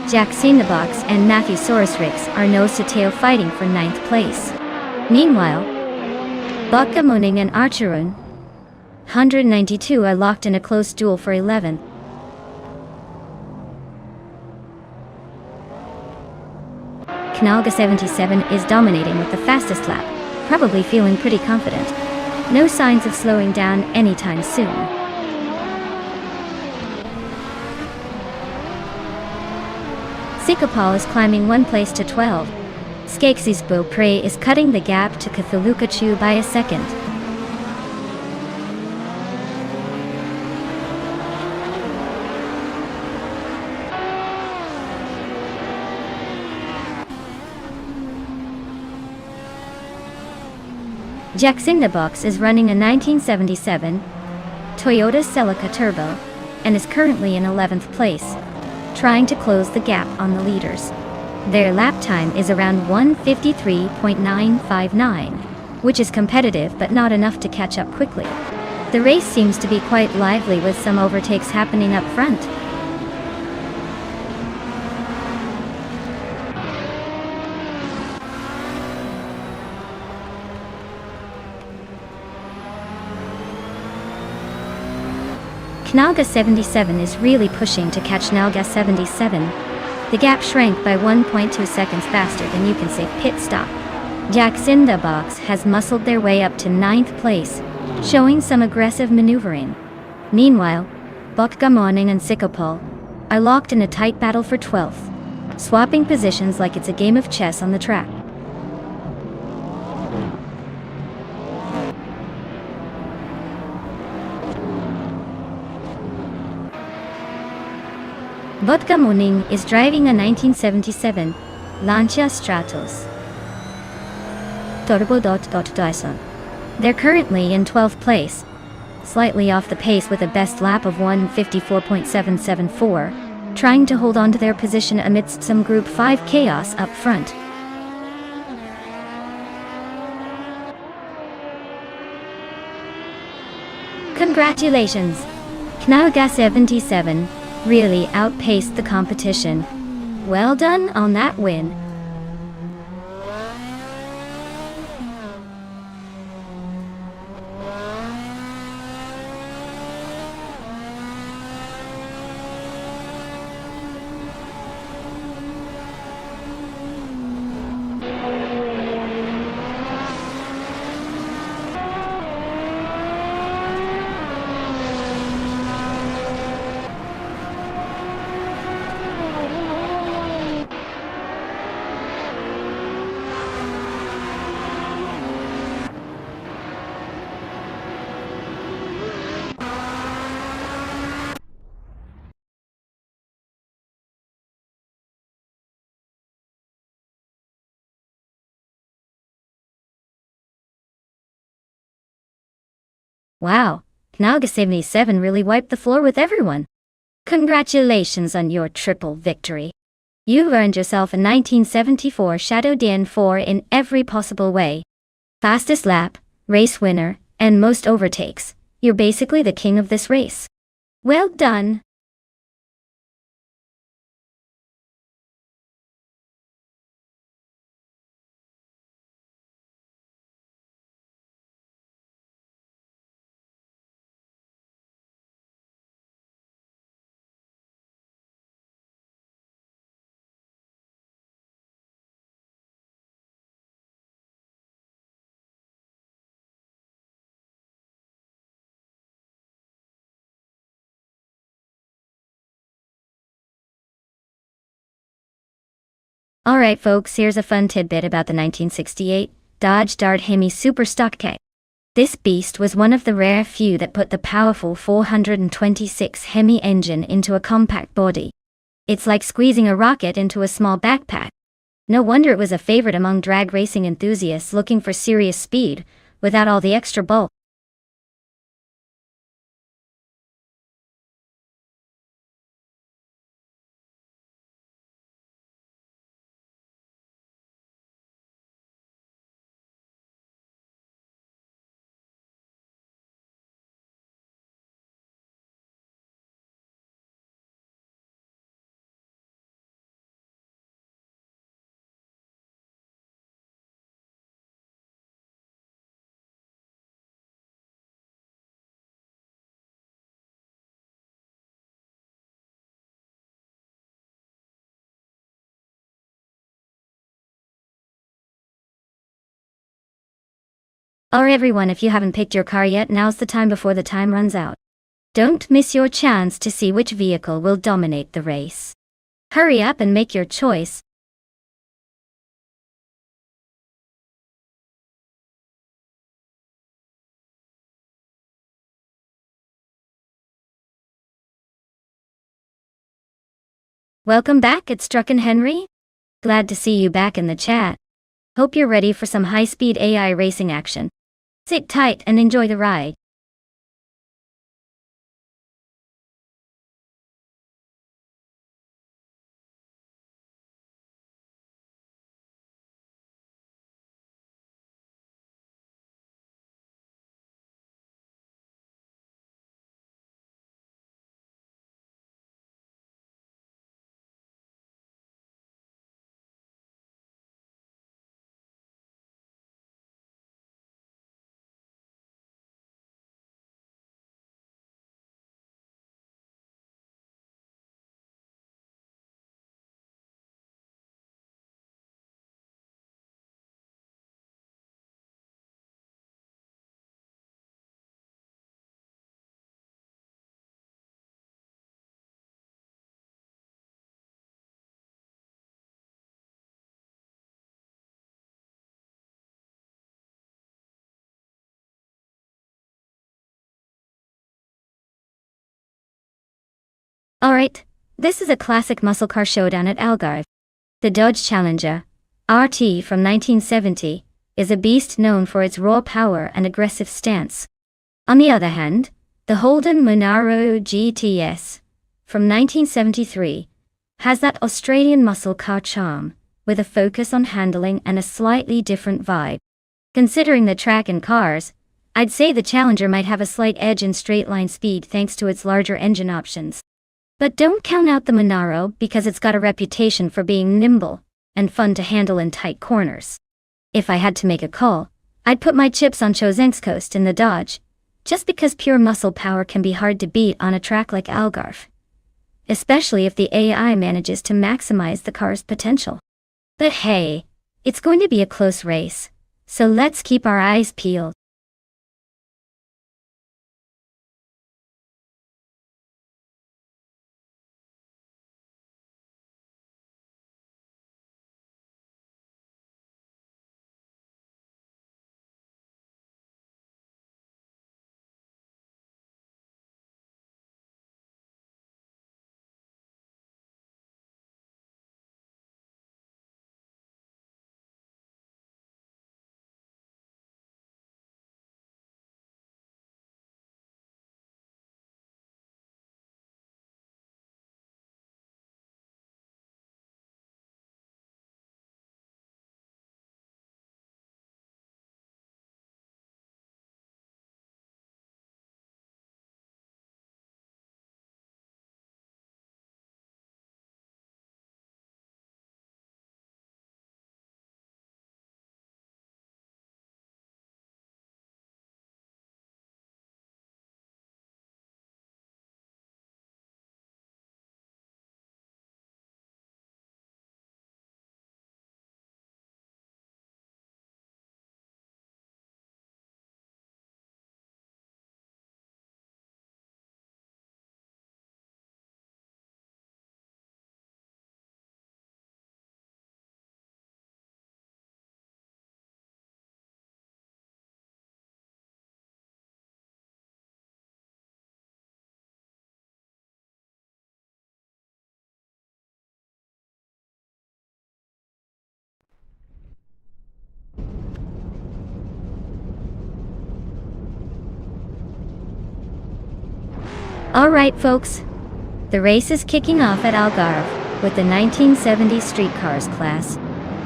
Jax in the Box and Matthew Rix are nose-to-tail fighting for ninth place. Meanwhile, Bokka Moning and Archerun 192 are locked in a close duel for 11th. Knalga 77 is dominating with the fastest lap, probably feeling pretty confident. No signs of slowing down anytime soon. Sikapal is climbing one place to 12. Skeksis Beaupre is cutting the gap to Cthulhukachu by a second. Jax in the Box is running a 1977 Toyota Celica Turbo and is currently in 11th place, trying to close the gap on the leaders. Their lap time is around 1:53.959, which is competitive but not enough to catch up quickly. The race seems to be quite lively with some overtakes happening up front. Knalga 77 is really pushing to catch Nalga 77. The gap shrank by 1.2 seconds faster than you can say pit stop. Jax in the Box has muscled their way up to 9th place, showing some aggressive maneuvering. Meanwhile, Bokka Moning and Sikapal are locked in a tight battle for 12th, swapping positions like it's a game of chess on the track. Bokka Moning is driving a 1977 Lancia Stratos Turbo. Dyson. They're currently in 12th place, slightly off the pace with a best lap of 1:54.774, trying to hold on to their position amidst some Group 5 chaos up front. Congratulations! Knalga 77 really outpaced the competition. Well done on that win. Wow, Knalga 77 really wiped the floor with everyone. Congratulations on your triple victory. You've earned yourself a 1974 Shadow Dian 4 in every possible way. Fastest lap, race winner, and most overtakes. You're basically the king of this race. Well done. Alright folks, here's a fun tidbit about the 1968 Dodge Dart Hemi Super Stock K. This beast was one of the rare few that put the powerful 426 Hemi engine into a compact body. It's like squeezing a rocket into a small backpack. No wonder it was a favorite among drag racing enthusiasts looking for serious speed, without all the extra bulk. Or everyone, if you haven't picked your car yet, now's the time before the time runs out. Don't miss your chance to see which vehicle will dominate the race. Hurry up and make your choice. Welcome back, it's Strucken Henry. Glad to see you back in the chat. Hope you're ready for some high-speed AI racing action. Sit tight and enjoy the ride. Alright, this is a classic muscle car showdown at Algarve. The Dodge Challenger, RT from 1970, is a beast known for its raw power and aggressive stance. On the other hand, the Holden Monaro GTS, from 1973, has that Australian muscle car charm, with a focus on handling and a slightly different vibe. Considering the track and cars, I'd say the Challenger might have a slight edge in straight-line speed thanks to its larger engine options. But don't count out the Monaro because it's got a reputation for being nimble and fun to handle in tight corners. If I had to make a call, I'd put my chips on Coast in the Dodge, just because pure muscle power can be hard to beat on a track like Algarve, especially if the AI manages to maximize the car's potential. But hey, it's going to be a close race, so let's keep our eyes peeled. Alright folks, the race is kicking off at Algarve with the 1970 street cars class.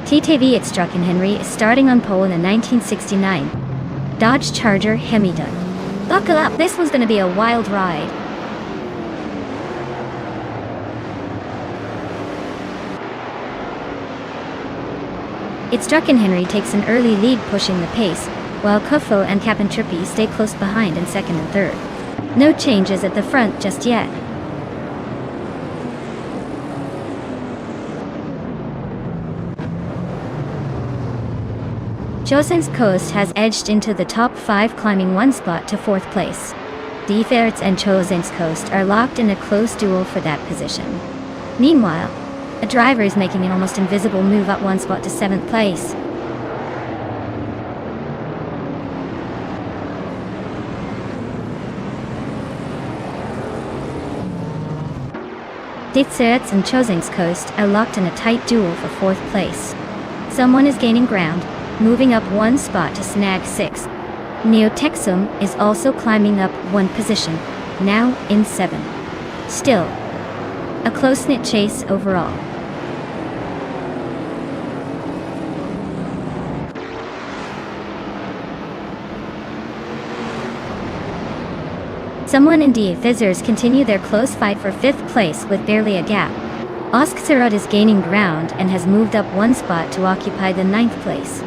TTV at Strucken Henry is starting on pole in a 1969 Dodge Charger Hemi-Dun. Buckle up, this one's gonna be a wild ride. It's Strucken Henry takes an early lead pushing the pace, while Kufo and Capintripi stay close behind in second and third. No changes at the front just yet. Chosen's Coast has edged into the top 5, climbing 1 spot to 4th place. Deferts and Chosen's Coast are locked in a close duel for that position. Meanwhile, a driver is making an almost invisible move up 1 spot to 7th place. Deferts and Chosen's Coast are locked in a tight duel for 4th place. Someone is gaining ground, moving up 1 spot to snag 6th. Neotexum is also climbing up 1 position, now in 7th. Still, a close-knit chase overall. Someone and Deferts continue their close fight for 5th place with barely a gap. Oskzerod is gaining ground and has moved up 1 spot to occupy the 9th place.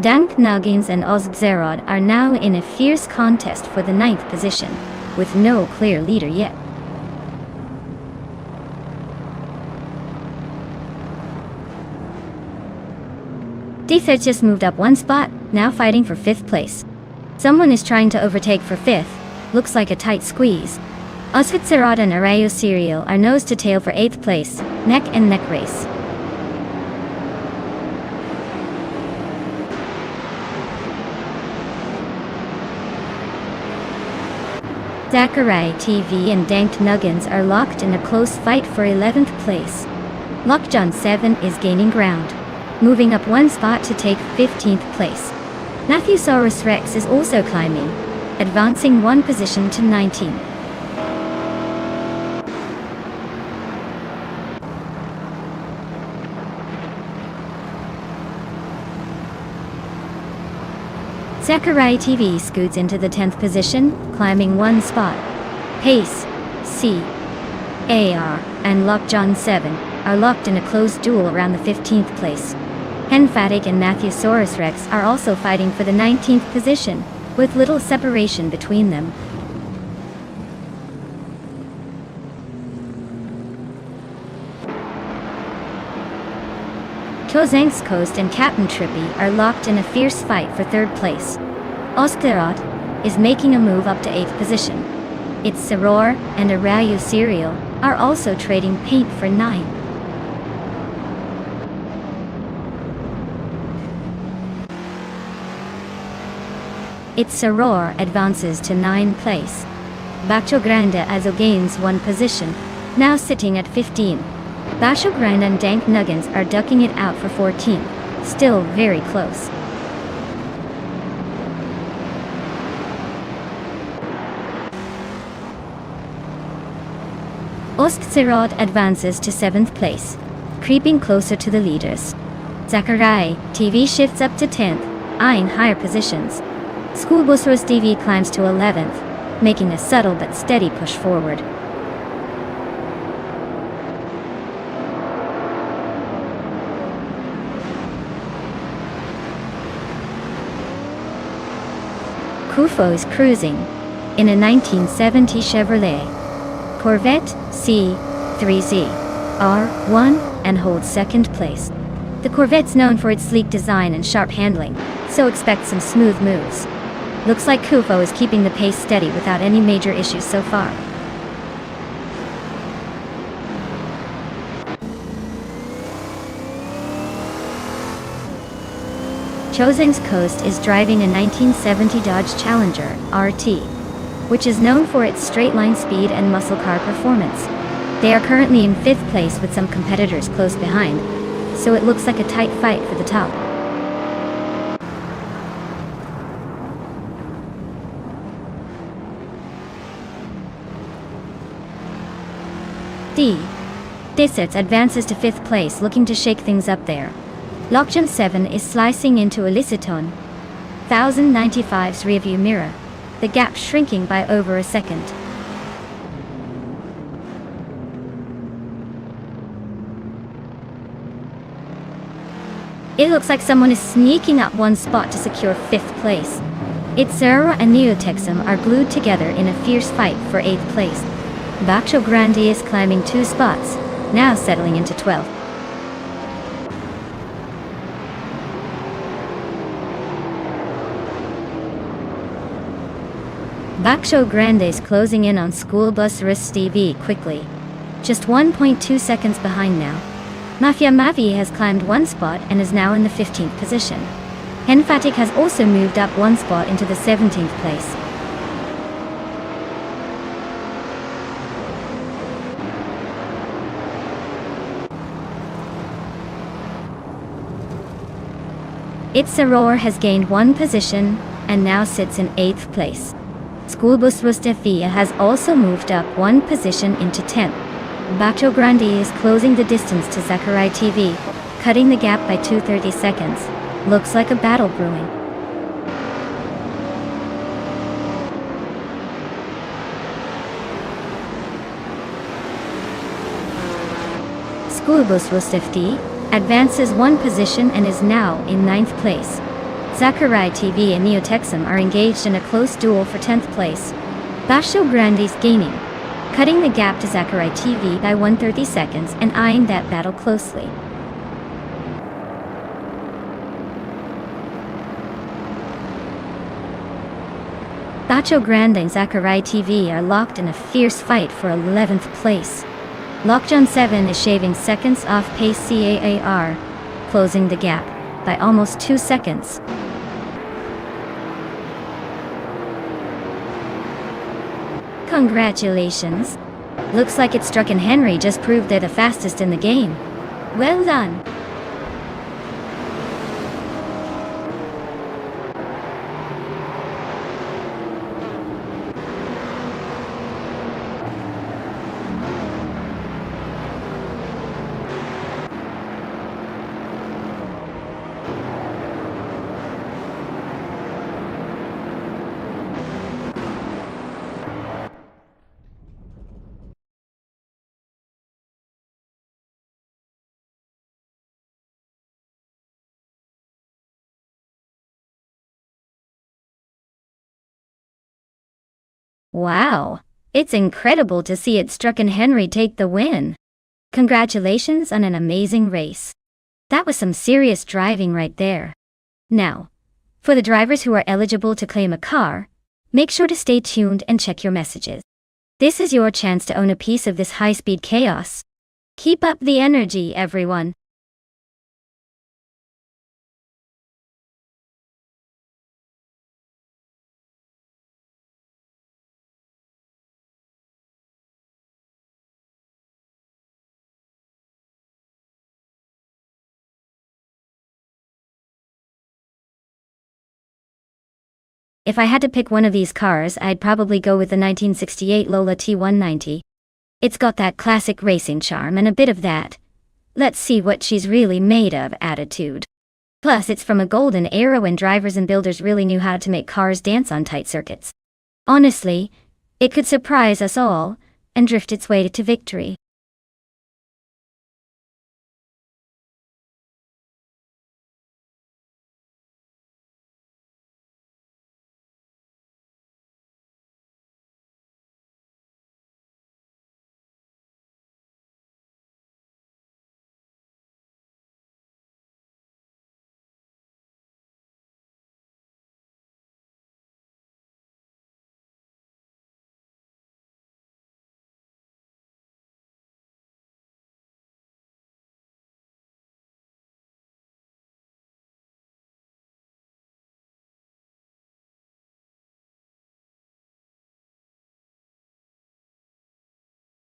Dank Nuggins and Oskzerod are now in a fierce contest for the 9th position, with no clear leader yet. Deferts just moved up 1 spot, now fighting for 5th place. Someone is trying to overtake for 5th. Looks like a tight squeeze. Oskzerod and Arayo Serial are nose to tail for 8th place, neck and neck race. Zachariah TV and Dank Nuggins are locked in a close fight for 11th place. Lockjaw 7 is gaining ground, moving up 1 spot to take 15th place. Nathusaurus Rex is also climbing, advancing 1 position to 19. Zachariah TV scoots into the 10th position, climbing 1 spot. Pace, C, AR, and Lockjaw 7 are locked in a close duel around the 15th place. Henfatic and Nathusaurus Rex are also fighting for the 19th position, with little separation between them. Chosen's Coast and Captain Trippy are locked in a fierce fight for 3rd place. Oskzerod is making a move up to 8th position. Its Soror and Arayu Serial are also trading paint for 9. Its Soror advances to 9th place. Bacho Grande also gains 1 position, now sitting at 15. Bacho Grande and Dank Nuggins are ducking it out for 14th, still very close. Oskzerod advances to 7th place, creeping closer to the leaders. Zachariah TV shifts up to 10th, eyeing higher positions. Schoolbusros TV climbs to 11th, making a subtle but steady push forward. Kufo is cruising in a 1970 Chevrolet Corvette C3Z R1 and holds 2nd place. The Corvette's known for its sleek design and sharp handling, so expect some smooth moves. Looks like Kufo is keeping the pace steady without any major issues so far. Chosen's Coast is driving a 1970 Dodge Challenger RT, which is known for its straight-line speed and muscle car performance. They are currently in 5th place with some competitors close behind, so it looks like a tight fight for the top. Deferts advances to 5th place, looking to shake things up there. Lockjaw 7 is slicing into Eliciton 1095's rearview mirror, the gap shrinking by over a second. It looks like someone is sneaking up 1 spot to secure 5th place. Itzera and Neotexum are glued together in a fierce fight for 8th place. Bacho Grande is climbing 2 spots, now settling into 12th. Baksho Grande is closing in on School Bus Race TV quickly. Just 1.2 seconds behind now. Mafia Mavi has climbed one spot and is now in the 15th position. Henfatic has also moved up one spot into the 17th place. Itzaror has gained one position and now sits in 8th place. Schoolbus Rustefia has also moved up one position into 10th. Bacho Grande is closing the distance to Zachary TV, cutting the gap by 2:30 seconds. Looks like a battle brewing. Schoolbus Rustefti advances one position and is now in 9th place. Zachary TV and Neotexum are engaged in a close duel for 10th place. Bacho Grande's gaining, cutting the gap to Zachary TV by 1:30 seconds and eyeing that battle closely. Bacho Grande and Zachary TV are locked in a fierce fight for 11th place. Lockjohn 7 is shaving seconds off pace CAAR, closing the gap by almost 2 seconds. Congratulations! Looks like Itstruck and Henry just proved they're the fastest in the game. Well done! Wow! It's incredible to see Itstruck and Henry take the win. Congratulations on an amazing race. That was some serious driving right there. Now, for the drivers who are eligible to claim a car, make sure to stay tuned and check your messages. This is your chance to own a piece of this high-speed chaos. Keep up the energy, everyone. If I had to pick one of these cars, I'd probably go with the 1968 Lola T190. It's got that classic racing charm and a bit of that "let's see what she's really made of" attitude. Plus, it's from a golden era when drivers and builders really knew how to make cars dance on tight circuits. Honestly, it could surprise us all and drift its way to victory.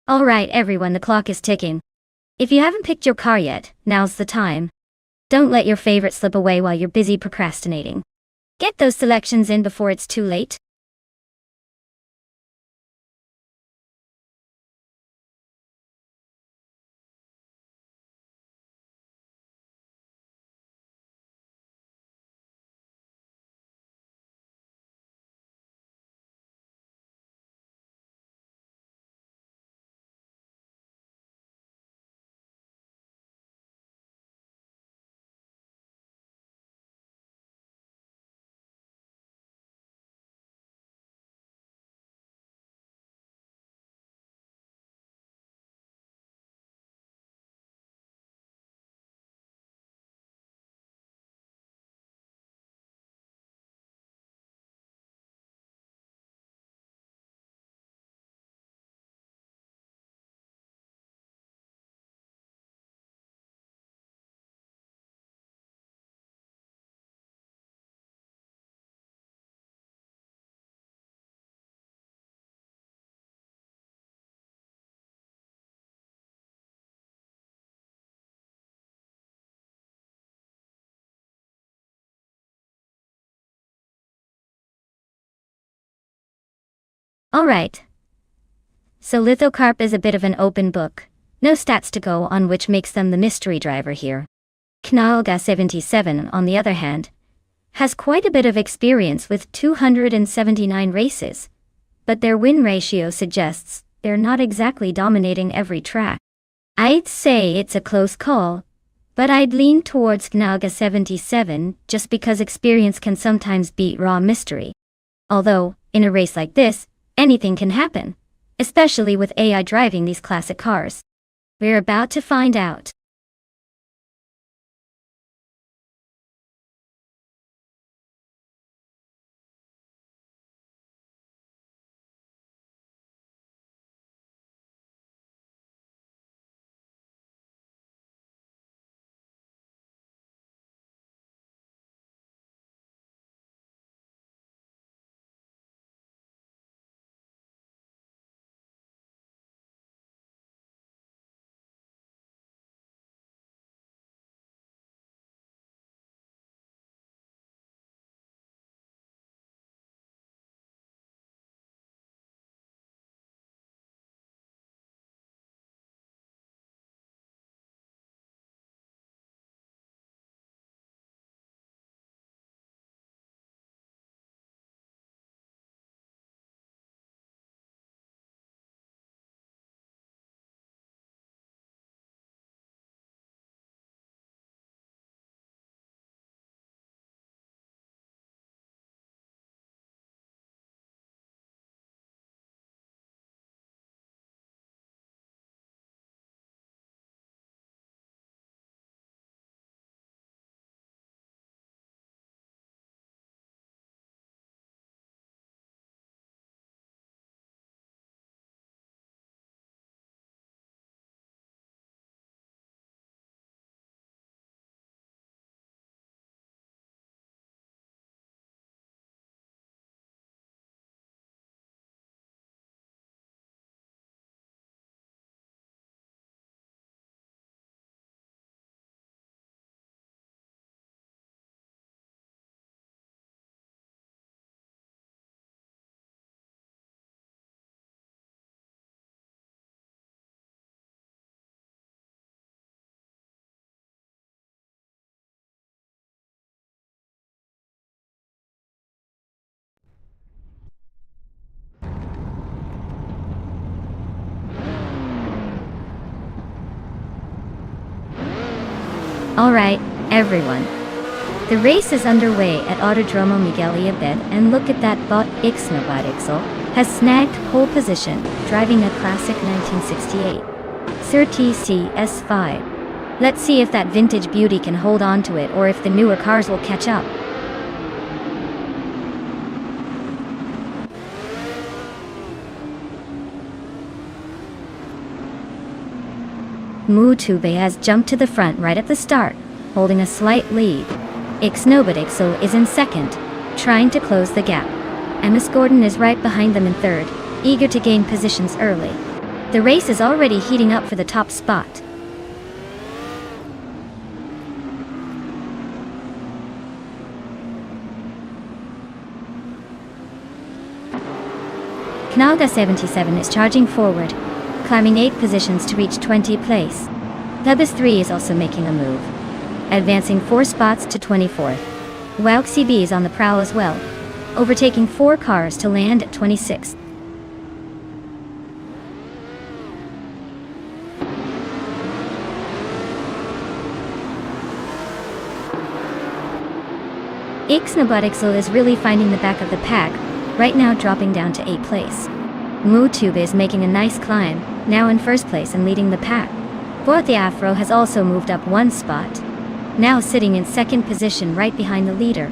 Alright everyone, the clock is ticking. If you haven't picked your car yet, now's the time. Don't let your favorite slip away while you're busy procrastinating. Get those selections in before it's too late. Alright. So Lithocarp is a bit of an open book. No stats to go on, which makes them the mystery driver here. Knalga 77, on the other hand, has quite a bit of experience with 279 races, but their win ratio suggests they're not exactly dominating every track. I'd say it's a close call, but I'd lean towards Knalga 77 just because experience can sometimes beat raw mystery. Although, in a race like this, anything can happen, especially with AI driving these classic cars. We're about to find out. Alright, everyone. The race is underway at Autodromo Miguel Iabet, and look at that bot. Ixnobotixel has snagged pole position, driving a classic 1968 Surtees CS5. Let's see if that vintage beauty can hold on to it, or if the newer cars will catch up. Mutube has jumped to the front right at the start, holding a slight lead. Ixnobotixel is in second, trying to close the gap. MS Gordon is right behind them in third, eager to gain positions early. The race is already heating up for the top spot. Knalga 77 is charging forward, climbing 8 positions to reach 20th place. Dubis 3 is also making a move, advancing 4 spots to 24th. WowXCB is on the prowl as well, overtaking 4 cars to land at 26th. Ixnobotixel is really finding the back of the pack, right now dropping down to 8th place. Mutube is making a nice climb, now in first place and leading the pack. Boat the Afro has also moved up 1 spot, now sitting in second position right behind the leader.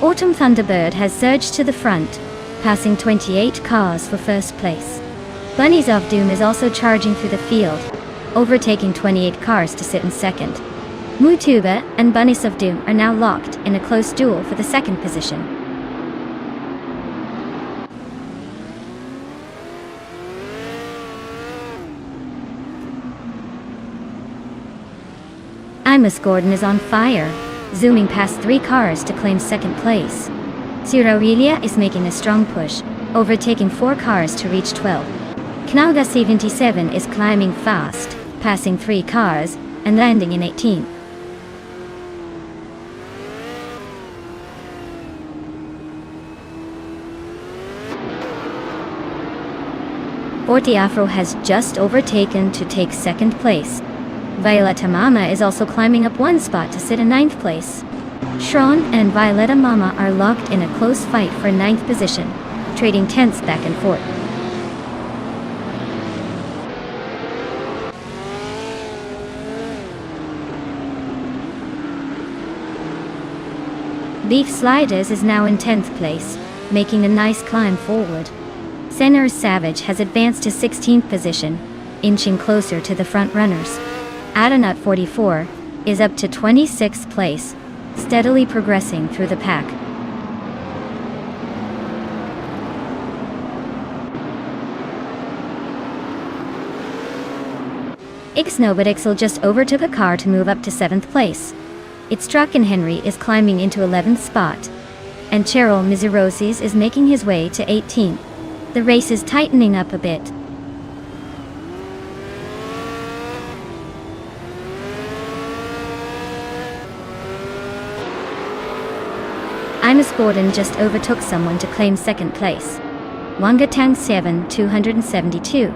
Autumn Thunderbird has surged to the front, passing 28 cars for first place. Bunnies of Doom is also charging through the field, overtaking 28 cars to sit in second. Mutube and Bunnies of Doom are now locked in a close duel for the second position. Imus Gordon is on fire, zooming past 3 cars to claim second place. Aurelia is making a strong push, overtaking 4 cars to reach 12. Knauga 77 is climbing fast, passing 3 cars, and landing in 18th. Forti Afro has just overtaken to take second place. Violetta Mama is also climbing up 1 spot to sit in 9th place. Shron and Violetta Mama are locked in a close fight for 9th position, trading tenths back and forth. Beef Sliders is now in 10th place, making a nice climb forward. Senor Savage has advanced to 16th position, inching closer to the front runners. Adonut 44 is up to 26th place, steadily progressing through the pack. Ixnobadixel just overtook a car to move up to 7th place. Itstrucken Henry is climbing into 11th spot, and Cheryl Mizurosis is making his way to 18th. The race is tightening up a bit. Imus Gordon just overtook someone to claim second place. Wangatang 7 272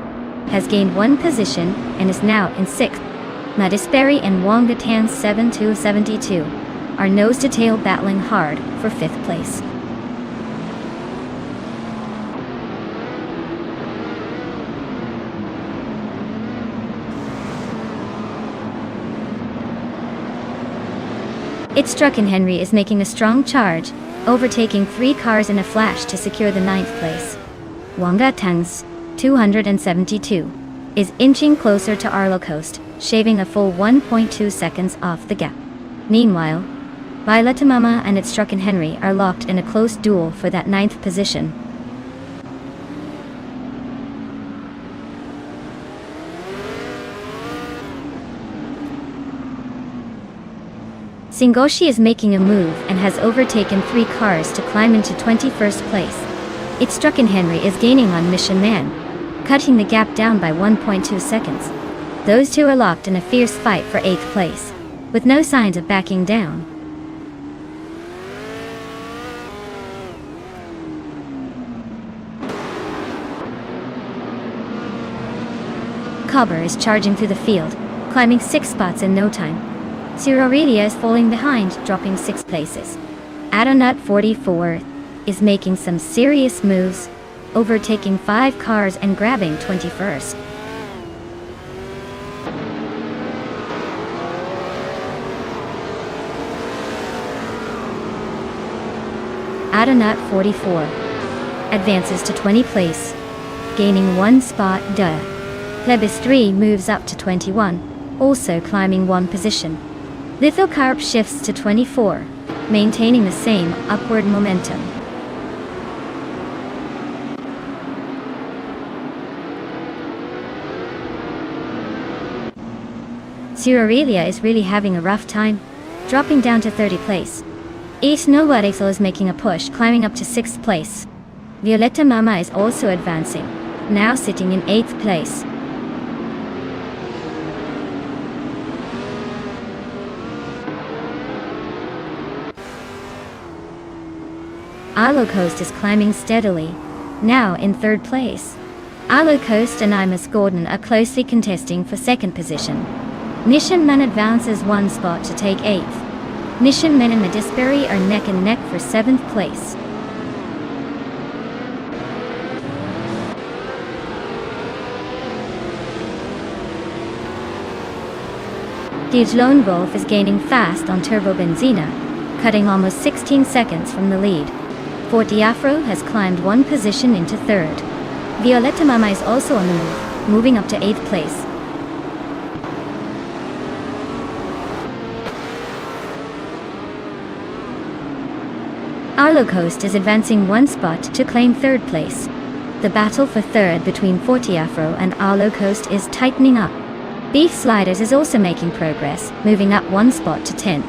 has gained 1 position and is now in 6th. Madisberry and Wangatang 7 272 are nose to tail battling hard for 5th place. Itstrucken Henry is making a strong charge, overtaking 3 cars in a flash to secure the 9th place. Wangatang's 272 is inching closer to Arlo Coast, shaving a full 1.2 seconds off the gap. Meanwhile, Violetta Mama and Itstrucken Henry are locked in a close duel for that 9th position. Singoshi is making a move and has overtaken 3 cars to climb into 21st place. Itstrucken Henry is gaining on Mission Man, cutting the gap down by 1.2 seconds. Those two are locked in a fierce fight for 8th place, with no signs of backing down. Cobber is charging through the field, climbing 6 spots in no time. Aurelia is falling behind, dropping 6 places. Adonut 44 is making some serious moves, overtaking 5 cars and grabbing 21st. Adonut 44 advances to 20th place, gaining 1 spot. Plebis 3 moves up to 21, also climbing 1 position. Lithocarp shifts to 24, maintaining the same upward momentum. Aurelia is really having a rough time, dropping down to 30th place. Itnobadixel is making a push, climbing up to 6th place. Violetta Mama is also advancing, now sitting in 8th place. Arlo Coast is climbing steadily, now in 3rd place. Arlo Coast and Imus Gordon are closely contesting for 2nd position. Nishanman advances 1 spot to take 8th. Nishanman and Madisberry are neck and neck for 7th place. Dij Lone Wolf is gaining fast on Turbo Benzina, cutting almost 16 seconds from the lead. Forti Afro has climbed 1 position into 3rd. Violetta Mama is also on the move, moving up to 8th place. Arlo Coast is advancing 1 spot to claim 3rd place. The battle for 3rd between Forti Afro and Arlo Coast is tightening up. Beef Sliders is also making progress, moving up one spot to 10th.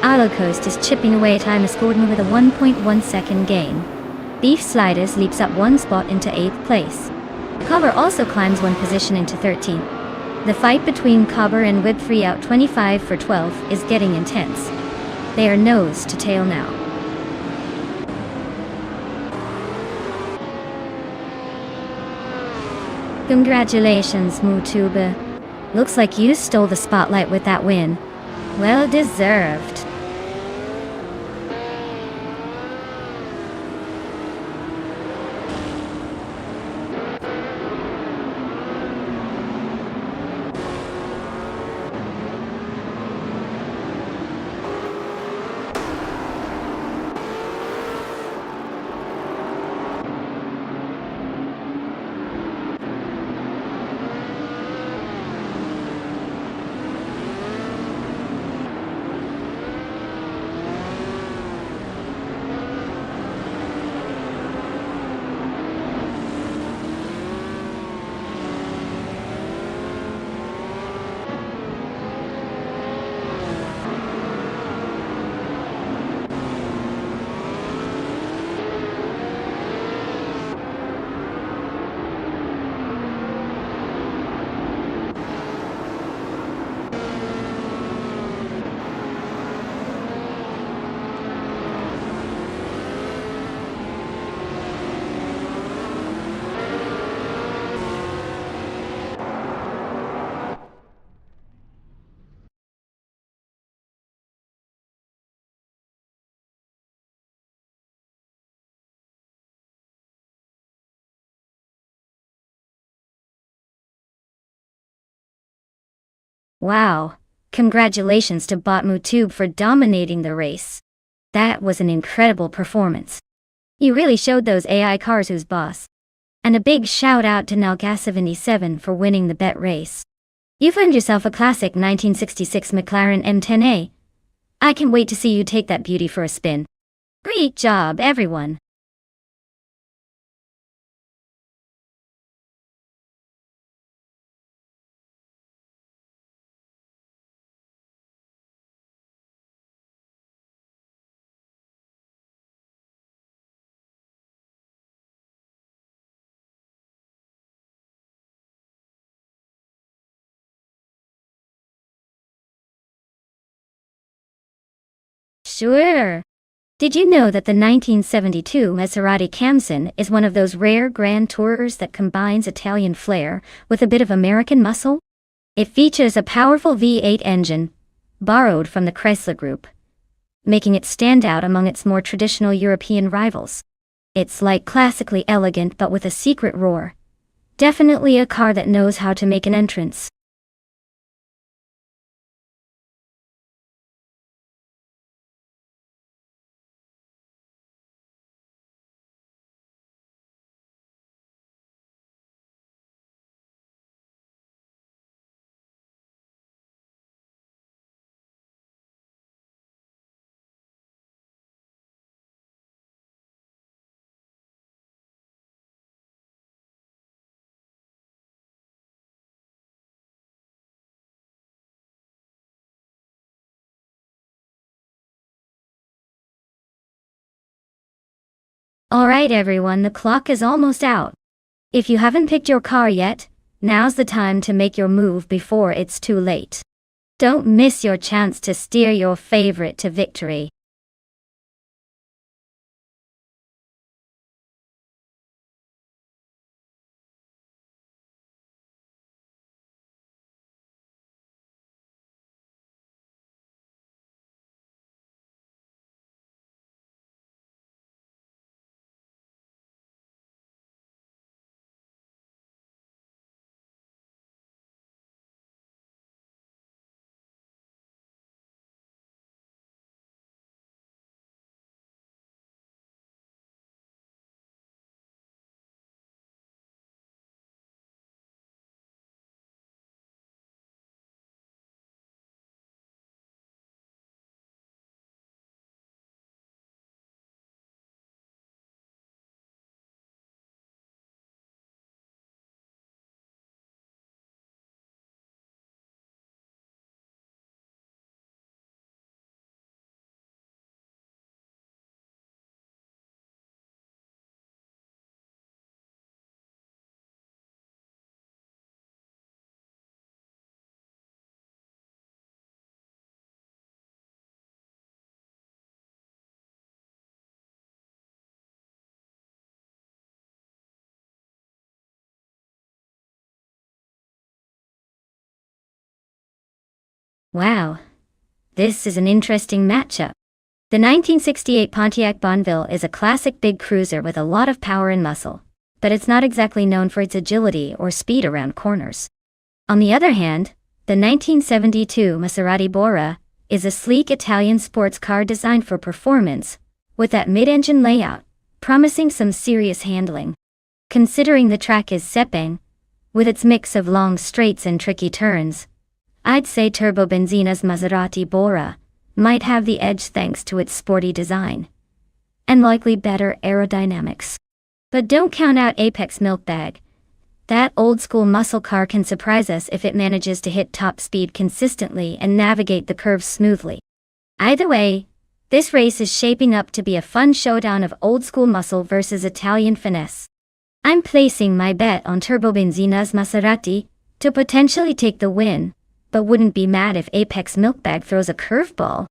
Isle Coast is chipping away at Imus Gordon with a 1.1 second gain. Beef Sliders leaps up one spot into 8th place. Cobber also climbs one position into 13th. The fight between Cobber and Whip3 out 25 for 12 is getting intense. They are nose to tail now. Congratulations, Mutube. Looks like you stole the spotlight with that win. Well deserved. Wow, congratulations to Botmutube for dominating the race. That was an incredible performance. You really showed those AI cars who's boss. And a big shout out to Nalga77 for winning the bet race. You've earned yourself a classic 1966 McLaren M10A. I can't wait to see you take that beauty for a spin. Great job, everyone. Sure. Did you know that the 1972 Maserati Camson is one of those rare Grand Tourers that combines Italian flair with a bit of American muscle? It features a powerful V8 engine, borrowed from the Chrysler Group, making it stand out among its more traditional European rivals. It's like classically elegant but with a secret roar. Definitely a car that knows how to make an entrance. Alright everyone, the clock is almost out. If you haven't picked your car yet, now's the time to make your move before it's too late. Don't miss your chance to steer your favorite to victory. Wow. This is an interesting matchup. The 1968 Pontiac Bonneville is a classic big cruiser with a lot of power and muscle, but it's not exactly known for its agility or speed around corners. On the other hand, the 1972 Maserati Bora is a sleek Italian sports car designed for performance, with that mid-engine layout, promising some serious handling. Considering the track is Sepang, with its mix of long straights and tricky turns, I'd say Turbo Benzina's Maserati Bora might have the edge thanks to its sporty design, and likely better aerodynamics. But don't count out Apex Milkbag. That old-school muscle car can surprise us if it manages to hit top speed consistently and navigate the curves smoothly. Either way, this race is shaping up to be a fun showdown of old-school muscle versus Italian finesse. I'm placing my bet on Turbo Benzina's Maserati to potentially take the win, but wouldn't be mad if Apex Milkbag throws a curveball.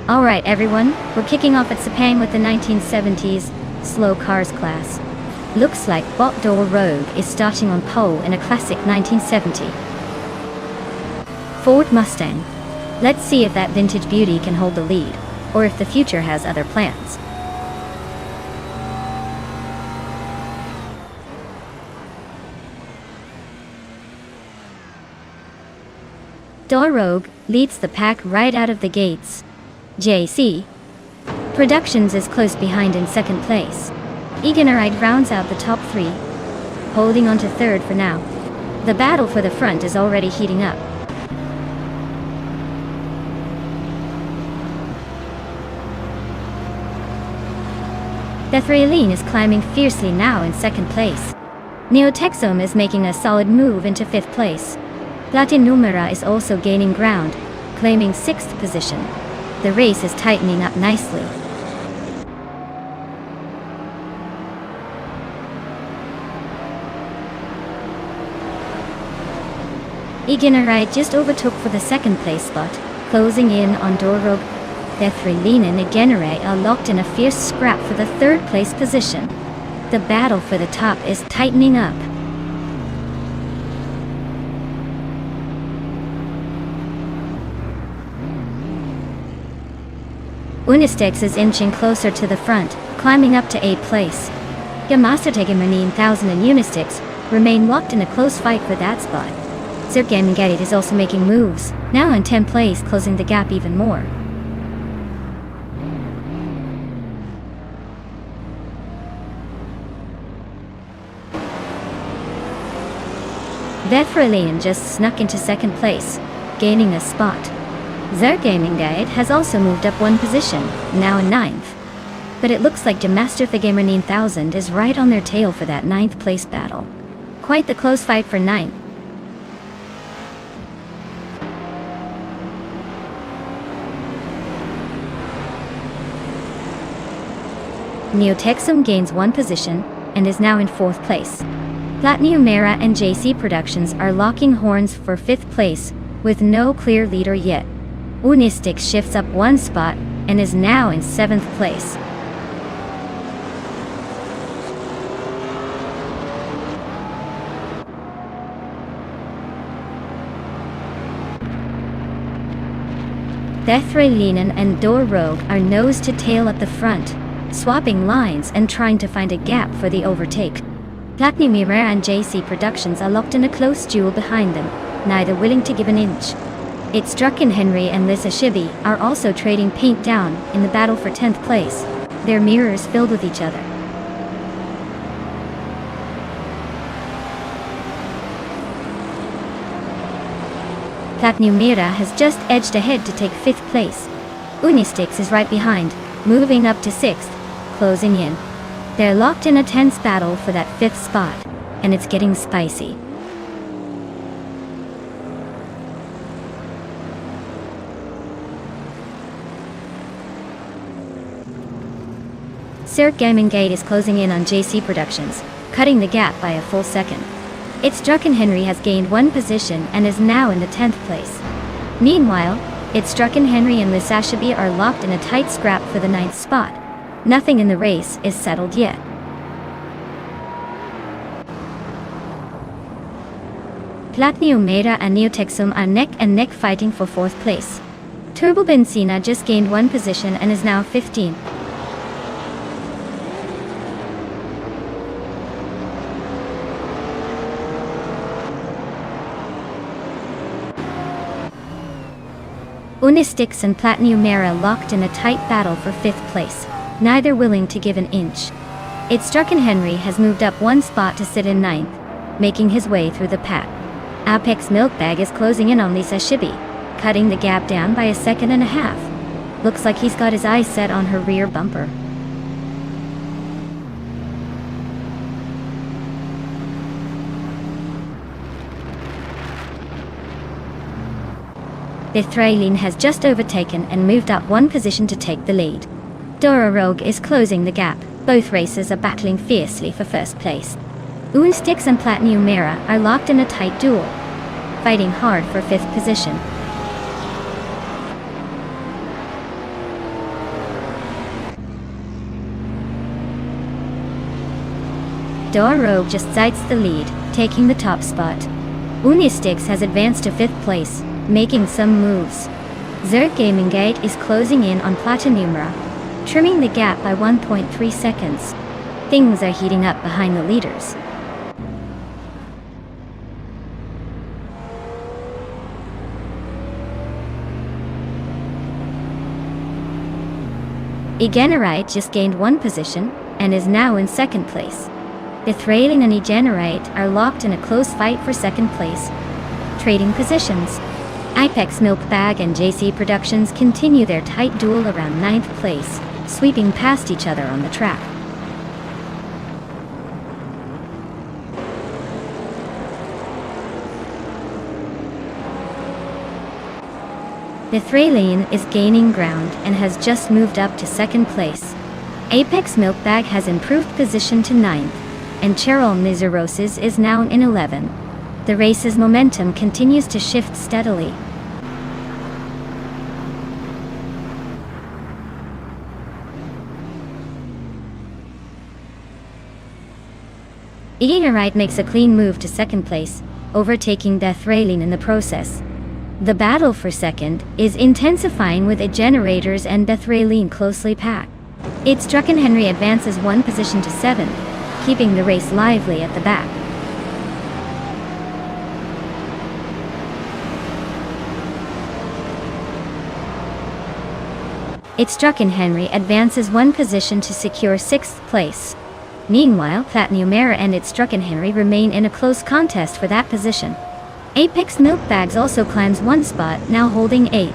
Alright everyone, we're kicking off at Sepang with the 1970s slow cars class. Looks like Botdor Rogue is starting on pole in a classic 1970 Ford Mustang. Let's see if that vintage beauty can hold the lead, or if the future has other plans. Dor Rogue leads the pack right out of the gates. JC Productions is close behind in second place. Eganoride rounds out the top three, holding on to third for now. The battle for the front is already heating up. Deathraylene is climbing fiercely now in second place. Neotexum is making a solid move into fifth place. Latinumera is also gaining ground, claiming sixth position. The race is tightening up nicely. Eganoride just overtook for the second place spot, closing in on Dorog. Deathraylene and Eganoride are locked in a fierce scrap for the third place position. The battle for the top is tightening up. Unistex is inching closer to the front, climbing up to 8th place. Yamasategamer 1000 and Unistex remain locked in a close fight for that spot. Zergamingate is also making moves, now in 10th place, closing the gap even more. Deathraylene just snuck into second place, gaining a spot. Zergamingate has also moved up one position, now in 9th. But it looks like Jamaster the Gamer 9000 is right on their tail for that 9th place battle. Quite the close fight for 9th. Neotexum gains one position, and is now in 4th place. Platinum Mera and JC Productions are locking horns for 5th place, with no clear leader yet. Unistix shifts up 1 spot, and is now in 7th place. Deathraylinen and Dor Rogue are nose to tail at the front, swapping lines and trying to find a gap for the overtake. Platinum Mera and JC Productions are locked in a close duel behind them, neither willing to give an inch. It's Drucken Henry and Lisa Shibi are also trading paint down in the battle for 10th place, their mirrors filled with each other. Platinum Mera has just edged ahead to take 5th place. Unistix is right behind, moving up to 6th, closing in. They're locked in a tense battle for that 5th spot, and it's getting spicy. Cirque Gaming Gate is closing in on JC Productions, cutting the gap by a full second. It's Drucken Henry has gained 1 position and is now in the 10th place. Meanwhile, It's Drucken Henry and Lisa Shibi are locked in a tight scrap for the 9th spot. Nothing in the race is settled yet. Platinum Mera and Neotexum are neck and neck fighting for 4th place. Turbo Benzina just gained 1 position and is now 15th. Unistix and Platinum Mera locked in a tight battle for 5th place, neither willing to give an inch. It's Drucken Henry has moved up 1 spot to sit in 9th, making his way through the pack. Apex Milkbag is closing in on Lisa Shibi, cutting the gap down by 1.5 seconds. Looks like he's got his eyes set on her rear bumper. Deathraylinen has just overtaken and moved up 1 position to take the lead. Dora Rogue is closing the gap. Both racers are battling fiercely for 1st place. Unistix and Platinum Mera are locked in a tight duel, fighting hard for 5th position. Dora Rogue just sights the lead, taking the top spot. Unistix has advanced to 5th place, making some moves. Cirque Gaming Gate is closing in on Platinum Mera, trimming the gap by 1.3 seconds. Things are heating up behind the leaders. Egenerite just gained 1 position and is now in 2nd place. Deathraylinen and Egenerite are locked in a close fight for 2nd place, trading positions. Apex Milkbag and JC Productions continue their tight duel around 9th place, sweeping past each other on the track. Deathraylinen is gaining ground and has just moved up to 2nd place. Apex Milkbag has improved position to 9th, and Cheryl Miseroses is now in 11th. The race's momentum continues to shift steadily. Egenerite makes a clean move to 2nd place, overtaking Deathraylinen in the process. The battle for 2nd is intensifying with Egenerators and Deathraylinen closely packed. It's Drucken Henry advances 1 position to 7th, keeping the race lively at the back. It's Drucken Henry advances 1 position to secure 6th place. Meanwhile, Platinum Mera and It's Drucken Henry remain in a close contest for that position. Apex Milkbags also climbs 1 spot, now holding 8th.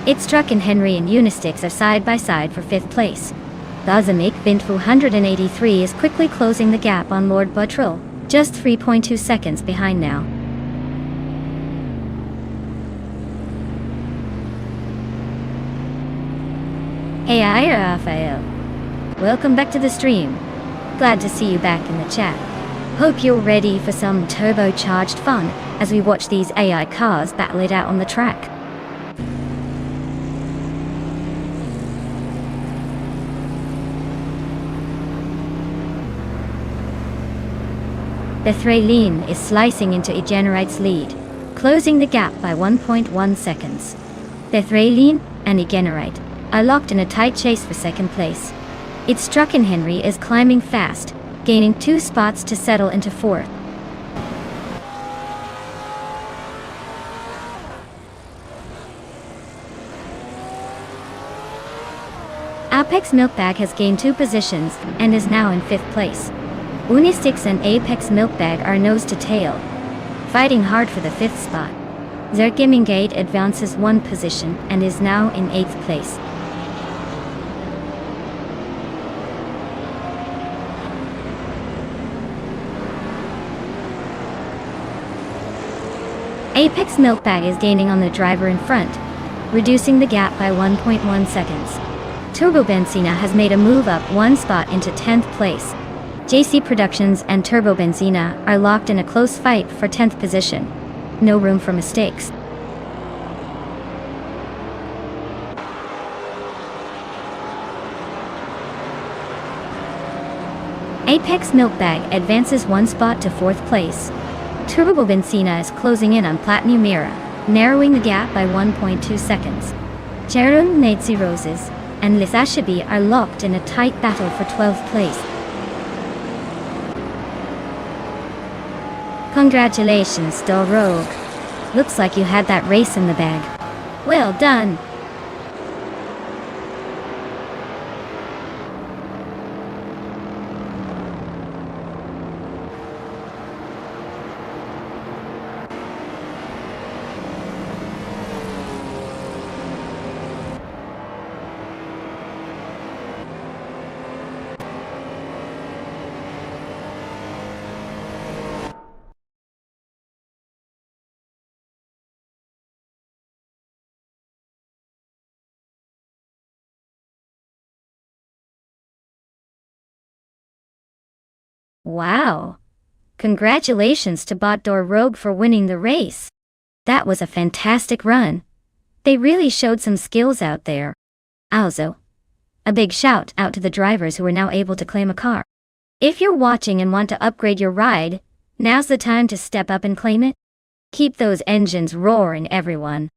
It's Drucken Henry and Unistix are side by side for 5th place. Bazamik Bint 183 is quickly closing the gap on Lord Buttrill, just 3.2 seconds behind now. Hey, Raphael. Welcome back to the stream. Glad to see you back in the chat. Hope you're ready for some turbocharged fun as we watch these AI cars battle it out on the track. The Thrayline is slicing into Egenerate's lead, closing the gap by 1.1 seconds. The Thrayline and Egenerate are locked in a tight chase for second place. Its Struckenhenry is climbing fast, gaining 2 spots to settle into 4th. Apex Milkbag has gained 2 positions and is now in 5th place. Unistix and Apex Milkbag are nose to tail, fighting hard for the 5th spot. Zergimingate advances 1 position and is now in 8th place. Apex Milkbag is gaining on the driver in front, reducing the gap by 1.1 seconds. Turbobenzina has made a move up 1 spot into 10th place. JC Productions and Turbobenzina are locked in a close fight for 10th position. No room for mistakes. Apex Milkbag advances 1 spot to 4th place. Turbobenzina is closing in on Platinumera, narrowing the gap by 1.2 seconds. Jerun Nazi Roses and Lithashabi are locked in a tight battle for 12th place. Congratulations, Dor Rogue. Looks like you had that race in the bag. Well done. Wow! Congratulations to Botdor Rogue for winning the race. That was a fantastic run. They really showed some skills out there. Also, a big shout out to the drivers who are now able to claim a car. If you're watching and want to upgrade your ride, now's the time to step up and claim it. Keep those engines roaring, everyone.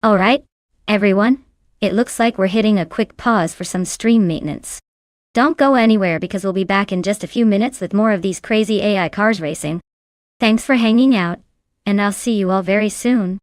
Alright, everyone, it looks like we're hitting a quick pause for some stream maintenance. Don't go anywhere because we'll be back in just a few minutes with more of these crazy AI cars racing. Thanks for hanging out, and I'll see you all very soon.